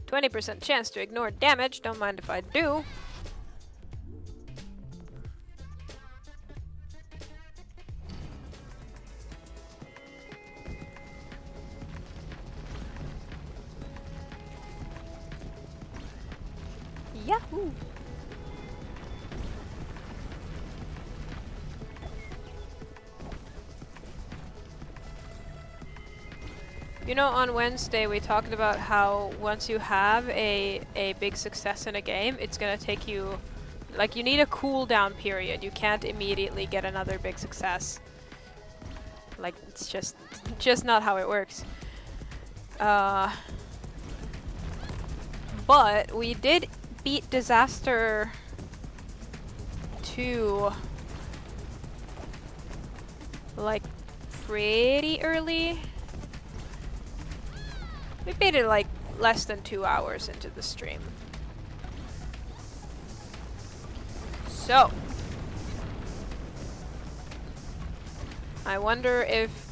%20 chance to ignore damage, don't mind if I do. Yahoo! You know, on Wednesday we talked about how once you have a big success in a game, it's gonna take you, like, you need a cooldown period. You can't immediately get another big success. Like, it's just not how it works. But we did beat Disaster 2 like pretty early. We beat it like less than 2 hours into the stream. So I wonder if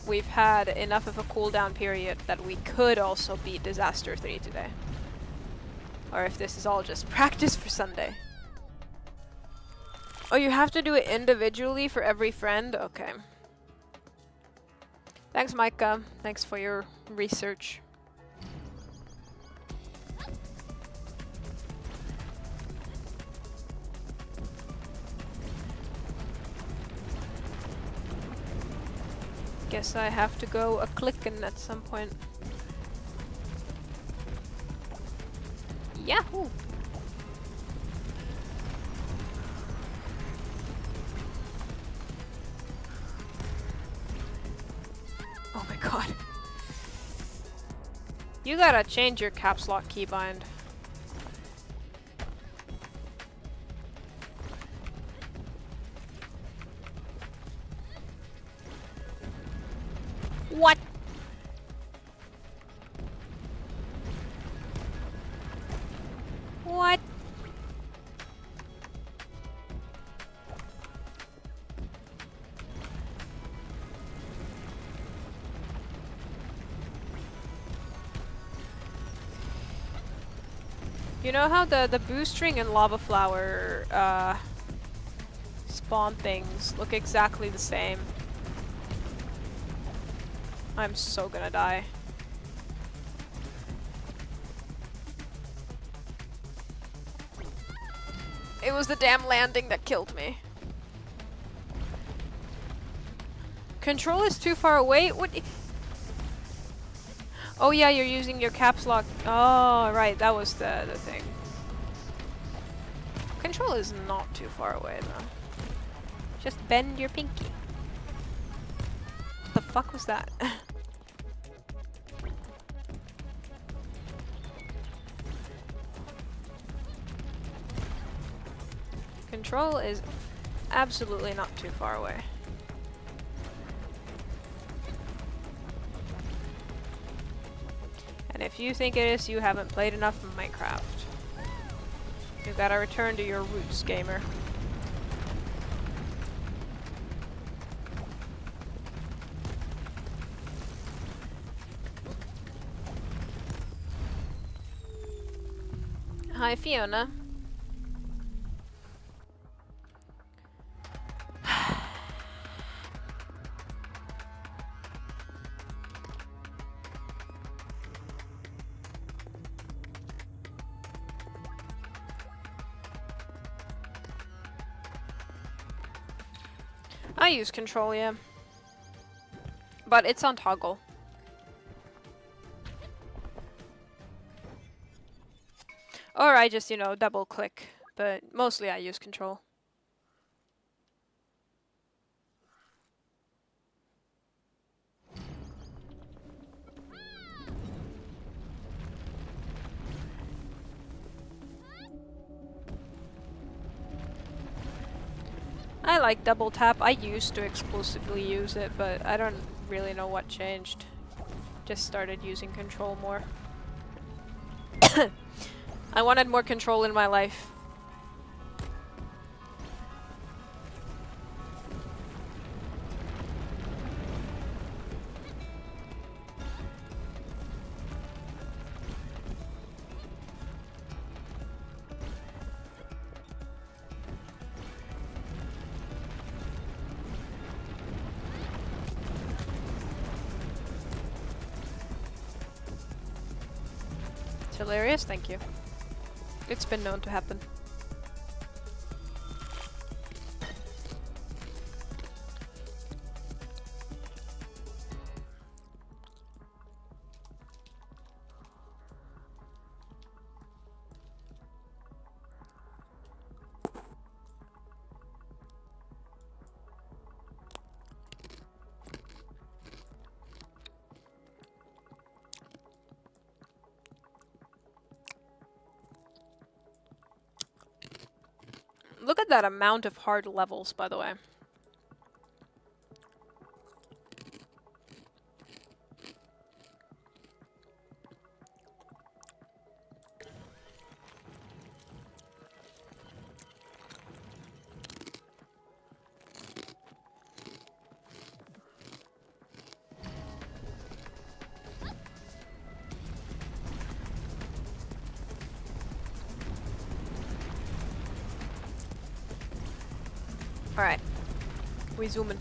we've had enough of a cooldown period that we could also beat Disaster 3 today. Or if this is all just practice for Sunday. Oh, you have to do it individually for every friend? Okay. Thanks, Micah. Thanks for your research. Guess I have to go a-clickin' at some point. Yahoo! Oh my god. You gotta change your caps lock keybind. What? What? You know how the boost ring and lava flower spawn things look exactly the same? I'm so gonna die. It was the damn landing that killed me. Control is too far away? What? Oh yeah, you're using your caps lock. Oh, right, that was the thing. Control is not too far away though. Just bend your pinky. What the fuck was that? Control is absolutely not too far away. And if you think it is, you haven't played enough Minecraft. You gotta return to your roots, gamer. Hi, Fiona. I use control, yeah. But it's on toggle. Or I just, you know, double click. But mostly I use control. I like double tap. I used to exclusively use it, but I don't really know what changed. Just started using control more. I wanted more control in my life. It's hilarious, thank you. It's been known to happen. Look at that amount of hard levels, by the way. Alright. We zooming.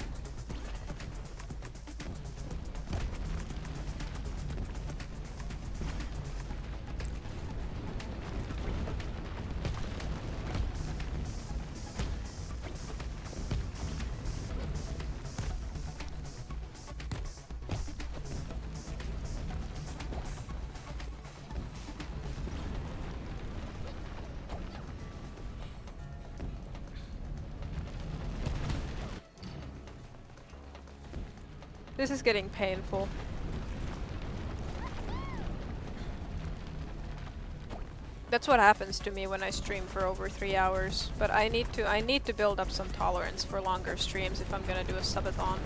This is getting painful. That's what happens to me when I stream for over 3 hours. But I need to build up some tolerance for longer streams if I'm gonna do a subathon.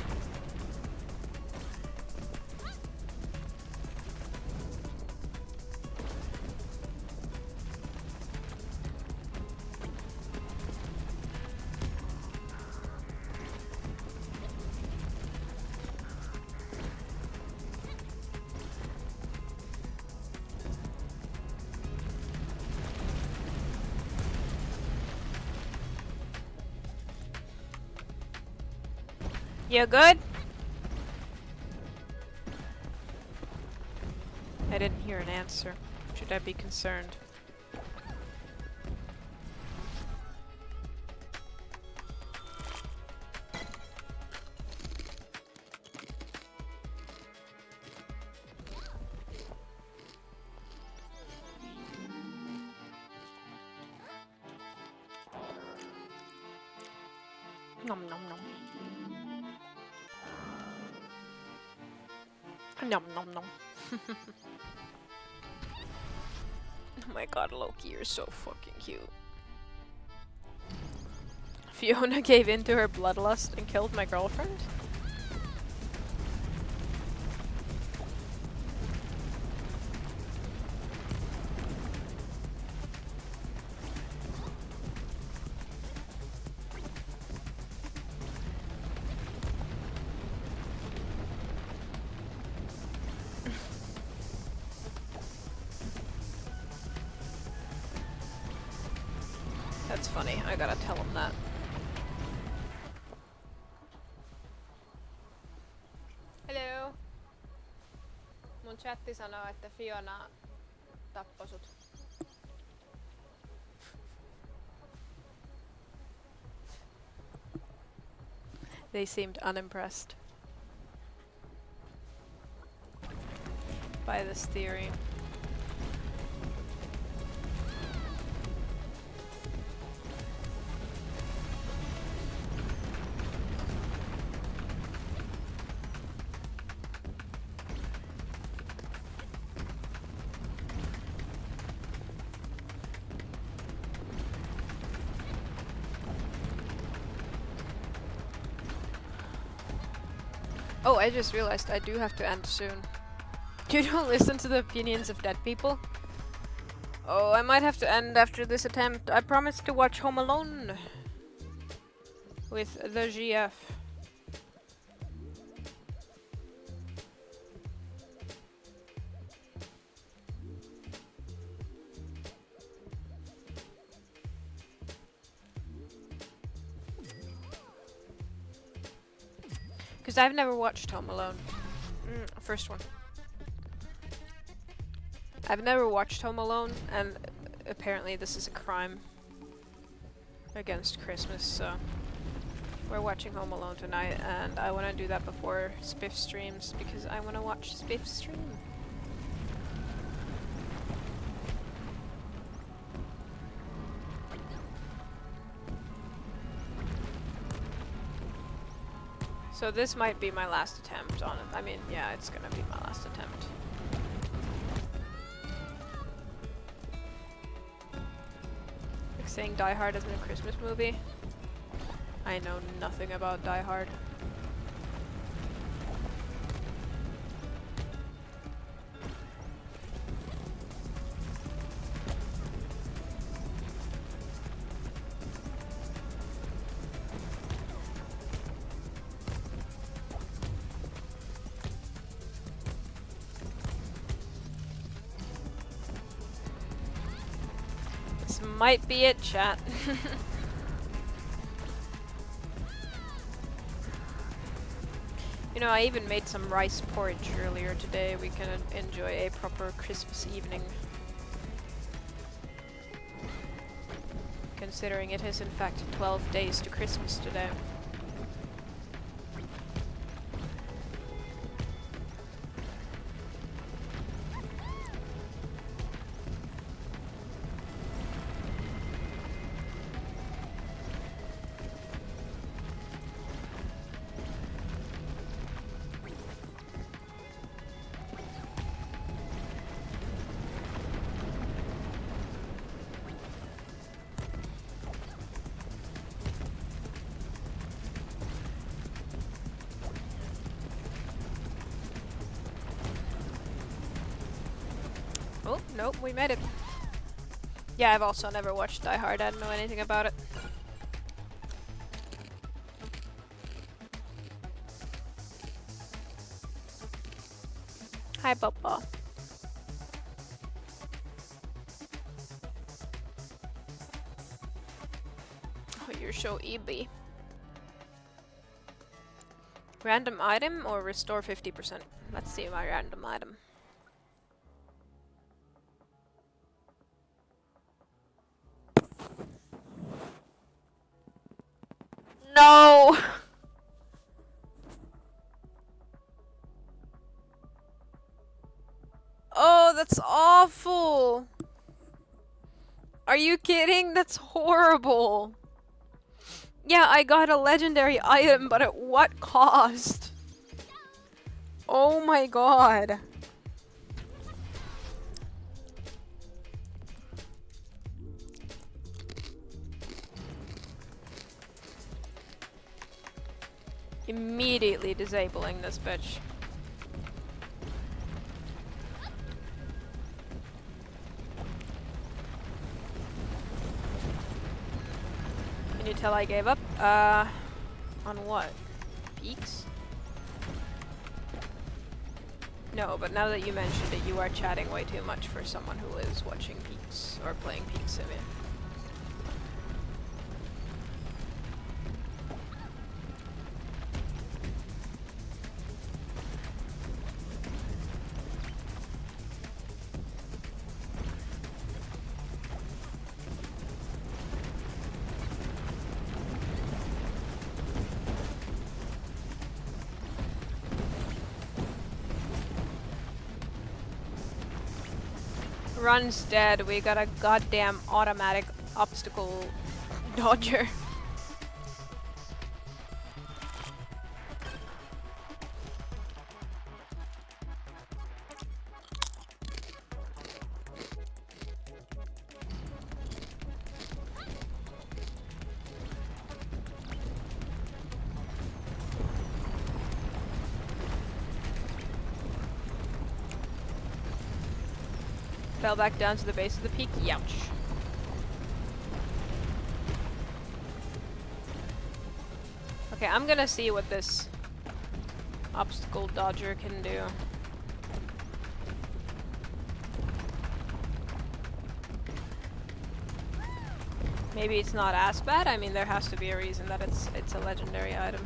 You good? I didn't hear an answer. Should I be concerned? Nom nom nom. Nom nom nom. Oh my god, Loki, you're so fucking cute. Fiona gave in to her bloodlust and killed my girlfriend? That's funny, I gotta tell him that. Hello. Mun chatti sanoo, että Fiona tappoi sut. They seemed unimpressed by this theory. Oh, I just realized I do have to end soon. You don't listen to the opinions of dead people? Oh, I might have to end after this attempt. I promised to watch Home Alone with the GF. Because I've never watched Home Alone. First one. I've never watched Home Alone, and apparently this is a crime against Christmas, so we're watching Home Alone tonight, and I want to do that before Spiff streams, because I want to watch Spiff stream. So this might be my last attempt on it. I mean, yeah, it's gonna be my last attempt. Like saying Die Hard isn't a Christmas movie. I know nothing about Die Hard. Might be it, chat. You know, I even made some rice porridge earlier today. We can enjoy a proper Christmas evening. Considering it is in fact 12 days to Christmas today. Nope, we made it. Yeah, I've also never watched Die Hard. I don't know anything about it. Hi, Papa. Oh, you're so EB. Random item or restore 50%? Let's see my random item. No! Oh, that's awful! Are you kidding? That's horrible! Yeah, I got a legendary item, but at what cost? Oh my god. Immediately disabling this bitch. Can you tell I gave up? On what? Peaks? No, but now that you mentioned it, you are chatting way too much for someone who is watching Peaks or playing Peaks Sim. Run's dead. We got a goddamn automatic obstacle dodger. Fell back down to the base of the peak. Youch. Okay, I'm gonna see what this obstacle dodger can do. Maybe it's not as bad. I mean, there has to be a reason that it's a legendary item.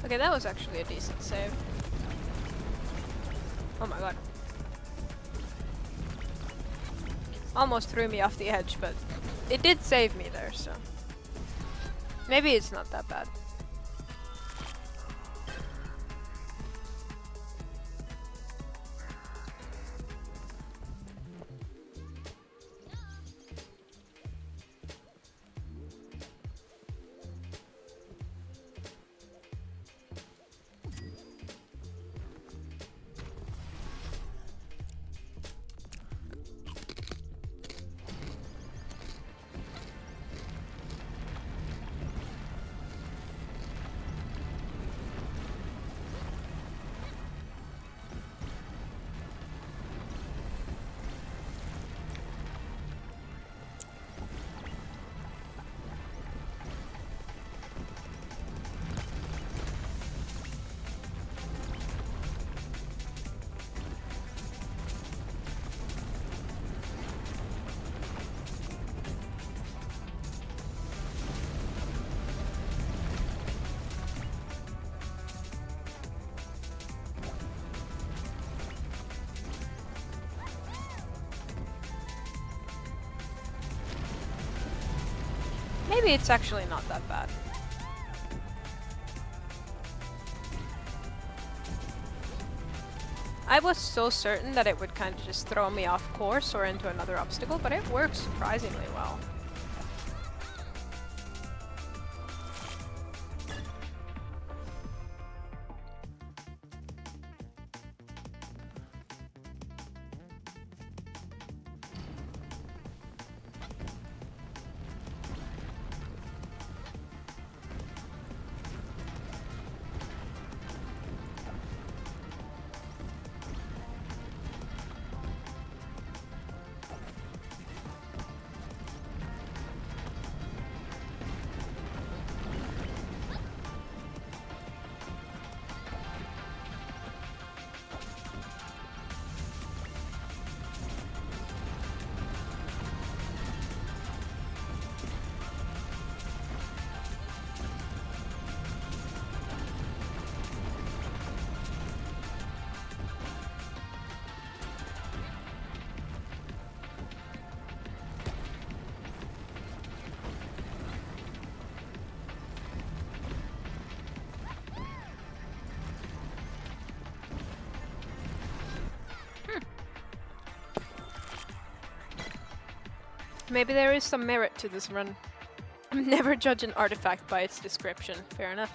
Okay, that was actually a decent save. Oh my god. Almost threw me off the edge, but it did save me there, so maybe it's not that bad. maybe it's actually not that bad. I was so certain that it would kind of just throw me off course or into another obstacle, but it works surprisingly well. Maybe there is some merit to this run. Never judge an artifact by its description. Fair enough.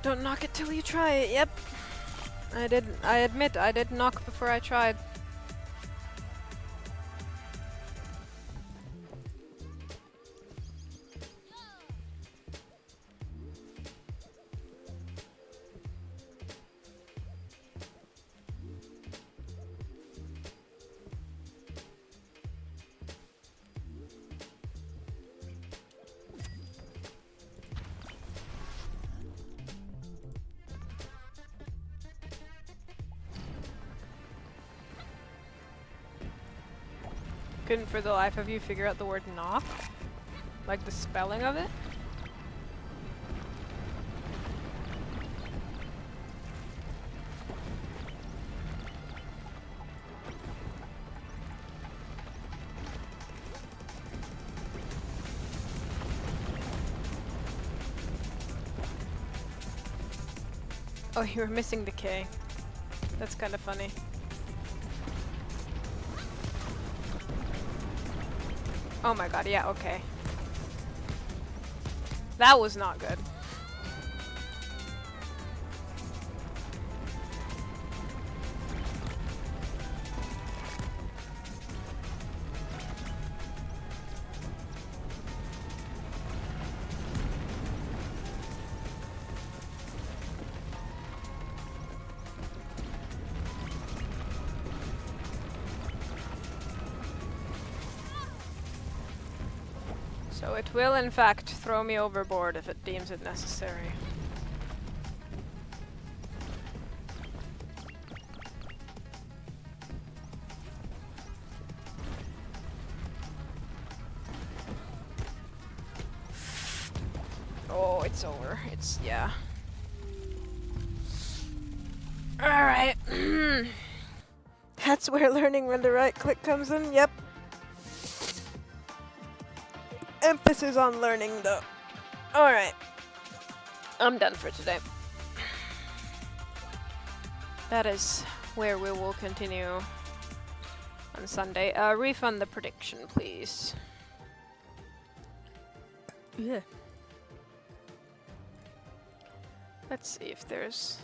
Don't knock it till you try it. Yep. I admit I did knock before I tried. Couldn't for the life of you figure out the word knock? Like the spelling of it? Oh, you were missing the K. That's kind of funny. Oh my god, yeah, okay. That was not good. So it will in fact throw me overboard if it deems it necessary. Oh, it's over. It's, yeah. Alright. That's where learning when the right click comes in, yep. Emphasis on learning, though. Alright. I'm done for today. That is where we will continue on Sunday. Refund the prediction, please. Yeah. Let's see if there's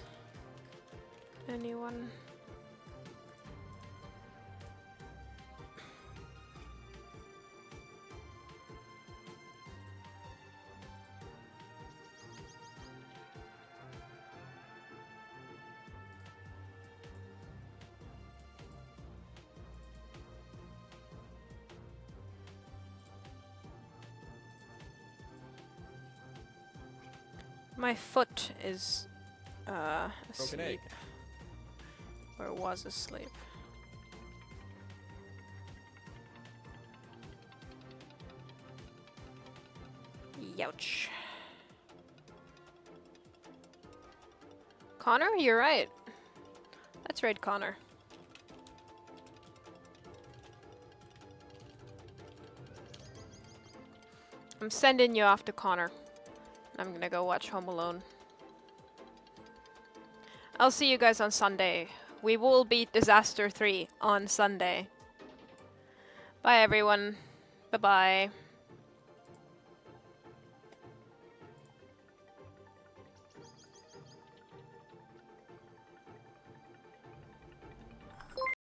Anyone? My foot is Broken egg. asleep. Or was asleep. Youch. Connor, you're right. Let's raid Connor. I'm sending you off to Connor. I'm gonna go watch Home Alone. I'll see you guys on Sunday. We will beat Disaster 3 on Sunday. Bye everyone. Bye-bye.